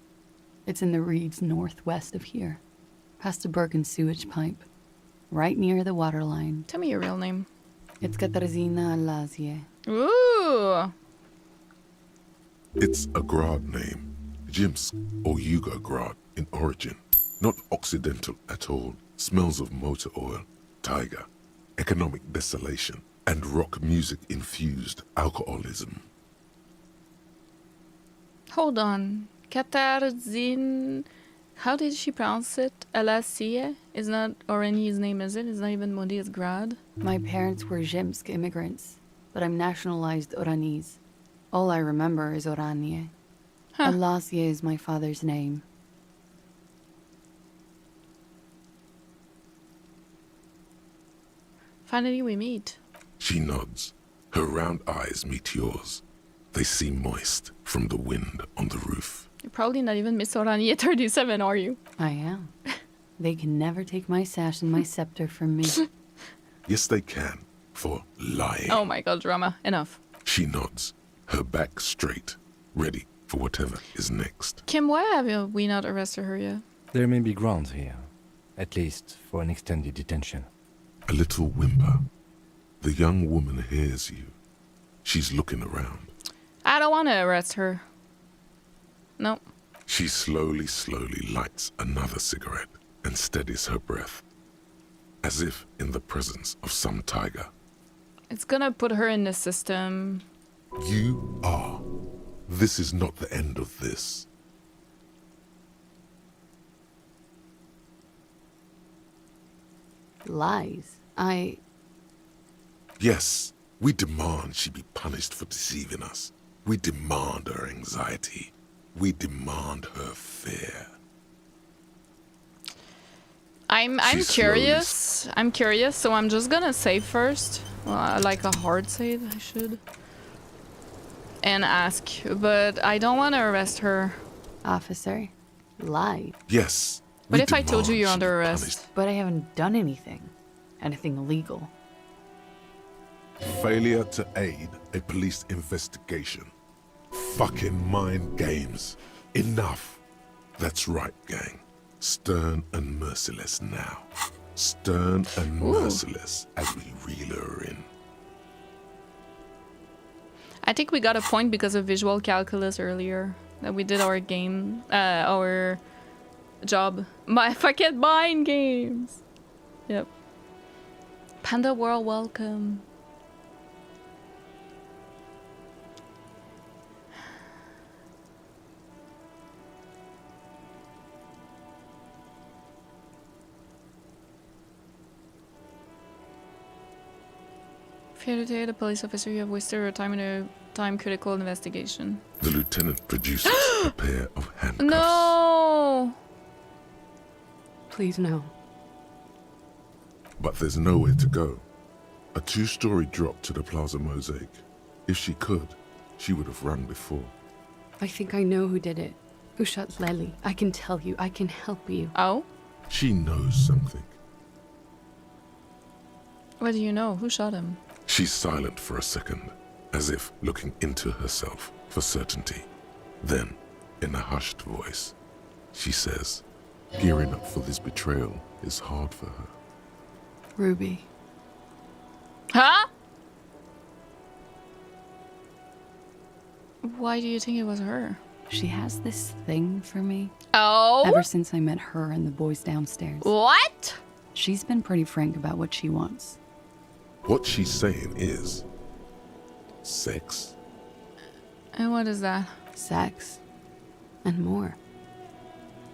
It's in the reeds northwest of here, past the Bergen sewage pipe, right near the waterline. Tell me your real name. It's Katarzyna Lazje. Ooh! Ooh. It's a Grad name, Jimsk or Yuga Grad in origin. Not Occidental at all. Smells of motor oil, tiger, economic desolation, and rock music-infused alcoholism. Hold on. Katarzin... How did she pronounce it? Alasie? Is not Orani's name, is it? It's not even Modi's Grad. My parents were Zhimsk immigrants, but I'm nationalized Oranese. All I remember is Oranie. Huh. Alasie is my father's name. Finally we meet. She nods. Her round eyes meet yours. They seem moist from the wind on the roof. You're probably not even Miss Orani at 37, are you? I am. They can never take my sash and my scepter from me. Yes, they can, for lying. Oh my god, drama. Enough. She nods, her back straight, ready for whatever is next. Kim, why have we not arrested her yet? There may be grounds here, at least for an extended detention. A little whimper. The young woman hears you. She's looking around. I don't want to arrest her. No. She slowly lights another cigarette and steadies her breath, as if in the presence of some tiger. It's gonna put her in the system. You are. This is not the end of this. Lies. Yes, we demand she be punished for deceiving us. We demand her anxiety. We demand her fear. I'm curious. I'm curious, so I'm just gonna save first. Well, like a hard save, I should. And ask, but I don't want to arrest her. Officer, lie. Yes. What if I told you you're under arrest? But I haven't done anything. Anything illegal. Failure to aid a police investigation. Fucking mind games. Enough. That's right, gang. Stern and merciless now. Stern and merciless as we reel her in. I think we got a point because of visual calculus earlier. That we did our game, our job. My fucking mind games. Yep. Panda World, welcome. Failure to aid a police officer, you have wasted your time in a time-critical investigation. The lieutenant produces a pair of handcuffs. No! Please no. But there's nowhere to go. A two-story drop to the Plaza Mosaic. If she could, she would have run before. I think I know who did it. Who shot Lely. I can tell you. I can help you. Oh? She knows something. What do you know? Who shot him? She's silent for a second, as if looking into herself for certainty. Then, in a hushed voice, she says, gearing up for this betrayal is hard for her. Ruby. Huh? Why do you think it was her? She has this thing for me. Oh? Ever since I met her and the boys downstairs. What? She's been pretty frank about what she wants. What she's saying is... sex. And what is that? Sex. And more.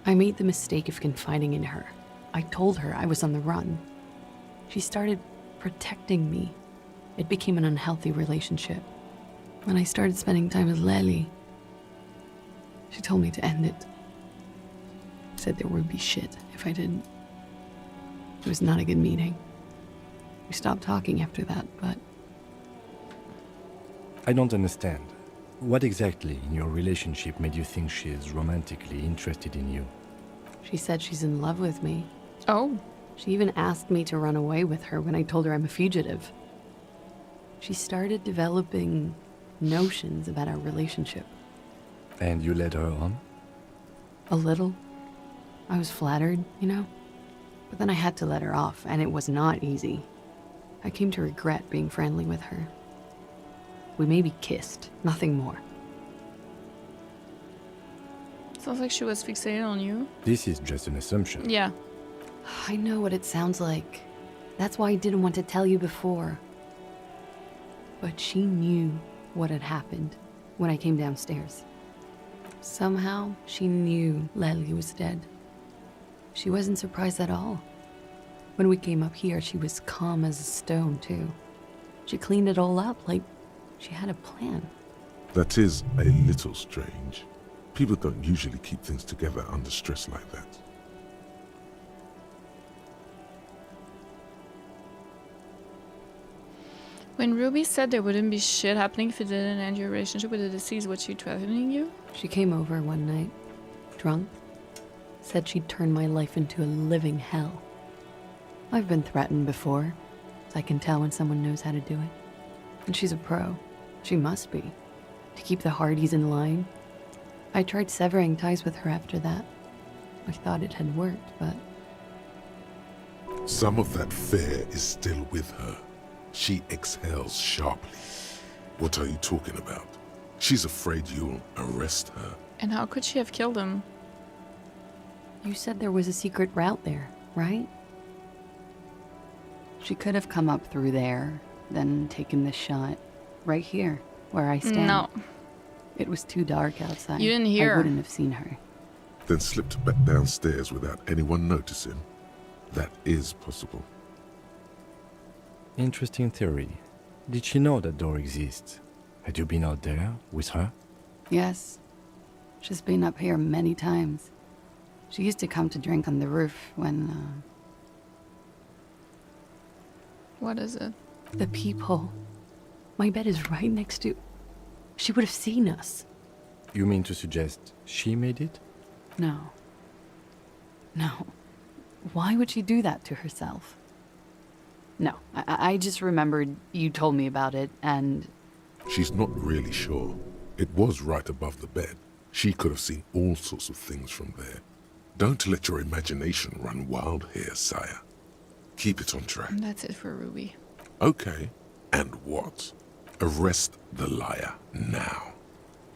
I made the mistake of confiding in her. I told her I was on the run. She started protecting me. It became an unhealthy relationship. When I started spending time with Lely, she told me to end it. Said there would be shit if I didn't. It was not a good meeting. We stopped talking after that, but... I don't understand. What exactly in your relationship made you think she is romantically interested in you? She said she's in love with me. Oh. She even asked me to run away with her when I told her I'm a fugitive. She started developing notions about our relationship. And you led her on? A little. I was flattered, you know? But then I had to let her off, and it was not easy. I came to regret being friendly with her. We maybe kissed, nothing more. Sounds like she was fixated on you. This is just an assumption. Yeah. I know what it sounds like. That's why I didn't want to tell you before. But she knew what had happened when I came downstairs. Somehow, she knew Lely was dead. She wasn't surprised at all. When we came up here, she was calm as a stone, too. She cleaned it all up like she had a plan. That is a little strange. People don't usually keep things together under stress like that. When Ruby said there wouldn't be shit happening if you didn't end your relationship with the deceased, was she threatening you? She came over one night, drunk, said she'd turn my life into a living hell. I've been threatened before, so I can tell when someone knows how to do it. And she's a pro. She must be. To keep the Hardys in line. I tried severing ties with her after that. I thought it had worked, but... Some of that fear is still with her. She exhales sharply. What are you talking about? She's afraid you'll arrest her. And how could she have killed him? You said there was a secret route there, right? She could have come up through there, then taken the shot. Right here, where I stand. No. It was too dark outside. You didn't hear. I wouldn't have seen her. Then slipped back downstairs without anyone noticing. That is possible. Interesting theory. Did she know that door exists? Had you been out there with her? Yes. She's been up here many times. She used to come to drink on the roof when, What is it? The peephole. My bed is right next to... She would have seen us. You mean to suggest she made it? No. No. Why would she do that to herself? No, I just remembered you told me about it, and... She's not really sure. It was right above the bed. She could have seen all sorts of things from there. Don't let your imagination run wild here, sire. Keep it on track. That's it for Ruby. Okay. And what? Arrest the liar now.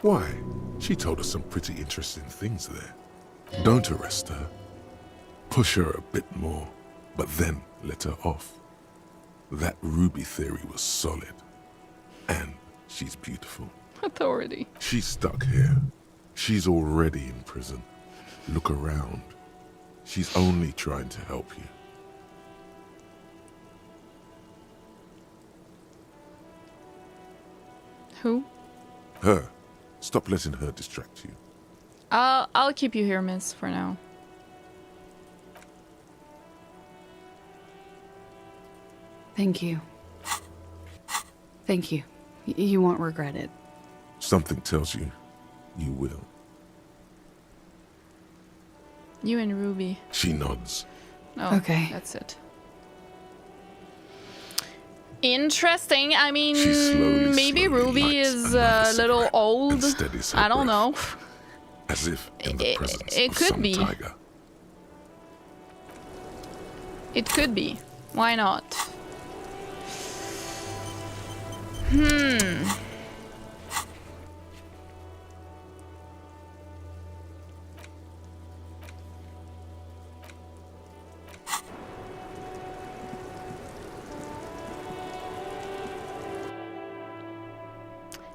Why? She told us some pretty interesting things there. Don't arrest her. Push her a bit more, but then let her off. That Ruby theory was solid. And she's beautiful. Authority. She's stuck here. She's already in prison. Look around. She's only trying to help you. Who? Her. Stop letting her distract you. I'll keep you here, miss, for now. Thank you. Thank you. You won't regret it. Something tells you, you will. You and Ruby. She nods. Oh, okay. That's it. Interesting. I mean, maybe Ruby is a little old. I don't know. As if in the presence it of could some be. tiger. It could be. Why not?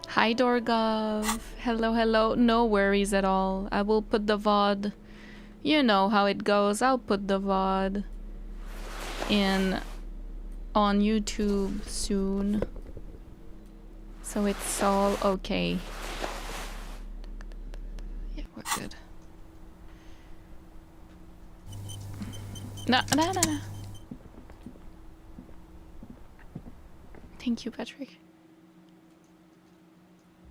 Hi Dorgov. Hello, hello. No worries at all. I will put the VOD. You know how it goes. I'll put the VOD in on YouTube soon. So it's all okay. Yeah, we're good. No. Thank you, Patrick.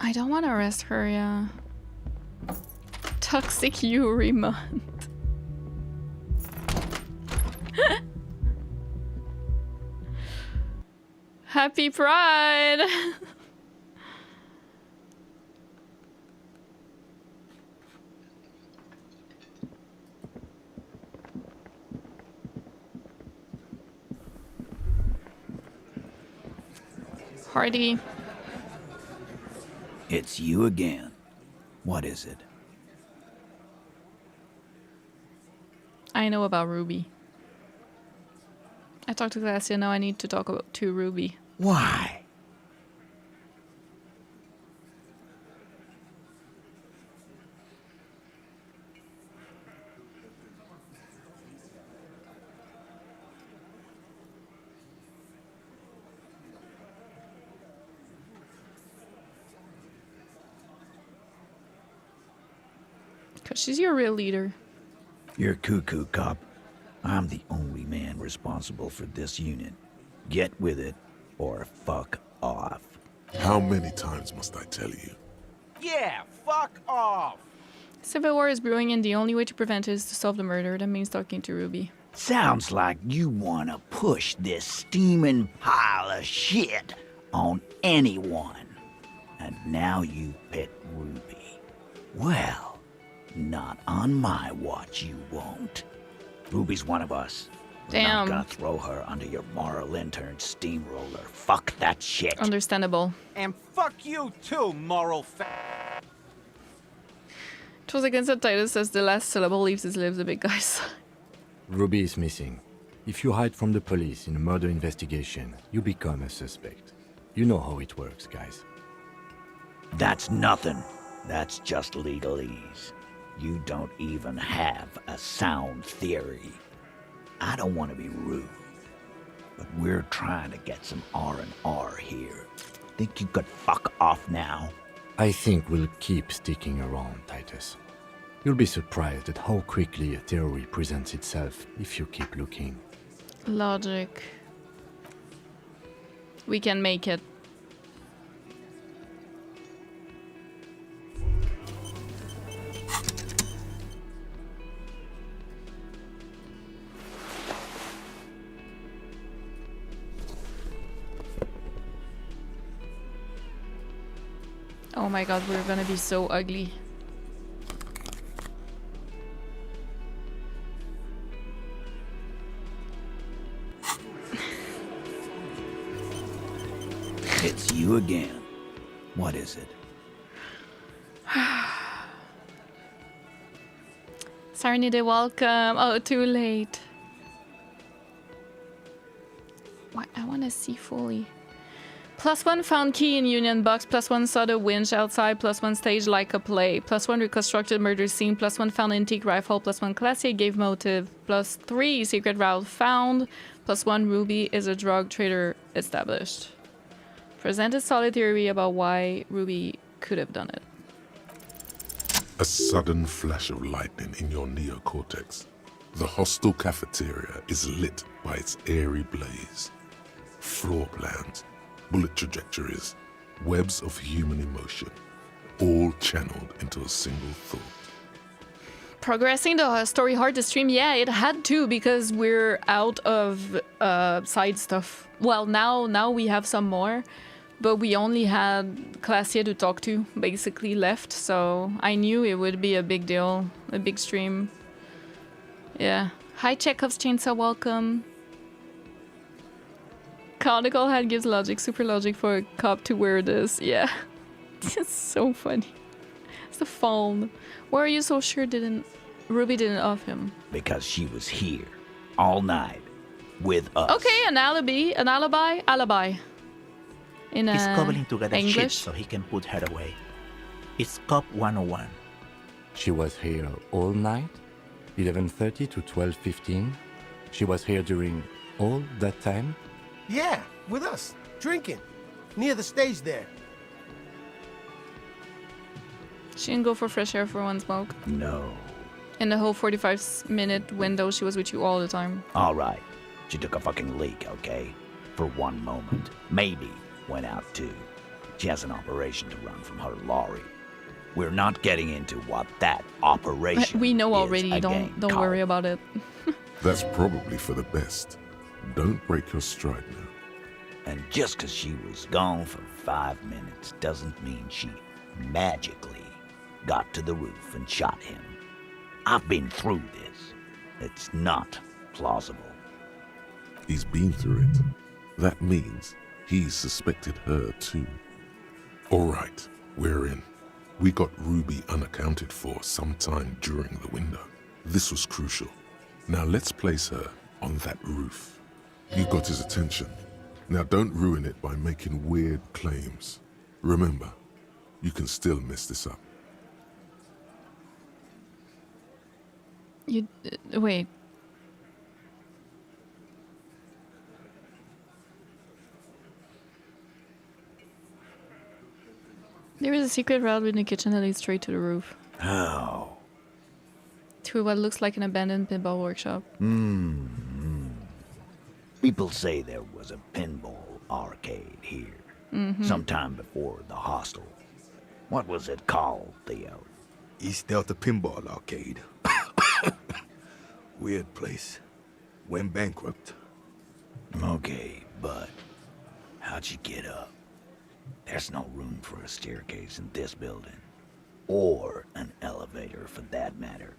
I don't want to arrest her, yeah. Toxic Yuri month. Happy Pride! Hardy. It's you again. What is it? I know about Ruby. I talked to Klaasje, now I need to talk to Ruby. Why? Because she's your real leader. You're cuckoo, cop. I'm the only man responsible for this unit. Get with it, or fuck off. How many times must I tell you? Yeah, fuck off. Civil war is brewing and the only way to prevent it is to solve the murder. That means talking to Ruby. Sounds like you want to push this steaming pile of shit on anyone. And now you pet Ruby. Well, not on my watch you won't. Ruby's one of us. Damn. I'm not gonna throw her under your Morell intern steamroller. Fuck that shit. Understandable. And fuck you too, moral It was against that Titus says the last syllable leaves his lips a bit, guys. Ruby is missing. If you hide from the police in a murder investigation, you become a suspect. You know how it works, guys. That's nothing. That's just legalese. You don't even have a sound theory. I don't want to be rude, but we're trying to get some R&R here. Think you could fuck off now? I think we'll keep sticking around, Titus. You'll be surprised at how quickly a theory presents itself if you keep looking. Logic. We can make it. Oh my god, we're gonna be so ugly. It's you again. What is it? Serenity, welcome. Oh, too late. What? I want to see fully. +1 found key in Union Box. +1 saw the winch outside. +1 stage like a play. +1 reconstructed murder scene. +1 found antique rifle. +1 Klaasje gave motive. +3 secret route found. +1 Ruby is a drug trader established. Presented solid theory about why Ruby could have done it. A sudden flash of lightning in your neocortex. The hostel cafeteria is lit by its airy blaze. Floor plans, bullet trajectories, webs of human emotion, all channeled into a single thought. Progressing the story hard to stream, yeah, it had to because we're out of side stuff. Well, now we have some more, but we only had Klaasje to talk to, basically left, so I knew it would be a big deal, a big stream. Yeah. Hi, Chekhov's Chainsaw, welcome. Canonical head gives logic, super logic for a cop to wear this. Yeah. It's so funny. It's the phone. Why are you so sure Ruby didn't off him? Because she was here all night with us. Okay, an alibi. Alibi. In He's cobbling together shit English. so he can put her away. It's Cop 101. She was here all night? 11:30 to 12:15? She was here during all that time? Yeah, with us, drinking, near the stage there. She didn't go for fresh air for one smoke. No. In the whole 45-minute window, she was with you all the time. All right. She took a fucking leak, okay? For one moment. Maybe went out too. She has an operation to run from her lorry. We're not getting into what that operation We know is already. again, Don't Carl. worry about it. That's probably for the best. Don't break her stride now. And just because she was gone for 5 minutes doesn't mean she magically got to the roof and shot him. I've been through this. It's not plausible. He's been through it. That means he's suspected her too. All right, We're in. We got Ruby unaccounted for sometime during the window. This was crucial. Now let's place her on that roof. You got his attention. Now don't ruin it by making weird claims. Remember, you can still mess this up. You wait. There is a secret route in the kitchen that leads straight to the roof. How? Through what looks like an abandoned pinball workshop. People say there was a pinball arcade here. Sometime before the hostel. What was it called, Theo? East Delta Pinball Arcade. Weird place. Went bankrupt. Okay, but how'd you get up? There's no room for a staircase in this building. Or an elevator, for that matter.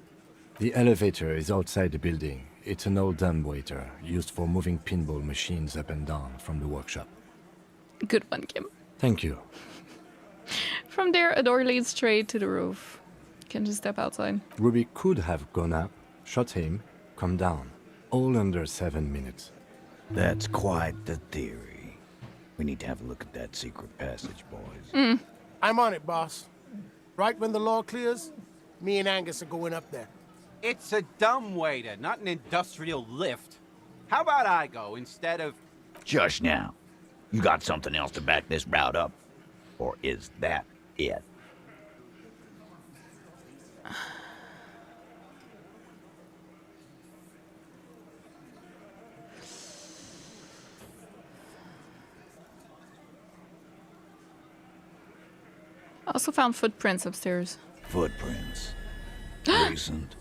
The elevator is outside the building. It's an old dumbwaiter used for moving pinball machines up and down from the workshop. Good one, Kim. Thank you. From there, a door leads straight to the roof. You can just step outside. Ruby could have gone up, shot him, come down. All under 7 minutes. That's quite the theory. We need to have a look at that secret passage, boys. I'm on it, boss. Right when the law clears, me and Angus are going up there. It's a dumbwaiter, not an industrial lift. How about I go instead of... Just now. You got something else to back this route up? Or is that it? I also found footprints upstairs. Footprints. Recent.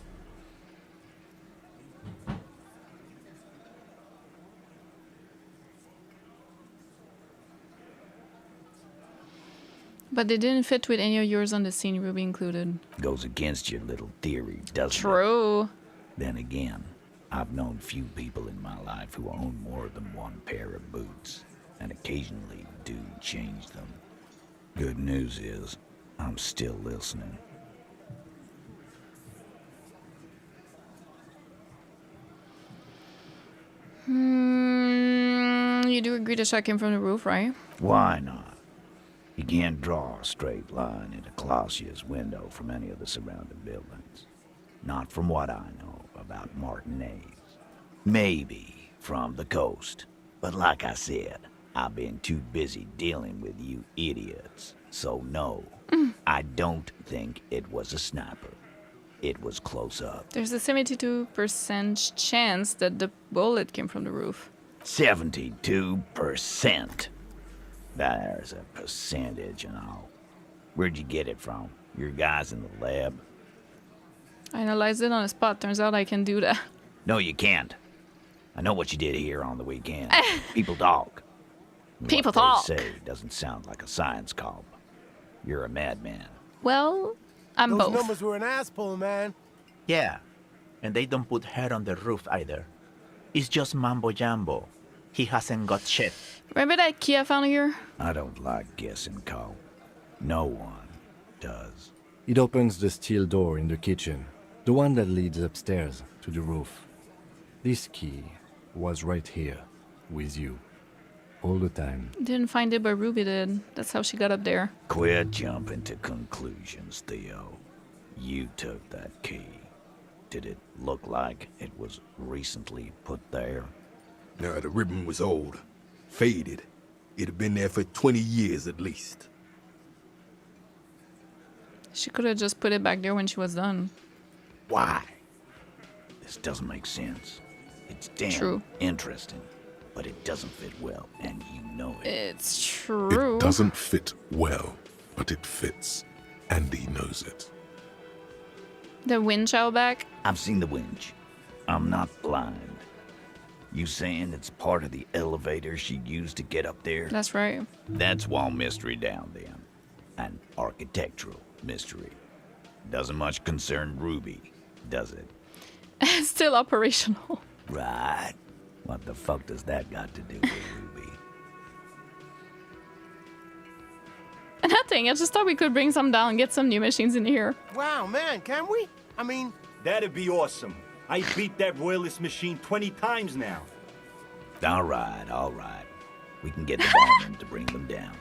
But they didn't fit with any of yours on the scene, Ruby included. Goes against your little theory, doesn't it? True. Then again, I've known few people in my life who own more than one pair of boots, and occasionally do change them. Good news is, I'm still listening. You do agree to check him from the roof, right? Why not? You can't draw a straight line into Klaasje's window from any of the surrounding buildings. Not from what I know about Martinez. Maybe from the coast. But like I said, I've been too busy dealing with you idiots. So no, I don't think it was a sniper. It was close up. There's a 72% chance that the bullet came from the roof. 72%. There's a percentage and all. Where'd you get it from? Your guys in the lab? I analyzed it on the spot. Turns out I can do that. No, you can't. I know what you did here on the weekend. People talk. People what talk. They say doesn't sound like a science column. You're a madman. Well, I'm Those both. numbers were an ass pull, man. Yeah, and they don't put hair on the roof either. It's just mambo jumbo. He hasn't got shit. Remember that key I found here? I don't like guessing, Cole. No one does. It opens the steel door in the kitchen, the one that leads upstairs to the roof. This key was right here, with you, all the time. Didn't find it, but Ruby did. That's how she got up there. Quit jumping to conclusions, Theo. You took that key. Did it look like it was recently put there? No, the ribbon was old. Faded. It'd been there for 20 years at least. She could have just put it back there when she was done. Why? This doesn't make sense. It's damn True. interesting, but it doesn't fit well, and you know it. It's true. It doesn't fit well, but it fits. And he knows it. The winch out back? I've seen the winch. I'm not blind. You saying it's part of the elevator she used to get up there? That's right. That's wall mystery down then. An architectural mystery. Doesn't much concern Ruby, does it? Still operational. Right. What the fuck does that got to do with Ruby? Nothing. I just thought we could bring some down and get some new machines in here. Wow, man, can we? I mean... That'd be awesome. I beat that royalist machine 20 times now. All right, all right. We can get the barman to bring them down.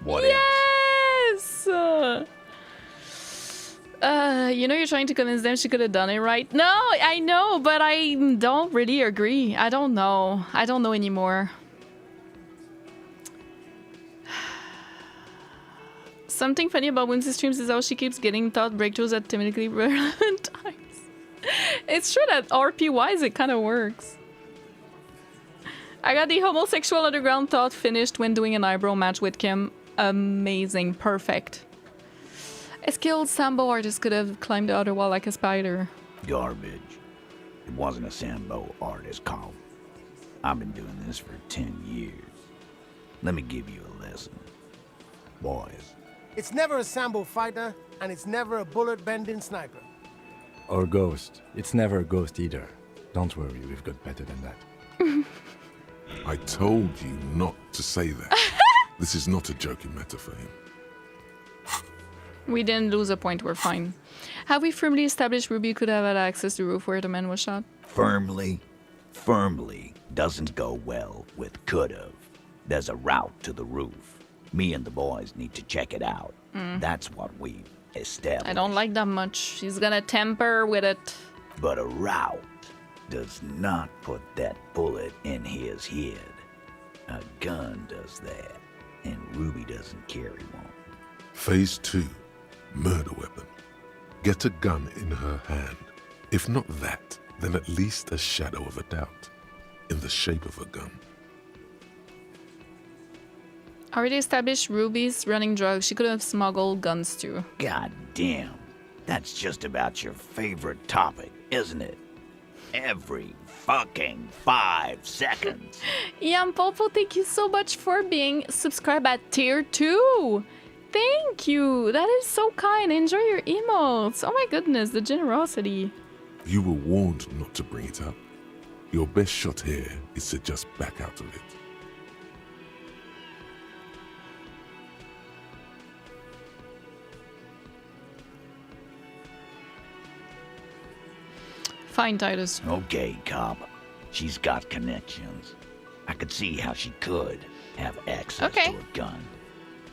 What else? Yes! You know you're trying to convince them she could have done it right. No, I know, but I don't really agree. I don't know. I don't know anymore. Something funny about Wincy's streams is how she keeps getting thought breakthroughs at technically relevant times. It's true that RP-wise it kind of works. I got the homosexual underground thought finished when doing an eyebrow match with Kim. Amazing. Perfect. A skilled Sambo artist could have climbed the other wall like a spider. Garbage. It wasn't a Sambo artist call. I've been doing this for 10 years. Let me give you a lesson. Boys. It's never a Sambo fighter, and it's never a bullet-bending sniper. Or ghost. It's never a ghost either. Don't worry, we've got better than that. I told you not to say that. This is not a joking matter for him. We didn't lose a point, we're fine. Have we firmly established Ruby could have had access to the roof where the man was shot? Firmly doesn't go well with could've. There's a route to the roof. Me and the boys need to check it out. That's what we've established. I don't like that much. She's gonna temper with it. But a route does not put that bullet in his head. A gun does that, and Ruby doesn't carry one. Phase 2. Murder weapon. Get a gun in her hand. If not that, then at least a shadow of a doubt. In the shape of a gun. Already established Ruby's running drugs. She could have smuggled guns too. God damn. That's just about your favorite topic, isn't it? Every fucking 5 seconds. Ian Popo, thank you so much for being subscribed at tier 2. Thank you. That is so kind. Enjoy your emotes. Oh my goodness, the generosity. You were warned not to bring it up. Your best shot here is to just back out of it. Fine, Titus. Okay, cop. She's got connections. I could see how she could have access to a gun.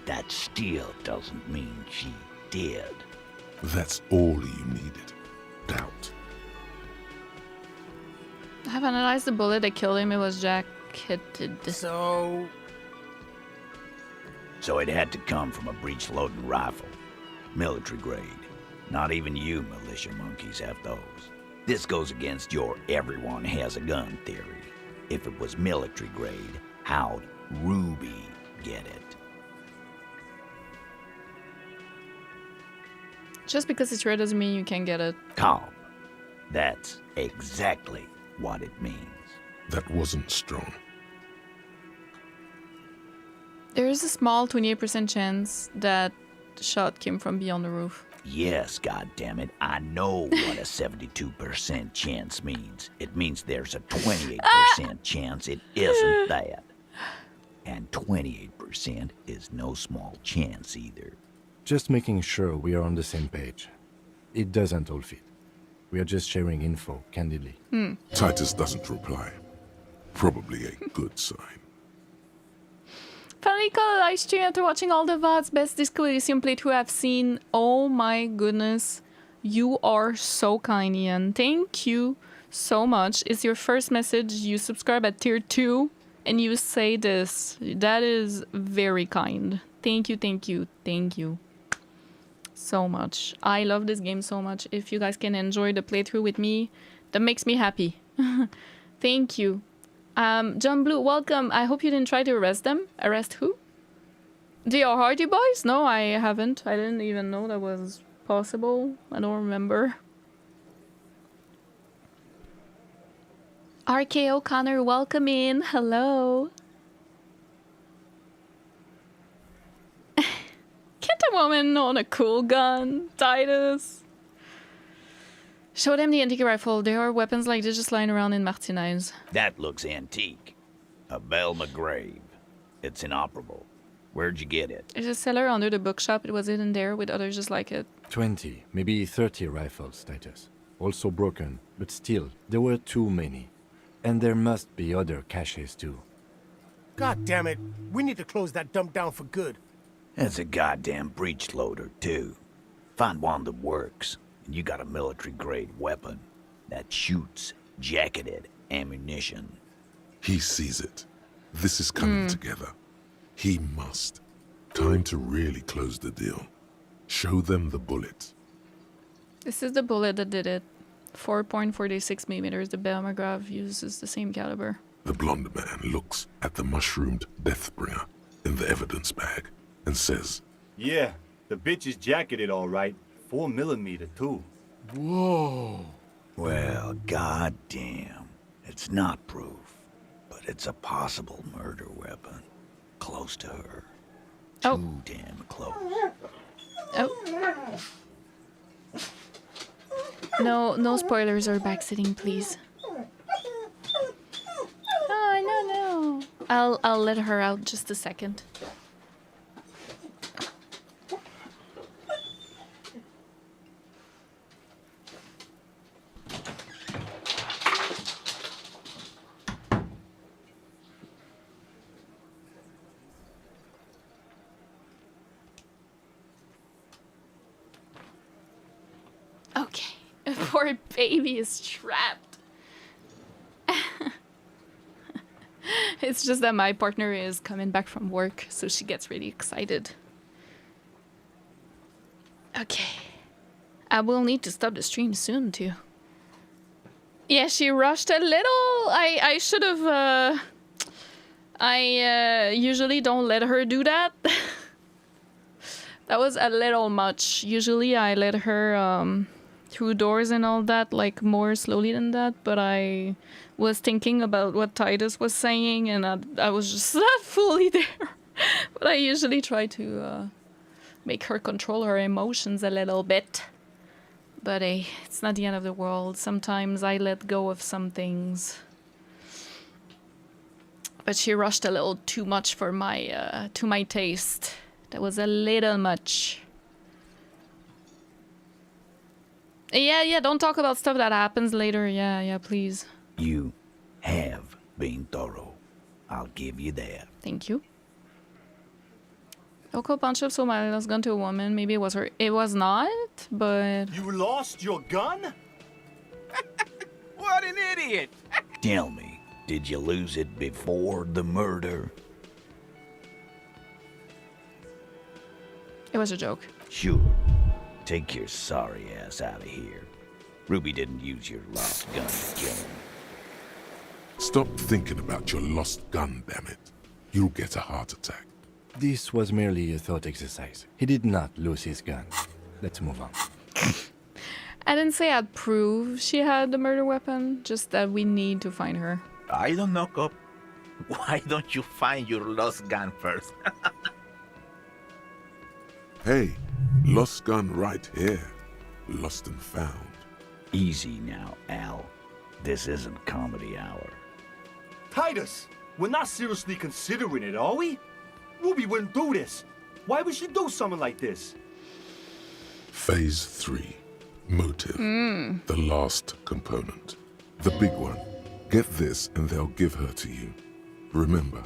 That still doesn't mean she did. That's all you needed. Doubt. I have analyzed the bullet that killed him. It was jacketed. So it had to come from a breech-loading rifle. Military grade. Not even you militia monkeys have those. This goes against your everyone has a gun theory. If it was military grade, how'd Ruby get it? Just because it's rare doesn't mean you can't get it. Calm. That's exactly what it means. That wasn't strong. There is a small 28% chance that shot came from beyond the roof. Yes, goddammit, I know what a 72% chance means. It means there's a 28% chance it isn't that. And 28% is no small chance either. Just making sure we are on the same page. It doesn't all fit. We are just sharing info, candidly. Titus doesn't reply. Probably a good sign. Finally got a live stream after watching all the VODs. Best Disco Elysium playthrough I've seen. Oh my goodness. You are so kind, Ian. Thank you so much. It's your first message. You subscribe at tier 2 and you say this. That is very kind. Thank you, thank you, thank you so much. I love this game so much. If you guys can enjoy the playthrough with me, that makes me happy. Thank you. John Blue, welcome. I hope you didn't try to arrest them. Arrest who? The Hardy Boys? No, I haven't. I didn't even know that was possible. I don't remember. RKO Connor, welcome in. Hello. Can't a woman own a cool gun, Titus? Show them the antique rifle. There are weapons like this just lying around in Martinez. That looks antique. A Belle McGrave. It's inoperable. Where'd you get it? There's a cellar under the bookshop. It was hidden there with others just like it. 20, maybe 30 rifles, Titus. Also broken, but still, there were too many. And there must be other caches too. God damn it. We need to close that dump down for good. That's a goddamn breech loader, too. Find one that works, and you got a military-grade weapon that shoots jacketed ammunition. He sees it. This is coming together. He must. Time to really close the deal. Show them the bullet. This is the bullet that did it. 4.46 millimeters. The Belmagrave uses the same caliber. The blonde man looks at the mushroomed Deathbringer in the evidence bag and says, Yeah, the bitch is jacketed all right. 4mm, too. Whoa. Well, goddamn. It's not proof, but it's a possible murder weapon. Close to her. Too damn close. Oh. No spoilers or backseating, please. Oh, no. I'll let her out just a second. Okay. Poor baby is trapped. It's just that my partner is coming back from work, so she gets really excited. Okay. I will need to stop the stream soon, too. Yeah, she rushed a little. I should have... I usually don't let her do that. That was a little much. Usually I let her... through doors and all that, like more slowly than that, but I was thinking about what Titus was saying and I was just not fully there. But I usually try to make her control her emotions a little bit. But hey, it's not the end of the world. Sometimes I let go of some things. But she rushed a little too much for my to my taste. That was a little much. Yeah, don't talk about stuff that happens later. Yeah, please. You have been thorough. I'll give you that. Thank you. Local pawnshop sold my lost gun to a woman. Maybe it was her. It was not, but... You lost your gun? What an idiot! Tell me, did you lose it before the murder? It was a joke. Sure. Take your sorry ass out of here. Ruby didn't use your lost gun to kill him. Stop thinking about your lost gun, damn it. You'll get a heart attack. This was merely a thought exercise. He did not lose his gun. Let's move on. I didn't say I'd prove she had the murder weapon, just that we need to find her. I don't know, Cop. Why don't you find your lost gun first? Hey, lost gun right here. Lost and found. Easy now, Al. This isn't comedy hour. Titus, we're not seriously considering it, are we? Ruby wouldn't do this. Why would she do something like this? Phase 3. Motive. The last component. The big one. Get this and they'll give her to you. Remember,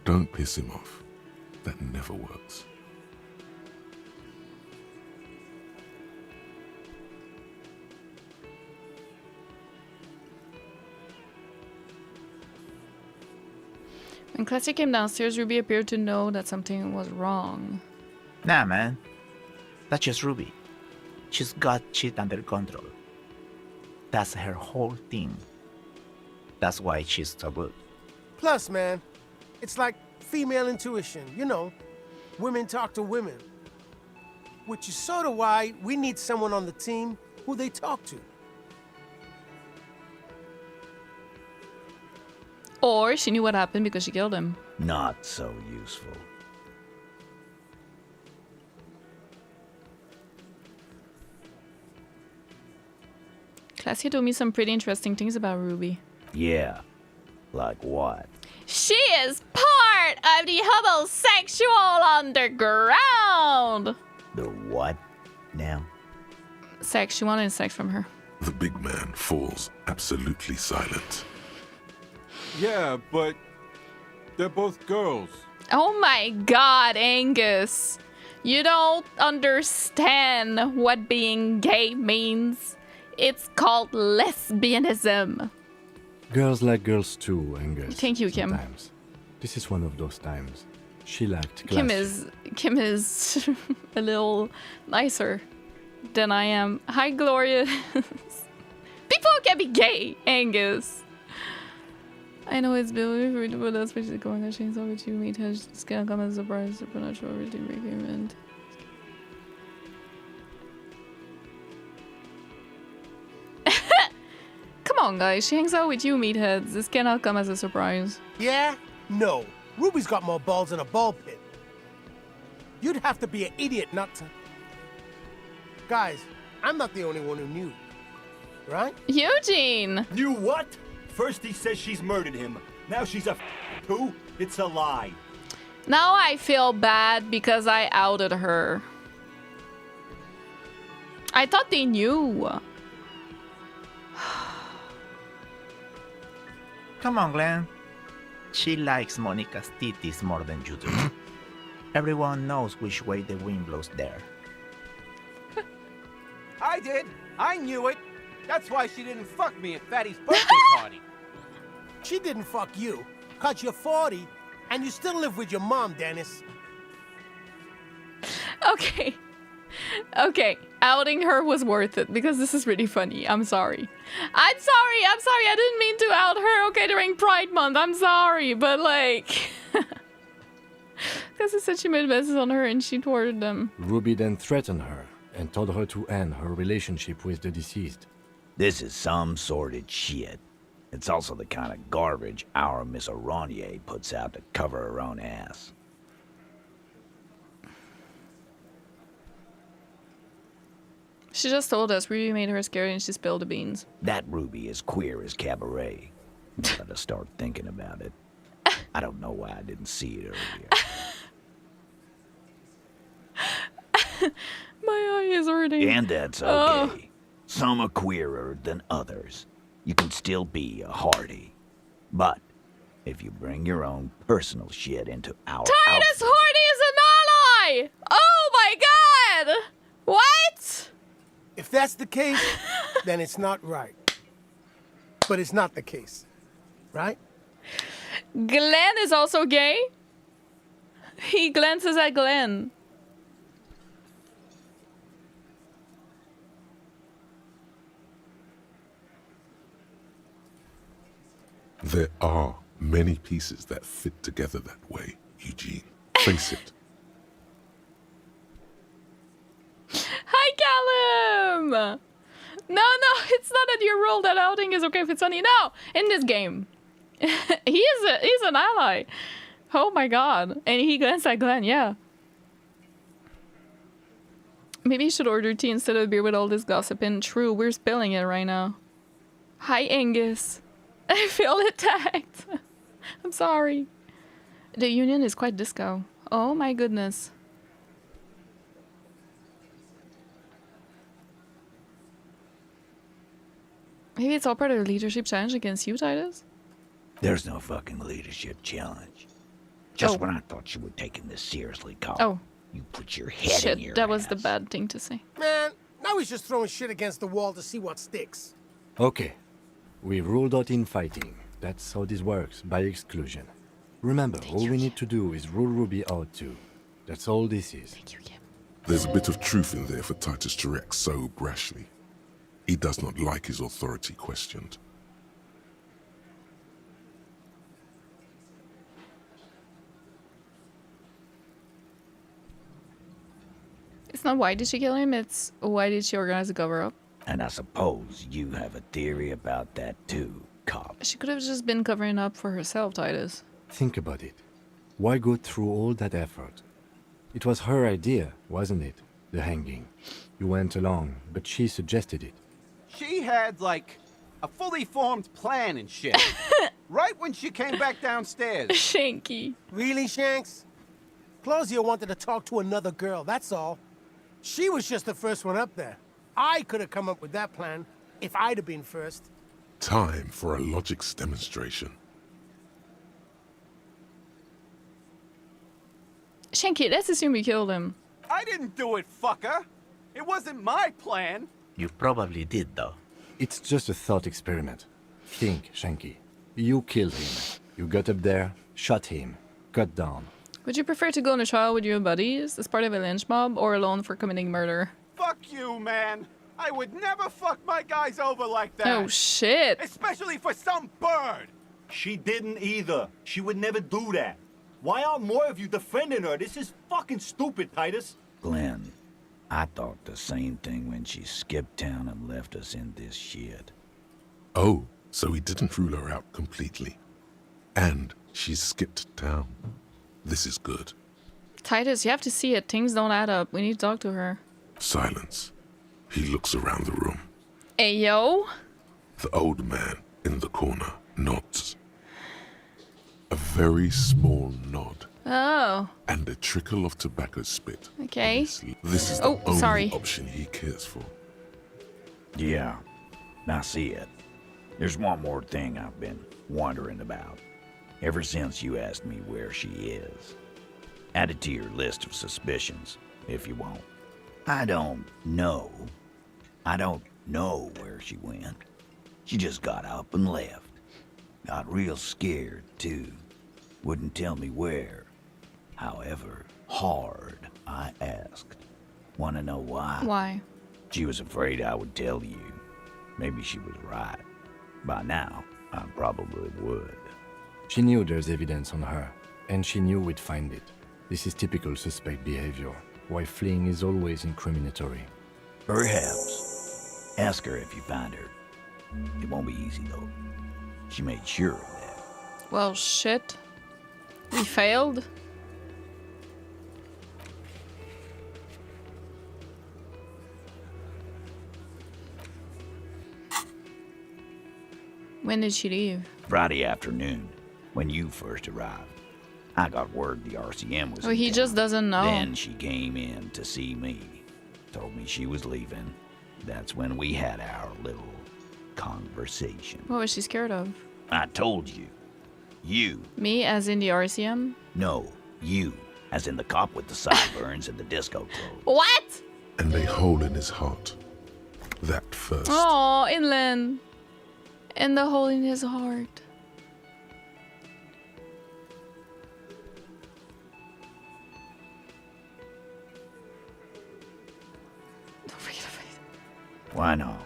don't piss him off. That never works. When Klaasje came downstairs, Ruby appeared to know that something was wrong. Nah, man. That's just Ruby. She's got shit under control. That's her whole thing. That's why she's so good. Plus, man, it's like female intuition, you know. Women talk to women. Which is sort of why we need someone on the team who they talk to. Or she knew what happened because she killed him. Not so useful. Klaasje told me some pretty interesting things about Ruby. Yeah. Like what? She is part of the homosexual underground. The what now? Sex. She wanted sex from her. The big man falls absolutely silent. Yeah, but they're both girls. Oh my god, Angus. You don't understand what being gay means. It's called lesbianism. Girls like girls too, Angus. Thank you, Kim. Sometimes. This is one of those times. She lacked Kim Klaasje. is a little nicer than I am. Hi, Gloria. People can be gay, Angus. I know it's Billy, but that's what she's going on. She's over to meet her. It's gonna come as a surprise. Supernatural everything recommend. Come on, guys. She hangs out with you, meatheads. This cannot come as a surprise. Yeah? No. Ruby's got more balls than a ball pit. You'd have to be an idiot not to. Guys, I'm not the only one who knew. Right? Eugene! Knew what? First he says she's murdered him. Now she's a too? It's a lie. Now I feel bad because I outed her. I thought they knew. Come on, Glenn. She likes Monica's titties more than you do. Everyone knows which way the wind blows there. I did. I knew it. That's why she didn't fuck me at Fatty's birthday party. She didn't fuck you, 'cause you're 40, and you still live with your mom, Dennis. Okay. Okay. Outing her was worth it because this is really funny. I'm sorry. I'm sorry. I didn't mean to out her, okay, during Pride Month. I'm sorry, but like... Because he said she made messes on her and she thwarted them. Ruby then threatened her and told her to end her relationship with the deceased. This is some sordid shit. It's also the kind of garbage our Miss Aronier puts out to cover her own ass. She just told us Ruby made her scared and she spilled the beans. That Ruby is queer as cabaret. Gotta start thinking about it. I don't know why I didn't see it earlier. My eye is hurting. And that's okay. Some are queerer than others. You can still be a hardy. But if you bring your own personal shit into our Titus Hardy is an ally! Oh my god! What? If that's the case, then it's not right. But it's not the case, right? Glenn is also gay? He glances at Glenn. There are many pieces that fit together that way, Eugene. Face it. Hi, Callum! No, it's not that you rule that outing is okay if it's sunny. No, in this game. he's an ally. Oh my god. And he glanced at Glenn, yeah. Maybe you should order tea instead of beer with all this gossip in. True, we're spilling it right now. Hi, Angus. I feel attacked. I'm sorry. The union is quite disco. Oh my goodness. Maybe it's all part of the leadership challenge against you, Titus? There's no fucking leadership challenge. Just when I thought you were taking this seriously, Carl. Oh. You put your head Shit, in your that was ass. the bad thing to say. Man, now he's just throwing shit against the wall to see what sticks. Okay. We ruled out infighting. That's how this works, by exclusion. Remember, all we need to do is rule Ruby out too. That's all this is. There's a bit of truth in there for Titus to react so brashly. He does not like his authority questioned. It's not why did she kill him, it's why did she organize a cover-up. And I suppose you have a theory about that too, cop. She could have just been covering up for herself, Titus. Think about it. Why go through all that effort? It was her idea, wasn't it? The hanging. You went along, but she suggested it. She had, like, a fully formed plan and shit. Right when she came back downstairs. Shanky. Really, Shanks? Klaasje wanted to talk to another girl, that's all. She was just the first one up there. I could have come up with that plan if I'd have been first. Time for a logics demonstration. Shanky, let's assume you killed him. I didn't do it, fucker. It wasn't my plan. You probably did, though. It's just a thought experiment. Think, Shanky. You killed him. You got up there, shot him, cut down. Would you prefer to go on a trial with your buddies as part of a lynch mob or alone for committing murder? Fuck you, man. I would never fuck my guys over like that. Oh, shit. Especially for some bird. She didn't either. She would never do that. Why aren't more of you defending her? This is fucking stupid, Titus. Glenn, I thought the same thing when she skipped town and left us in this shit. Oh, so he didn't rule her out completely. And she skipped town. This is good. Titus, you have to see it. Things don't add up. We need to talk to her. Silence. He looks around the room. Hey, yo. The old man in the corner nods. A very small nod. Oh. And a trickle of tobacco spit. Okay. This is the only sorry. option he cares for. Yeah, I see it. There's one more thing I've been wondering about. Ever since you asked me where she is. Add it to your list of suspicions, if you want. I don't know where she went. She just got up and left. Got real scared, too. Wouldn't tell me where. However, hard I asked. Want to know why? Why? She was afraid I would tell you. Maybe she was right. By now, I probably would. She knew there's evidence on her, and she knew we'd find it. This is typical suspect behavior, why fleeing is always incriminatory. Perhaps. Ask her if you find her. It won't be easy, though. She made sure of that. Well, shit. We failed. When did she leave? Friday afternoon, when you first arrived. I got word the RCM was Oh, in he town. just doesn't know. Then she came in to see me. Told me she was leaving. That's when we had our little conversation. What was she scared of? I told you. You. Me, as in the RCM? No, you. As in the cop with the sideburns and the disco clothes. What? And a hole in his heart. That first. Oh, inland. And the hole in his heart. Don't forget to face. Why not?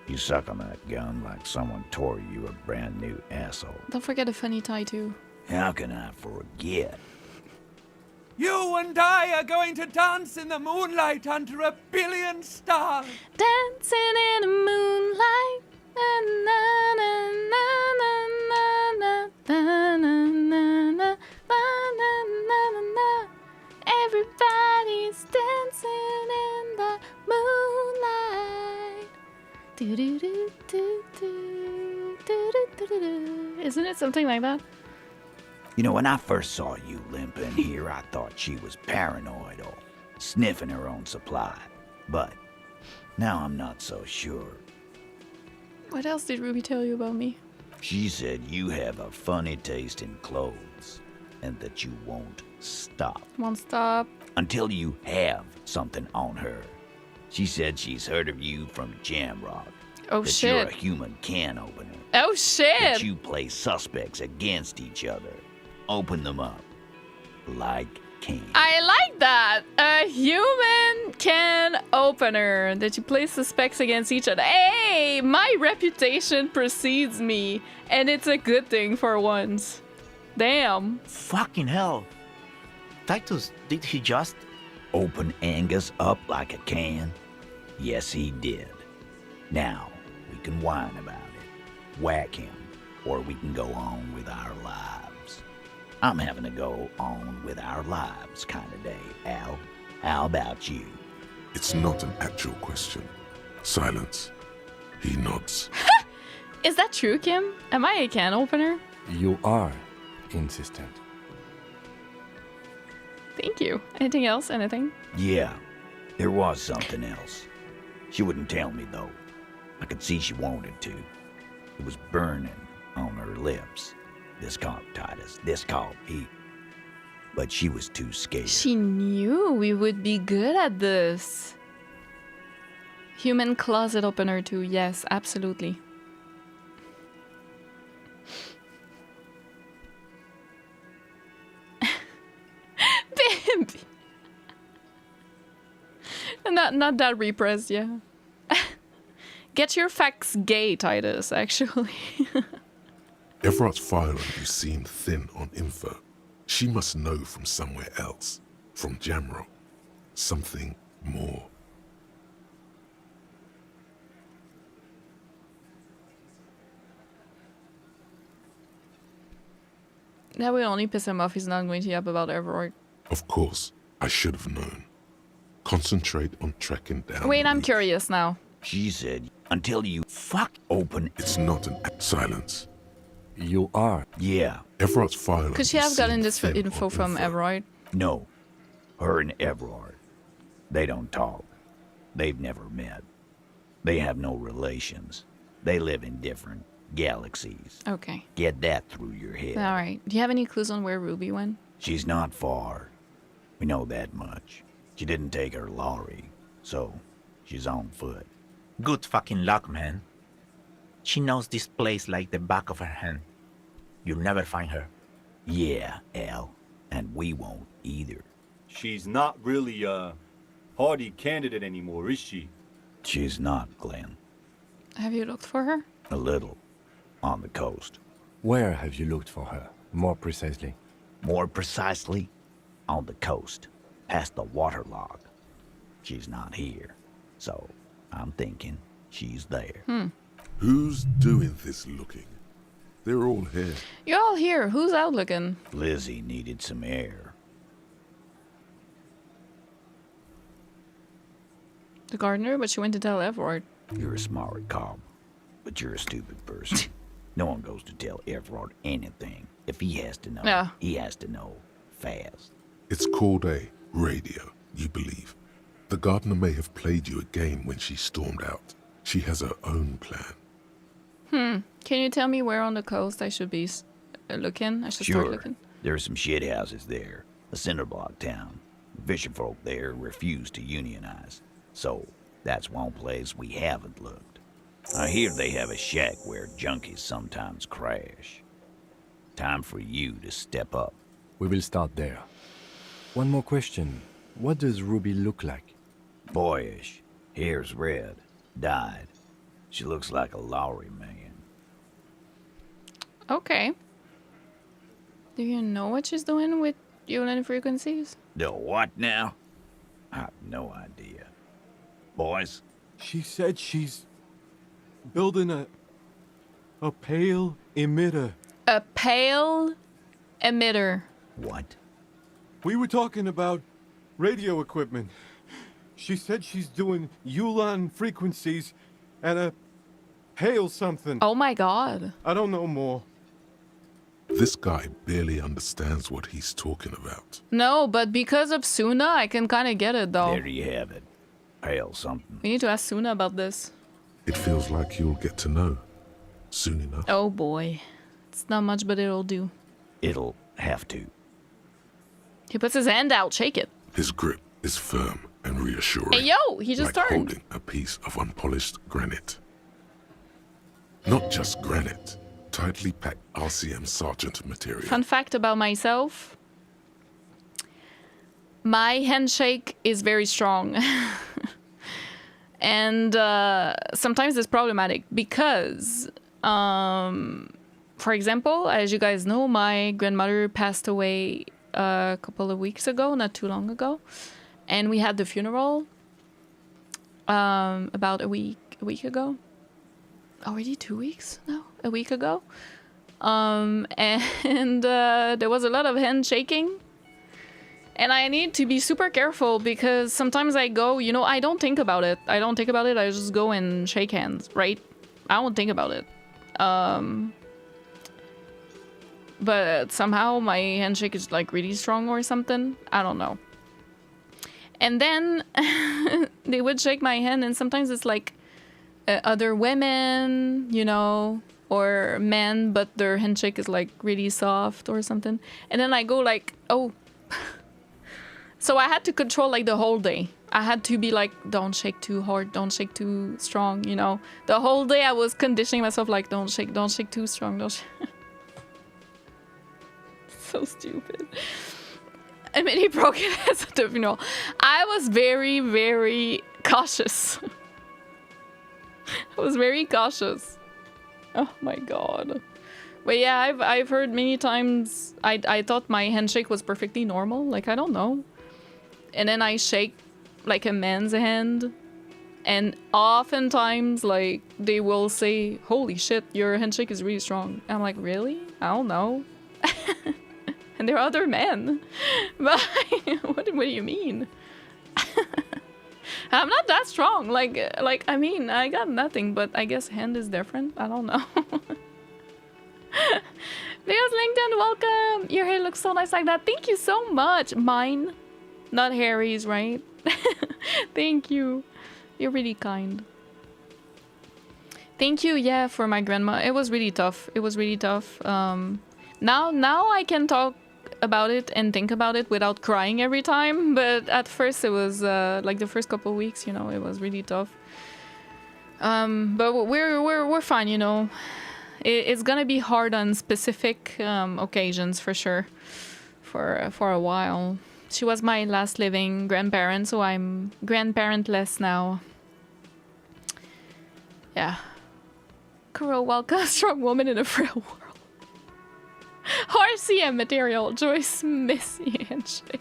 You suck on that gun like someone tore you a brand new asshole. Don't forget a funny tie too. How can I forget? You and I are going to dance in the moonlight under a billion stars. Dancing in the moonlight. Na, na, na, na, na, na, na, na, na, na, na, na. Everybody's dancing in the moonlight. Do, do, do, do, do, do, do, do, do. Isn't it something like that? You know, when I first saw you limping here, I thought she was paranoid or sniffing her own supply. But now I'm not so sure. What else did Ruby tell you about me? She said you have a funny taste in clothes and that you won't stop. Won't stop. Until you have something on her. She said she's heard of you from Jamrock. Oh, that shit. You're a human can opener. Oh, shit. That you play suspects against each other. Open them up. Like can. I like that. A human can opener that you play suspects against each other. Hey, my reputation precedes me, and it's a good thing for once. Damn. Fucking hell. Titus, did he just... Open Angus up like a can? Yes, he did. Now, we can whine about it. Whack him. Or we can go on with our lives. I'm having a go on with our lives kind of day, Al. How about you? It's not an actual question. Silence. He nods. Is that true, Kim? Am I a can opener? You are insistent. Thank you. Anything else? Anything? Yeah, there was something else. She wouldn't tell me, though. I could see she wanted to. It was burning on her lips. This called Titus. This called Pete. But she was too scared. She knew we would be good at this. Human closet opener too. Yes, absolutely. Baby. Not that repressed, yeah. Get your facts gay, Titus, actually. Everard's file on you seemed thin on info. She must know from somewhere else. From Jamrock. Something more. That will only piss him off. He's not going to yap about Everard. Of course, I should have known. Concentrate on tracking down. Wait, I'm curious now. She said, until you fuck open. It's not an silence. You are. Yeah. Everard's file. Could she have gotten this info from Everard? No. Her and Everard. They don't talk. They've never met. They have no relations. They live in different galaxies. Okay. Get that through your head. All right. Do you have any clues on where Ruby went? She's not far. We know that much. She didn't take her lorry, so she's on foot. Good fucking luck, man. She knows this place like the back of her hand. You'll never find her. Yeah, Al. And we won't either. She's not really a hardy candidate anymore, is she? She's not, Glenn. Have you looked for her? A little. On the coast. Where have you looked for her, more precisely? More precisely, on the coast, past the waterlock. She's not here, so I'm thinking she's there. Who's doing this looking? They're all here. You're all here. Who's out looking? Lizzie needed some air. The gardener, but she went to tell Everard. You're a smart cop, but you're a stupid person. No one goes to tell Everard anything. If he has to know, Yeah. He has to know fast. It's called a radio, you believe. The gardener may have played you a game when she stormed out. She has her own plan. Can you tell me where on the coast I should be looking? I should start Sure, looking. there are some shit houses there. A cinderblock town. Fisherfolk there refuse to unionize. So, that's one place we haven't looked. I hear they have a shack where junkies sometimes crash. Time for you to step up. We will start there. One more question. What does Ruby look like? Boyish. Hair's red. Dyed. She looks like a lorry man. Okay. Do you know what she's doing with Yulin frequencies? The what now? I have no idea. Boys? She said she's building a pale emitter. A pale emitter. What? We were talking about radio equipment. She said she's doing Yulan frequencies and a pale something. Oh my god. I don't know more. This guy barely understands what he's talking about. No, but because of Suna, I can kind of get it though. There you have it. Pale something. We need to ask Suna about this. It feels like you'll get to know soon enough. Oh boy. It's not much, but it'll do. It'll have to. He puts his hand out, shake it. His grip is firm and reassuring. Hey yo, he just like turned. holding a piece of unpolished granite. Not just granite, tightly packed RCM Sergeant material. Fun fact about myself. My handshake is very strong. And sometimes it's problematic because, for example, as you guys know, my grandmother passed away a couple of weeks ago, not too long ago. And we had the funeral about a week ago. Already 2 weeks? No, a week ago. And there was a lot of handshaking. And I need to be super careful because sometimes I go, you know, I don't think about it. I just go and shake hands, right? I don't think about it. But somehow my handshake is like really strong or something. I don't know. And then they would shake my hand, and sometimes it's like other women, you know, or men, but their handshake is like really soft or something. And then I go like, oh. So I had to control like the whole day. I had to be like, don't shake too hard, don't shake too strong, you know. The whole day I was conditioning myself like, don't shake too strong, don't shake. So stupid. I mean, he broke it as a funeral. I was very, very cautious. I was very cautious. Oh my god. But yeah, I've heard many times, I thought my handshake was perfectly normal. Like, I don't know. And then I shake like a man's hand. And oftentimes, like, they will say, holy shit, your handshake is really strong. I'm like, really? I don't know. And they're other men. But what do you mean? I'm not that strong. Like, I mean, I got nothing, but I guess hand is different. I don't know. Leo's LinkedIn, welcome. Your hair looks so nice like that. Thank you so much. Mine, not Harry's, right? Thank you. You're really kind. Thank you, yeah, for my grandma. It was really tough. It was really tough. Now I can talk about it and think about it without crying every time, but at first it was like the first couple of weeks, you know, it was really tough. But we're fine, you know. It's gonna be hard on specific occasions for sure. For a while. She was my last living grandparent, so I'm grandparentless now. Yeah. Kuro, welcome. Strong woman in a frail world. RCM material. Joyce, Missy handshake.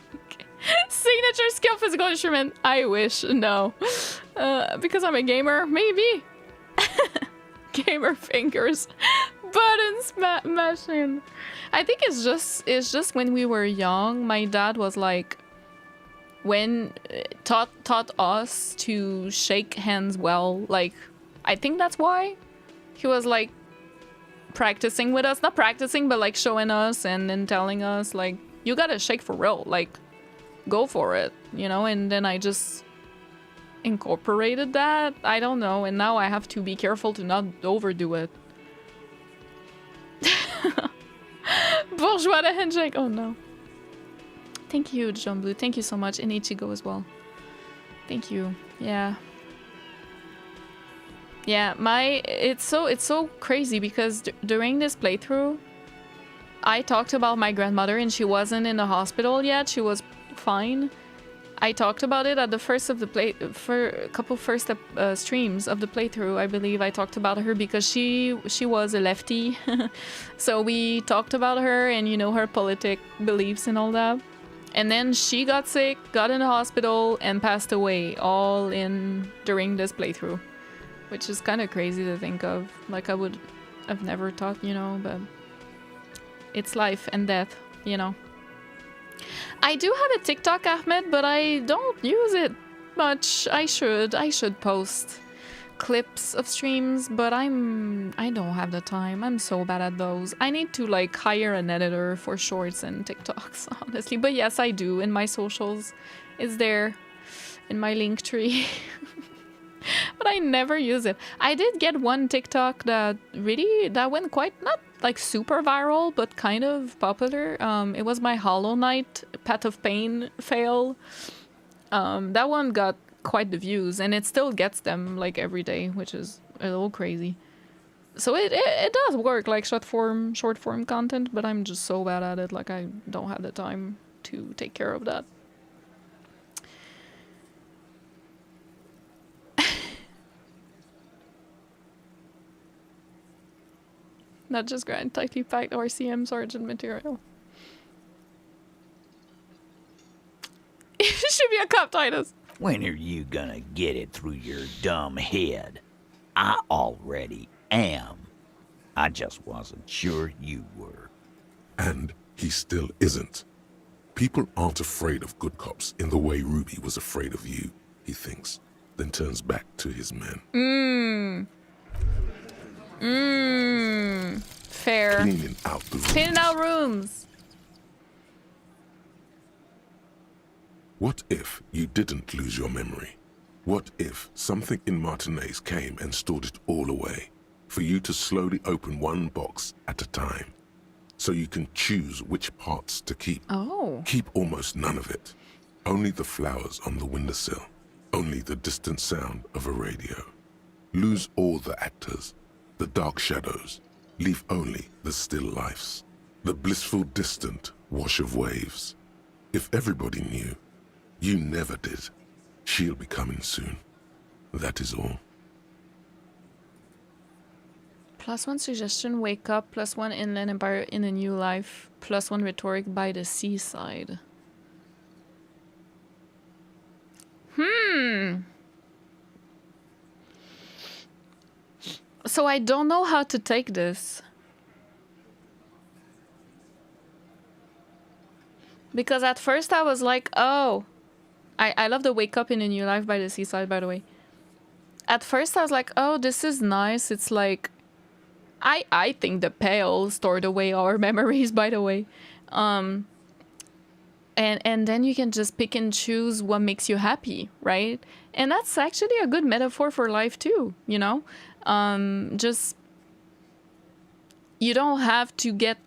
Signature skill physical instrument. I wish. No. Because I'm a gamer. Maybe. Gamer fingers. Buttons mashing. I think it's just when we were young, my dad was like, taught us to shake hands well. Like, I think that's why he was like practicing with us, not practicing, but like showing us and then telling us like, you gotta shake for real, like go for it, you know. And then I just incorporated that. I don't know, and now I have to be careful to not overdo it. Bourgeois the handshake. Oh no. Thank you, John Blue. Thank you so much, and Ichigo as well. Thank you. Yeah. Yeah, it's so crazy because during this playthrough, I talked about my grandmother and she wasn't in the hospital yet. She was fine. I talked about it at the first of the for a couple first streams of the playthrough. I believe I talked about her because she was a lefty, so we talked about her and, you know, her politic beliefs and all that. And then she got sick, got in the hospital, and passed away all during this playthrough. Which is kind of crazy to think of. Like, I've never thought, you know, but it's life and death, you know. I do have a TikTok, Ahmed, but I don't use it much. I should post clips of streams, but I don't have the time. I'm so bad at those. I need to like hire an editor for shorts and TikToks, honestly. But yes, I do. In my socials, it's there in my link tree. But I never use it. I did get one TikTok that went quite, not like super viral, but kind of popular. It was my Hollow Knight Path of Pain fail. That one got quite the views, and it still gets them like every day, which is a little crazy. So it does work, like short form content, but I'm just so bad at it. Like, I don't have the time to take care of that. Not just grind, tightly packed RCM sergeant material. You should be a cop, Titus. When are you gonna get it through your dumb head? I already am. I just wasn't sure you were. And he still isn't. People aren't afraid of good cops in the way Ruby was afraid of you, he thinks, then turns back to his men. cleaning out the rooms. Cleaning out rooms. What if you didn't lose your memory? What if something in Martinez came and stored it all away, for you to slowly open one box at a time, so you can choose which parts to keep? Oh. Keep almost none of it. Only the flowers on the windowsill. Only the distant sound of a radio. Lose all the actors, the dark shadows. Leave only the still lifes, the blissful distant wash of waves. If everybody knew, you never did. She'll be coming soon. That is all. +1 suggestion, wake up. +1 inland empire in a new life. +1 rhetoric by the seaside. So I don't know how to take this. Because at first I was like, oh, I love the wake up in a new life by the seaside, by the way. At first I was like, oh, this is nice. It's like, I think the pale stored away our memories, by the way. And then you can just pick and choose what makes you happy, right? And that's actually a good metaphor for life too, you know? Just, you don't have to get,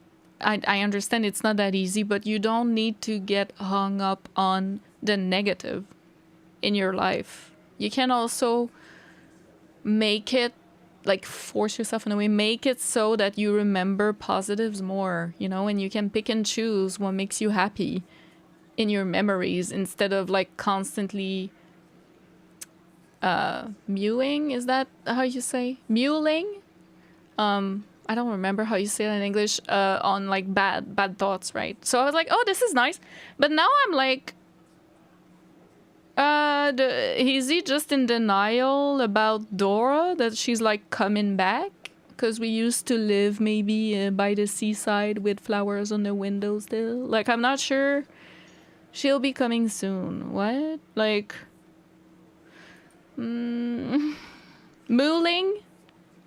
I understand it's not that easy, but you don't need to get hung up on the negative in your life. You can also make it, like, force yourself in a way, make it so that you remember positives more, you know, and you can pick and choose what makes you happy in your memories instead of like constantly mewing. Is that how you say? Mewling? I don't remember how you say it in English, on like bad thoughts, right? So I was like, oh, this is nice. But now I'm like, is he just in denial about Dora, that she's like coming back? Because we used to live maybe by the seaside with flowers on the window still. Like, I'm not sure. She'll be coming soon. What? Like, mooling?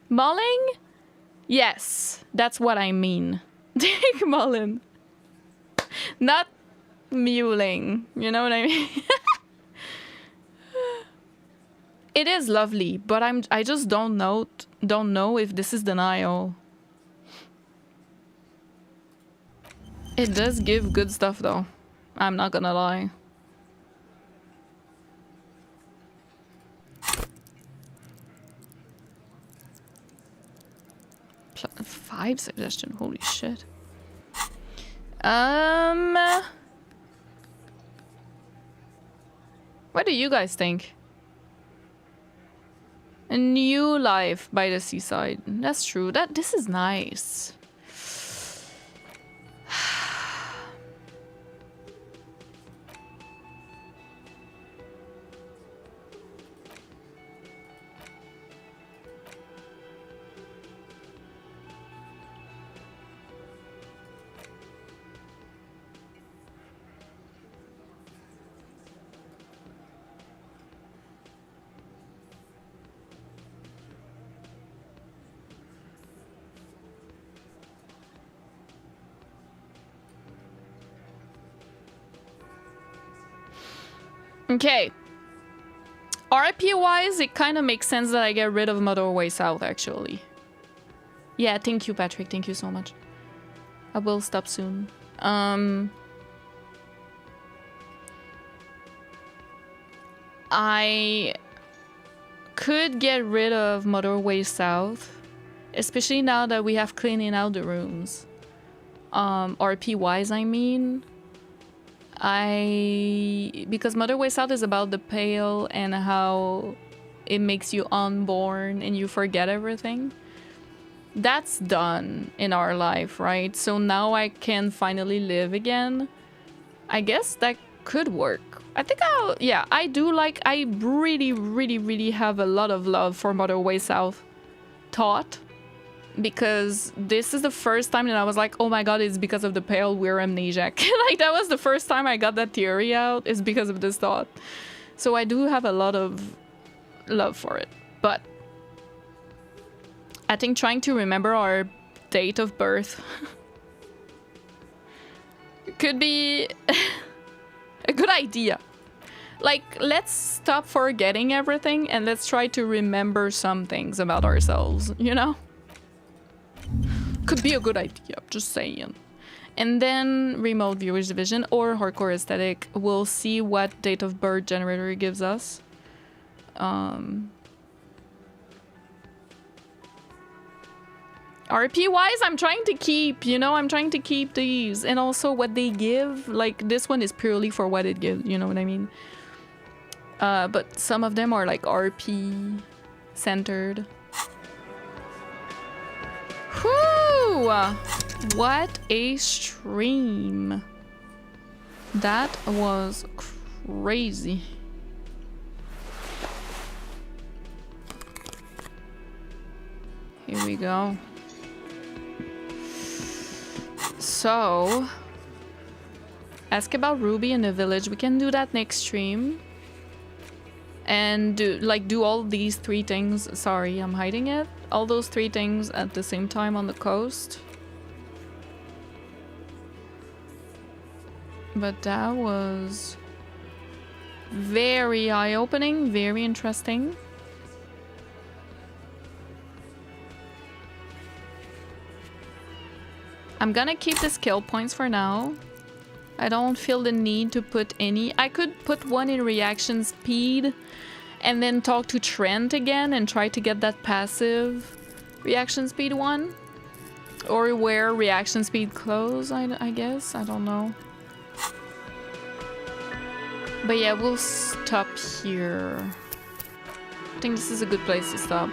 Mulling? Yes, that's what I mean. Dick Mullen. Not mewling. You know what I mean? It is lovely, but I just don't know if this is denial. It does give good stuff though. I'm not gonna lie. +5 suggestion, holy shit. What do you guys think? A new life by the seaside. That's true. This is nice. Okay. RP wise, it kind of makes sense that I get rid of Motorway South, actually. Yeah, thank you, Patrick. Thank you so much. I will stop soon. I could get rid of Motorway South, especially now that we have cleaning out the rooms. RP wise, I mean. Because Motorway South is about the pale and how it makes you unborn and you forget everything. That's done in our life, right? So now I can finally live again. I guess that could work. I think I do like, I really have a lot of love for Motorway South thought. Because this is the first time that I was like, oh my god, it's because of the pale we're amnesiac. Like, that was the first time I got that theory out, is because of this thought. So I do have a lot of love for it. But I think trying to remember our date of birth. Could be a good idea. Like, let's stop forgetting everything and let's try to remember some things about ourselves, you know? Could be a good idea, just saying. And then remote viewers division or hardcore aesthetic. We'll see what date of birth generator gives us. RP wise, I'm trying to keep, you know, I'm trying to keep these. And also what they give, like this one is purely for what it gives, you know what I mean? But some of them are like RP centered. Whew! What a stream. That was crazy. Here we go. So, ask about Ruby in the village. We can do that next stream. And do all these 3 things. Sorry, I'm hiding it. All those 3 things at the same time on the coast. But that was very eye-opening, very interesting. I'm gonna keep the skill points for now. I don't feel the need to put any. I could put one in reaction speed and then talk to Trent again and try to get that passive reaction speed one. Or wear reaction speed clothes, I guess. I don't know. But yeah, we'll stop here. I think this is a good place to stop.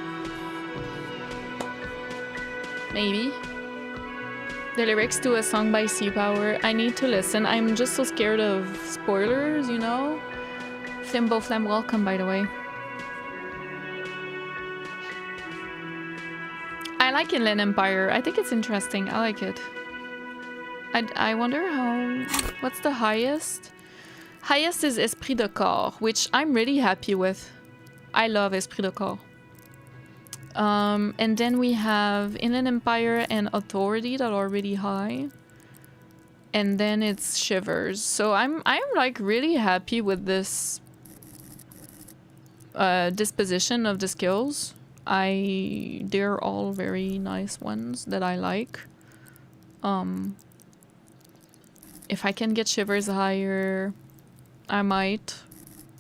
Maybe. The lyrics to a song by Sea Power. I need to listen. I'm just so scared of spoilers, you know? Flimbo Flam, welcome, by the way. I like Inland Empire. I think it's interesting. I like it. I wonder how... What's the highest? Highest is Esprit de Corps, which I'm really happy with. I love Esprit de Corps. And then we have Inland Empire and Authority that are really high. And then it's Shivers. So I'm like really happy with this disposition of the skills. They're all very nice ones that I like. If I can get Shivers higher, I might.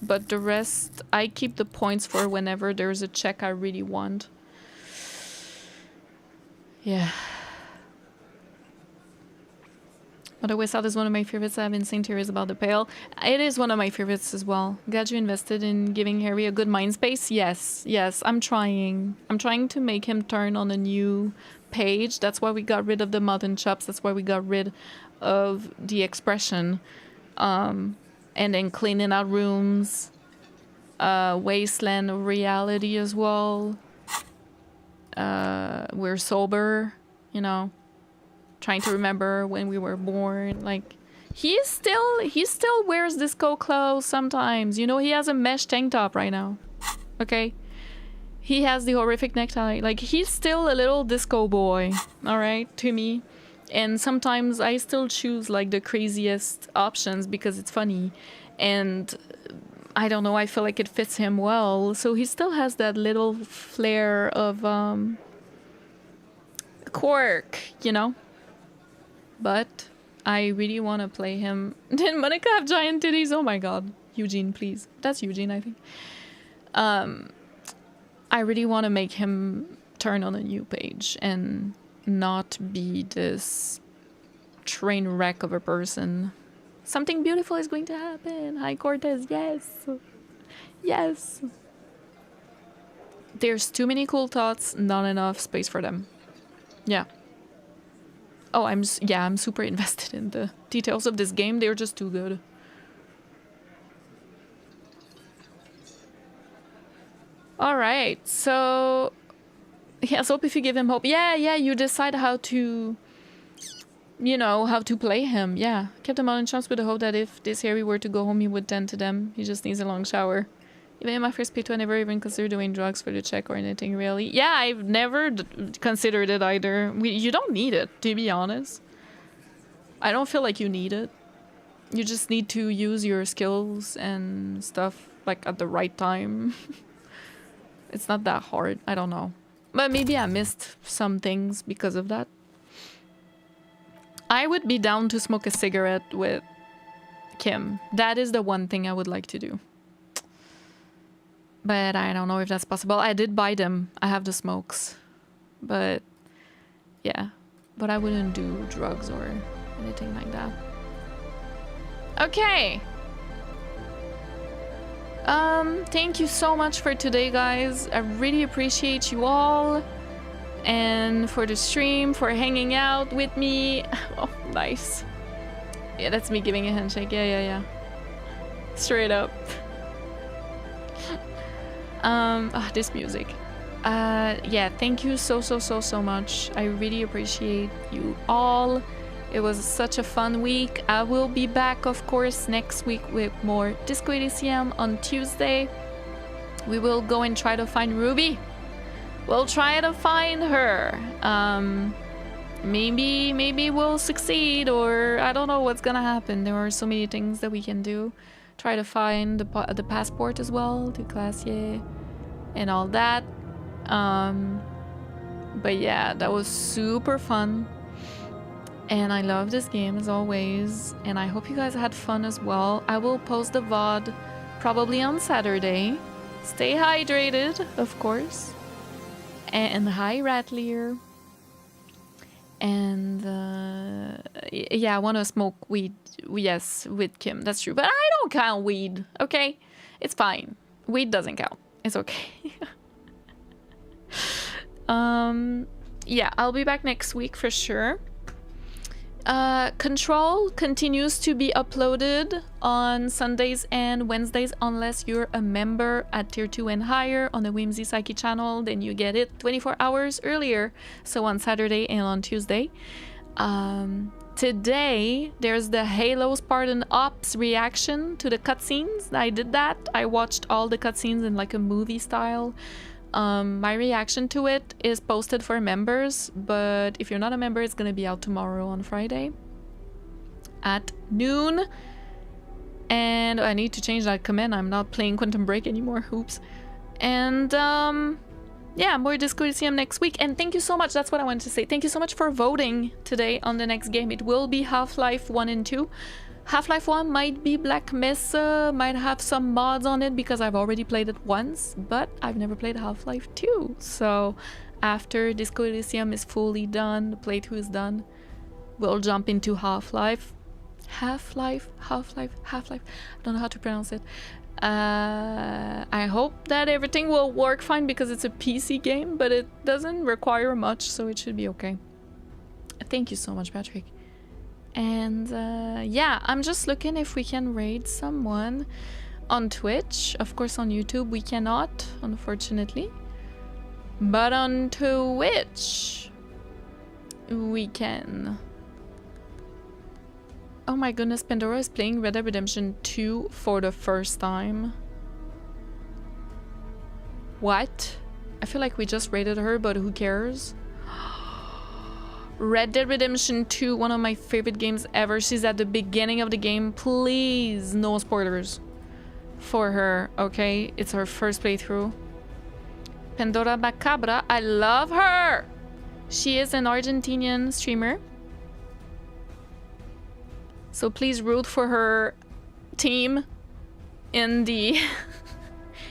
But the rest, I keep the points for whenever there's a check I really want. Yeah. But Always Out is one of my favorites. I have insane theories about the Pale. It is one of my favorites as well. Glad you invested in giving Harry a good mind space. Yes, yes, I'm trying. I'm trying to make him turn on a new page. That's why we got rid of the mutton chops. That's why we got rid of the expression. And then cleaning out rooms. Wasteland of reality as well. We're sober, you know, trying to remember when we were born. Like, he still wears disco clothes sometimes. You know, he has a mesh tank top right now. Okay, he has the horrific necktie. Like, he's still a little disco boy. All right, to me. And sometimes I still choose like the craziest options because it's funny, and I don't know, I feel like it fits him well. So he still has that little flair of quirk, you know? But I really want to play him. Did Monica have giant titties? Oh my god. Eugene, please. That's Eugene, I think. I really want to make him turn on a new page and not be this train wreck of a person. Something beautiful is going to happen. Hi, Cortez. Yes. Yes. There's too many cool thoughts, not enough space for them. Yeah. Oh, I'm super invested in the details of this game. They're just too good. All right. So, yes, hope if you give him hope. Yeah, you decide how to, you know, how to play him. Yeah. Kept him on chance with the hope that if this Harry were to go home, he would tend to them. He just needs a long shower. Even in my first playthrough, I never even considered doing drugs for the check or anything, really. Yeah, I've never considered it either. You don't need it, to be honest. I don't feel like you need it. You just need to use your skills and stuff, like, at the right time. It's not that hard. I don't know. But maybe I missed some things because of that. I would be down to smoke a cigarette with Kim. That is the one thing I would like to do. But I don't know if that's possible. I did buy them. I have the smokes. But yeah. But I wouldn't do drugs or anything like that. Okay. Thank you so much for today, guys. I really appreciate you all. And for the stream, for hanging out with me. Oh, nice. Yeah, that's me giving a handshake. Yeah. Straight up. This music. Yeah, thank you so much. I really appreciate you all. It was such a fun week. I will be back, of course, next week with more Disco ELYSIUM on Tuesday. We will go and try to find Ruby. We'll try to find her. Maybe we'll succeed, or I don't know what's gonna happen. There are so many things that we can do. Try to find the passport as well to Klaasje and all that. But yeah, that was super fun. And I love this game as always. And I hope you guys had fun as well. I will post the VOD probably on Saturday. Stay hydrated, of course. And hi, Rattlier. And yeah, I want to smoke weed. Yes, with Kim. That's true. But I don't count weed, okay? It's fine. Weed doesn't count. It's okay. Yeah, I'll be back next week for sure. Control continues to be uploaded on Sundays and Wednesdays unless you're a member at tier 2 and higher on the Whimsy Psyche channel. Then you get it 24 hours earlier, so on Saturday and on Tuesday. Today there's the Halo Spartan Ops reaction to the cutscenes. I did that. I watched all the cutscenes in like a movie style. My reaction to it is posted for members, but if you're not a member, it's gonna be out tomorrow on Friday at noon. And I need to change that command. I'm not playing Quantum Break anymore. Oops. And yeah, more Disco ELYSIUM next week. And thank you so much. That's what I wanted to say. Thank you so much for voting today on the next game. It will be Half-Life 1 and 2. Half-Life 1 might be Black Mesa, might have some mods on it because I've already played it once, but I've never played Half-Life 2. So after Disco ELYSIUM is fully done, the playthrough is done, we'll jump into Half-Life. Half-Life. I don't know how to pronounce it. I hope that everything will work fine because it's a PC game, but it doesn't require much, so it should be okay. Thank you so much, Patrick. And yeah, I'm just looking if we can raid someone on Twitch. Of course, on YouTube we cannot, unfortunately. But on Twitch we can. Oh my goodness, Pandora is playing Red Dead Redemption 2 for the first time. What? I feel like we just raided her, but who cares? Red Dead Redemption 2, one of my favorite games ever. She's at the beginning of the game. Please, no spoilers for her, okay? It's her first playthrough. Pandora Macabra, I love her! She is an Argentinian streamer. So please root for her team in the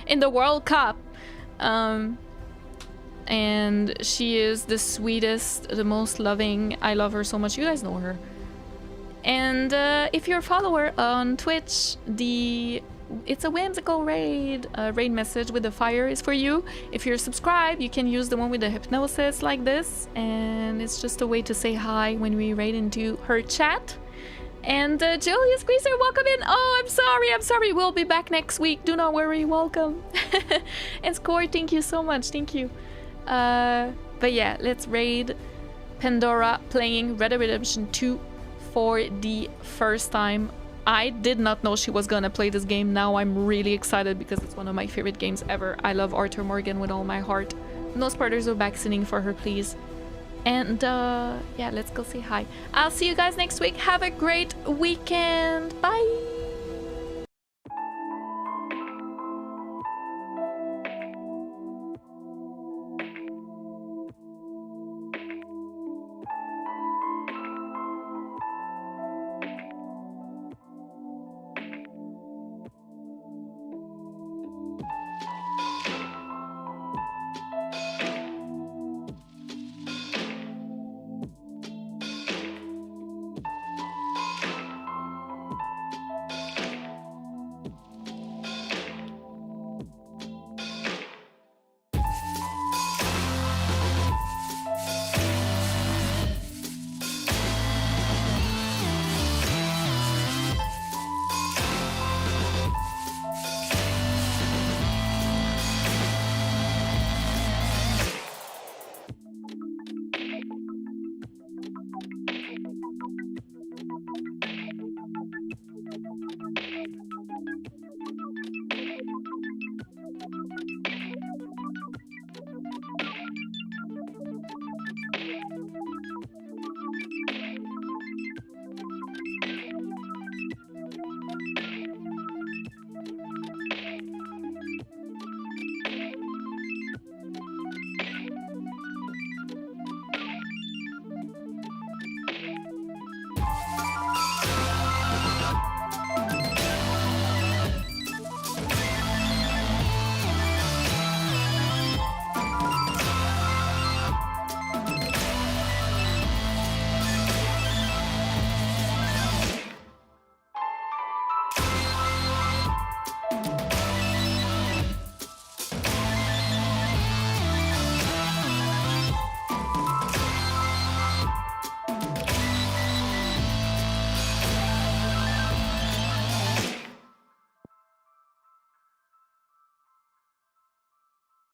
in the World Cup. And she is the sweetest, the most loving. I love her so much. You guys know her. And if you're a follower on Twitch, it's a whimsical raid. Raid message with the fire is for you. If you're subscribed, you can use the one with the hypnosis like this. And it's just a way to say hi when we raid into her chat. And Julia Squeezer, welcome in. Oh, I'm sorry. We'll be back next week. Do not worry. Welcome. And Score, thank you so much. Thank you. But yeah, let's raid Pandora playing Red Dead Redemption 2 for the first time I did not know she was gonna play this game. Now I'm really excited because it's one of my favorite games ever. I love Arthur Morgan with all my heart. No spoilers or backseating for her, please. And yeah, let's go say hi. I'll see you guys next week. Have a great weekend. Bye.